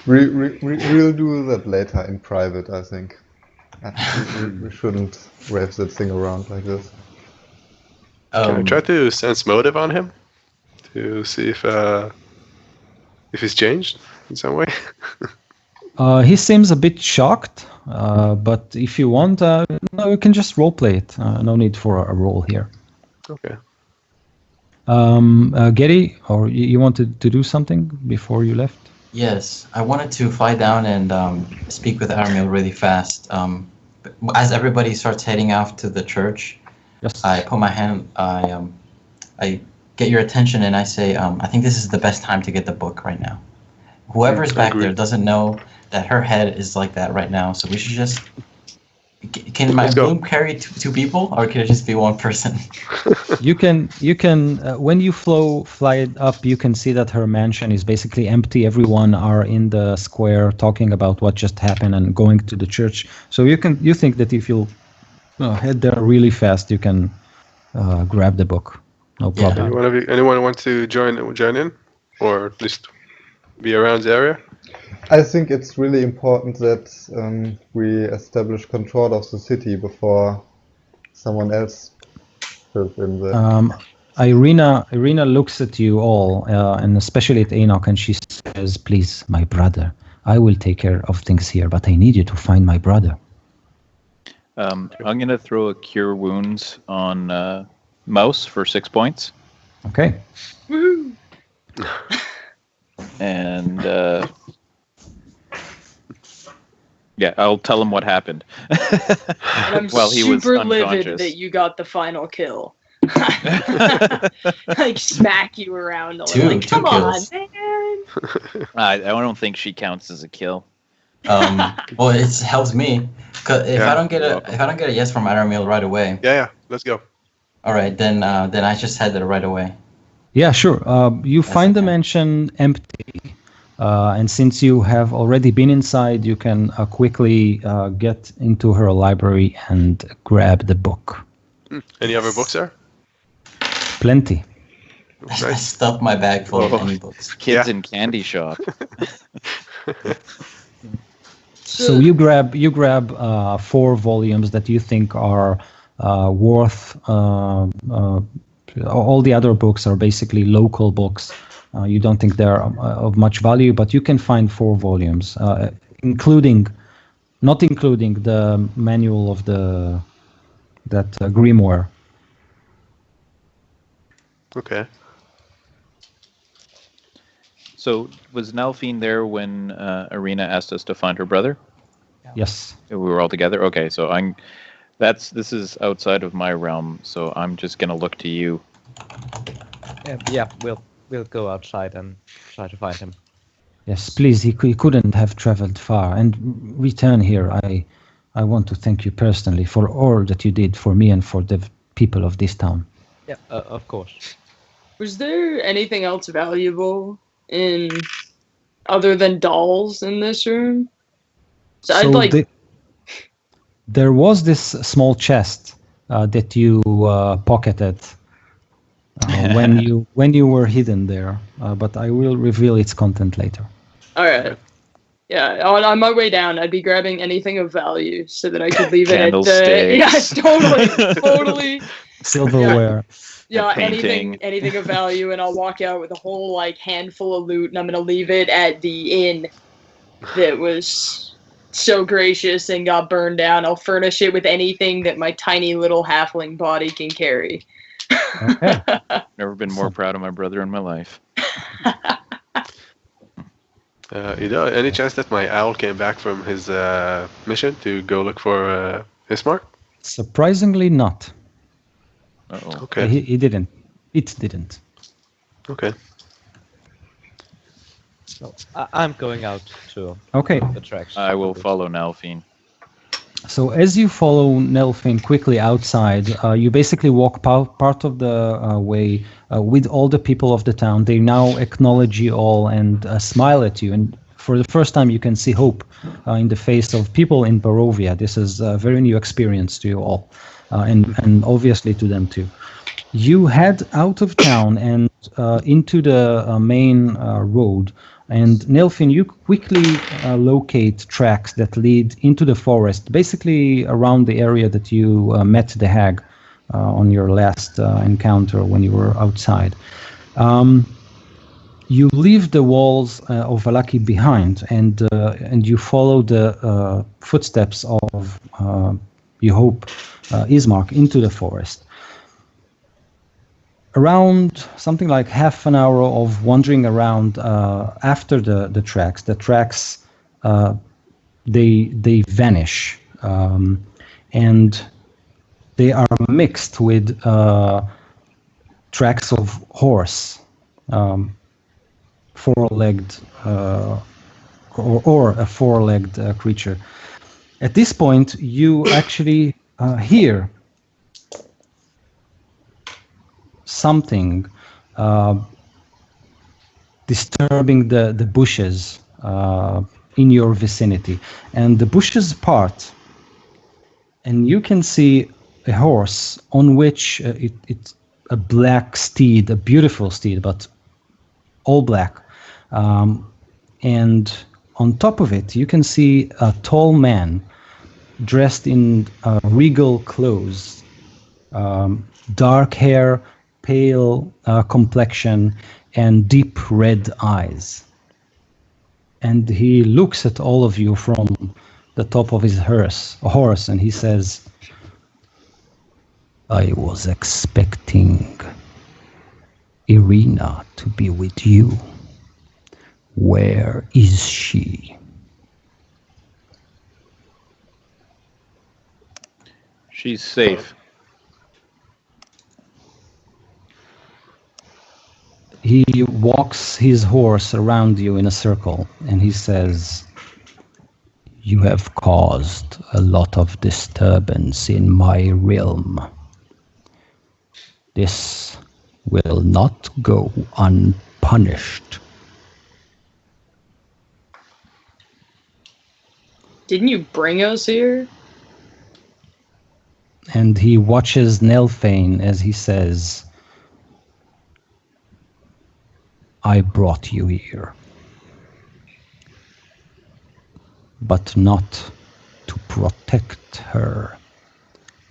Speaker 3: we'll do that later in private, I think. We shouldn't wave that thing around like this.
Speaker 2: Can I try to sense motive on him to see if he's changed in some way?
Speaker 7: He seems a bit shocked, but if you want, no, you can just roleplay it. No need for a roll here.
Speaker 2: Okay.
Speaker 7: Getty, or you wanted to do something before you left?
Speaker 5: Yes, I wanted to fly down and speak with Aramil really fast. As everybody starts heading off to the church,
Speaker 7: Yes.
Speaker 5: I put my hand, I get your attention and I say, I think this is the best time to get the book right now. Whoever's back there doesn't know that her head is like that right now, so we should just... Can my bloom carry two people, or can it just be one person?
Speaker 7: You can when you fly it up, you can see that her mansion is basically empty. Everyone are in the square talking about what just happened and going to the church. So you think that if you head there really fast, you can grab the book. No problem.
Speaker 2: Anyone want to join in, or at least be around the area?
Speaker 3: I think it's really important that we establish control of the city before someone else fills in there.
Speaker 7: Irina looks at you all, and especially at Enoch, and she says, "Please, my brother, I will take care of things here, but I need you to find my brother."
Speaker 1: I'm going to throw a Cure Wounds on Mouse for 6 points.
Speaker 7: Okay.
Speaker 6: Woohoo!
Speaker 1: And yeah, I'll tell him what happened.
Speaker 6: And I'm
Speaker 1: While he was
Speaker 6: super livid
Speaker 1: unconscious.
Speaker 6: that you got the final kill. Like smack you around a little.
Speaker 5: Two
Speaker 6: Like, come on,
Speaker 5: kills.
Speaker 6: man.
Speaker 1: I don't think she counts as a kill.
Speaker 5: Well, it helps me. 'Cause if
Speaker 2: Yeah,
Speaker 5: I don't get a yes from Aramil right away,
Speaker 2: Yeah. Let's go.
Speaker 5: all right, then I just head there right away.
Speaker 7: Yeah, sure. You find the
Speaker 5: okay.
Speaker 7: mansion empty, and since you have already been inside, you can quickly get into her library and grab the book.
Speaker 2: Any other books there?
Speaker 7: Plenty.
Speaker 5: I stuffed my bag full of any books.
Speaker 1: Kids
Speaker 2: Yeah.
Speaker 1: in candy shop.
Speaker 7: So you grab 4 volumes that you think are worth. All the other books are basically local books. You don't think they're of much value, but you can find 4 volumes, not including the manual of that grimoire.
Speaker 2: Okay.
Speaker 1: So was Nelphine there when Irina asked us to find her brother?
Speaker 7: Yes.
Speaker 1: We were all together. Okay, so this is outside of my realm, so I'm just gonna look to you.
Speaker 4: Yeah, we'll go outside and try to find him.
Speaker 7: Yes, please. He couldn't have traveled far and return here. I want to thank you personally for all that you did for me and for the people of this town.
Speaker 4: Yeah, of course.
Speaker 6: Was there anything else valuable other than dolls in this room? So
Speaker 7: there was this small chest that you pocketed when you were hidden there, but I will reveal its content later.
Speaker 6: All right. Yeah, on my way down, I'd be grabbing anything of value so that I could leave it at the...
Speaker 1: Candlesticks.
Speaker 6: Yeah, totally.
Speaker 7: Silverware.
Speaker 6: Yeah,
Speaker 1: painting.
Speaker 6: anything of value, and I'll walk out with a whole handful of loot, and I'm gonna leave it at the inn that was so gracious and got burned down. I'll furnish it with anything that my tiny little halfling body can carry.
Speaker 7: Okay.
Speaker 1: Never been more proud of my brother in my life.
Speaker 2: Any chance that my owl came back from his mission to go look for his mark?
Speaker 7: Surprisingly not.
Speaker 1: Uh-oh.
Speaker 2: Okay.
Speaker 7: He didn't. It didn't.
Speaker 2: Okay.
Speaker 4: So I'm going out to
Speaker 7: Okay.
Speaker 4: the tracks.
Speaker 1: I will follow Nelphine.
Speaker 7: So as you follow Nelfin quickly outside, you basically walk part of the way with all the people of the town. They now acknowledge you all and smile at you. And for the first time, you can see hope in the face of people in Barovia. This is a very new experience to you all, and obviously to them too. You head out of town and into the main road. And Nelfin, you quickly locate tracks that lead into the forest, basically around the area that you met the hag on your last encounter when you were outside. You leave the walls of Valaki behind, and you follow the footsteps of, you hope, Ismark into the forest. Around something like half an hour of wandering around after the tracks they vanish, and they are mixed with tracks of horse, four-legged or a four-legged creature. At this point, you actually hear something disturbing the bushes in your vicinity, and the bushes part, and you can see a horse on which it's a black steed, a beautiful steed, but all black, and on top of it you can see a tall man dressed in regal clothes, dark hair, pale complexion, and deep red eyes. And he looks at all of you from the top of his horse, and he says, I was expecting Irina to be with you. Where is she?
Speaker 1: She's safe.
Speaker 7: He walks his horse around you in a circle, and he says, you have caused a lot of disturbance in my realm. This will not go unpunished.
Speaker 6: Didn't you bring us here?
Speaker 7: And he watches Nelfane as he says, I brought you here, but not to protect her.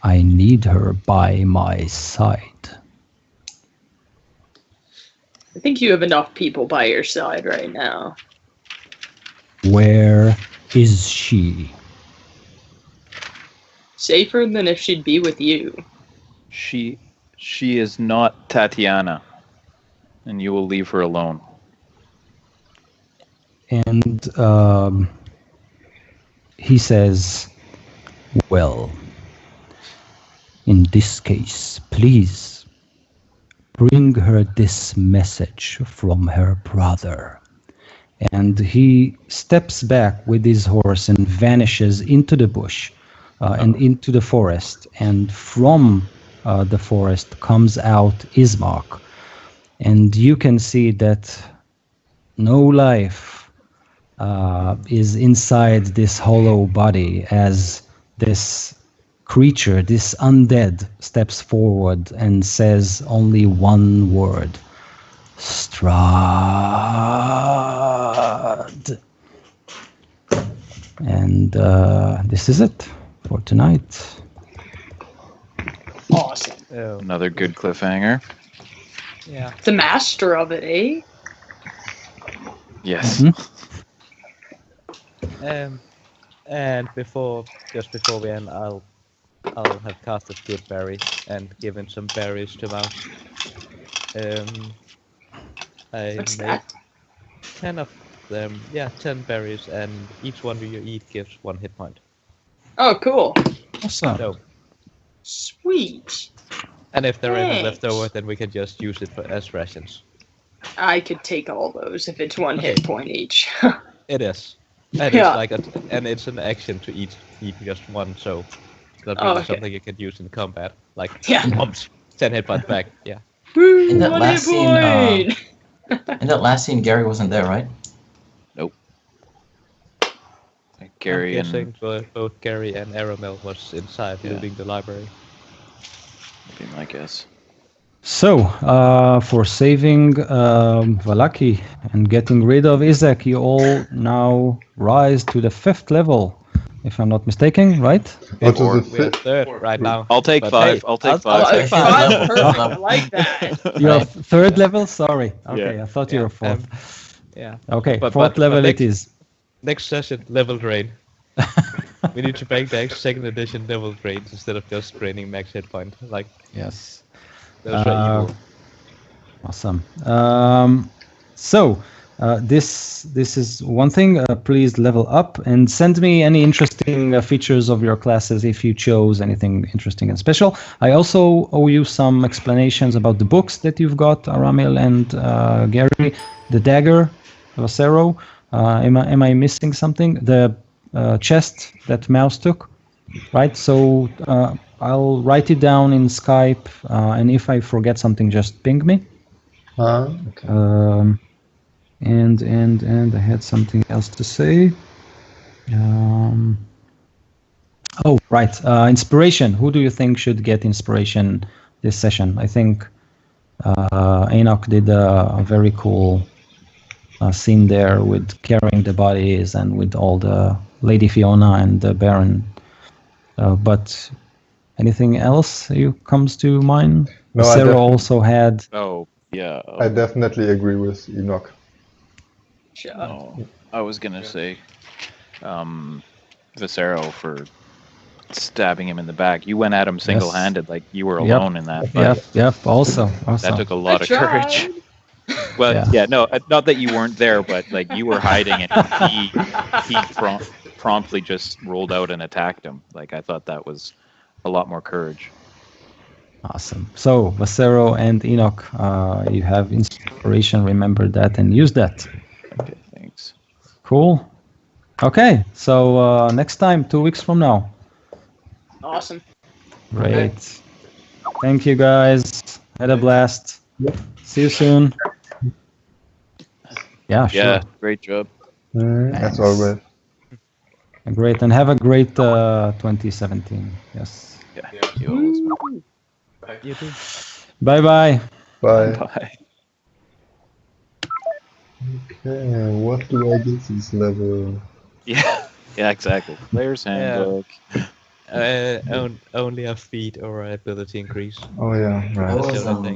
Speaker 7: I need her by my side.
Speaker 6: I think you have enough people by your side right now.
Speaker 7: Where is she?
Speaker 6: Safer than if she'd be with you.
Speaker 1: She is not Tatiana, and you will leave her alone.
Speaker 7: And he says, well, in this case, please bring her this message from her brother. And he steps back with his horse and vanishes into the bush and into the forest. And from the forest comes out Ismark. And you can see that no life is inside this hollow body as this creature, this undead, steps forward and says only one word. Strahd. And this is it for tonight.
Speaker 6: Awesome.
Speaker 1: Another good cliffhanger.
Speaker 4: Yeah.
Speaker 6: The master of it, eh?
Speaker 1: Yes.
Speaker 4: And just before we end, I'll have casted good berry and given some berries to Mouse. I
Speaker 6: What's
Speaker 4: made
Speaker 6: that?
Speaker 4: 10 of them. Yeah, 10 berries, and each one you eat gives 1 hit point.
Speaker 6: Oh, cool.
Speaker 7: Awesome.
Speaker 4: So,
Speaker 6: Sweet.
Speaker 4: and if there are any
Speaker 6: Thanks.
Speaker 4: left over, then we can just use it as rations.
Speaker 6: I could take all those if it's one hit point each.
Speaker 4: It is. And
Speaker 6: Yeah.
Speaker 4: it's like and it's an action to eat just one, so that
Speaker 6: Oh,
Speaker 4: really
Speaker 6: okay.
Speaker 4: something you can use in combat. Like
Speaker 6: Yeah.
Speaker 4: bumps, 10 hit points back. Yeah.
Speaker 6: Woo,
Speaker 5: In that
Speaker 6: one
Speaker 5: last
Speaker 6: hit
Speaker 5: scene,
Speaker 6: point!
Speaker 5: In that last scene, Gary wasn't there, right?
Speaker 1: Gary
Speaker 4: I'm
Speaker 1: and
Speaker 4: guessing both Gary and Aramel was inside looting the library.
Speaker 1: would be my guess.
Speaker 7: So, for saving Valaki and getting rid of Izek, you all now rise to the 5th level, if I'm not mistaken, right?
Speaker 3: What is
Speaker 1: Or-
Speaker 3: the
Speaker 4: We're
Speaker 3: fit?
Speaker 4: third right now.
Speaker 1: I'll take
Speaker 4: but
Speaker 1: 5.
Speaker 4: hey,
Speaker 1: I'll take
Speaker 4: I'll
Speaker 1: 5.
Speaker 4: take
Speaker 5: Five.
Speaker 4: five.
Speaker 6: Five's
Speaker 5: Level,
Speaker 6: perfect.
Speaker 5: level.
Speaker 6: I like that.
Speaker 7: You're
Speaker 5: Right.
Speaker 7: 3rd level? Sorry. Okay,
Speaker 1: Yeah.
Speaker 7: I thought you were 4th.
Speaker 4: Yeah.
Speaker 7: Okay,
Speaker 4: But-
Speaker 7: 4th
Speaker 4: but
Speaker 7: level
Speaker 4: next-
Speaker 7: it is.
Speaker 4: Next session, level drain. We need to make the 2nd edition level drains instead of just draining max hit point. Like,
Speaker 7: Yes.
Speaker 4: those are evil.
Speaker 7: Awesome. So this is one thing. Please level up and send me any interesting features of your classes if you chose anything interesting and special. I also owe you some explanations about the books that you've got, Aramil and Gary. The dagger, Vasero. Am I missing something? The chest that Mouse took, right? So I'll write it down in Skype, and if I forget something, just ping me.
Speaker 3: Okay.
Speaker 7: And I had something else to say. Oh, right. Inspiration. Who do you think should get inspiration this session? I think Enoch did a very cool scene there with carrying the bodies and with all the Lady Fiona and the Baron. But anything else you comes to mind?
Speaker 3: No,
Speaker 7: Sarah also had.
Speaker 1: Oh, yeah.
Speaker 3: I definitely agree with Enoch.
Speaker 6: Shut
Speaker 1: No, I was gonna say, Viscero for stabbing him in the back. You went at him single-handed, like you were
Speaker 7: Yep.
Speaker 1: alone in that fight.
Speaker 7: Yep. Also.
Speaker 1: That took a lot of
Speaker 6: tried.
Speaker 1: courage. Well,
Speaker 7: Yeah.
Speaker 1: no, not that you weren't there, but like you were hiding, and he promptly just rolled out and attacked him. Like I thought that was a lot more courage.
Speaker 7: Awesome. So, Vasero and Enoch, you have inspiration. Remember that and use that.
Speaker 1: Okay, thanks.
Speaker 7: Cool. Okay, so next time, 2 weeks from now.
Speaker 6: Awesome.
Speaker 7: Great. Thank you, guys. Had a blast. See you soon. Yeah, sure.
Speaker 1: Yeah, great job.
Speaker 3: As always.
Speaker 7: Great, and have a great 2017. Yes.
Speaker 1: Yeah, you always.
Speaker 6: Woo.
Speaker 4: You too.
Speaker 7: Bye-bye.
Speaker 3: Bye.
Speaker 1: Bye.
Speaker 3: Okay, what do I get this level?
Speaker 1: Yeah, exactly. Player's handbook.
Speaker 4: Only a feat or ability increase.
Speaker 3: Oh yeah, right.
Speaker 5: That was,
Speaker 4: That's the only thing.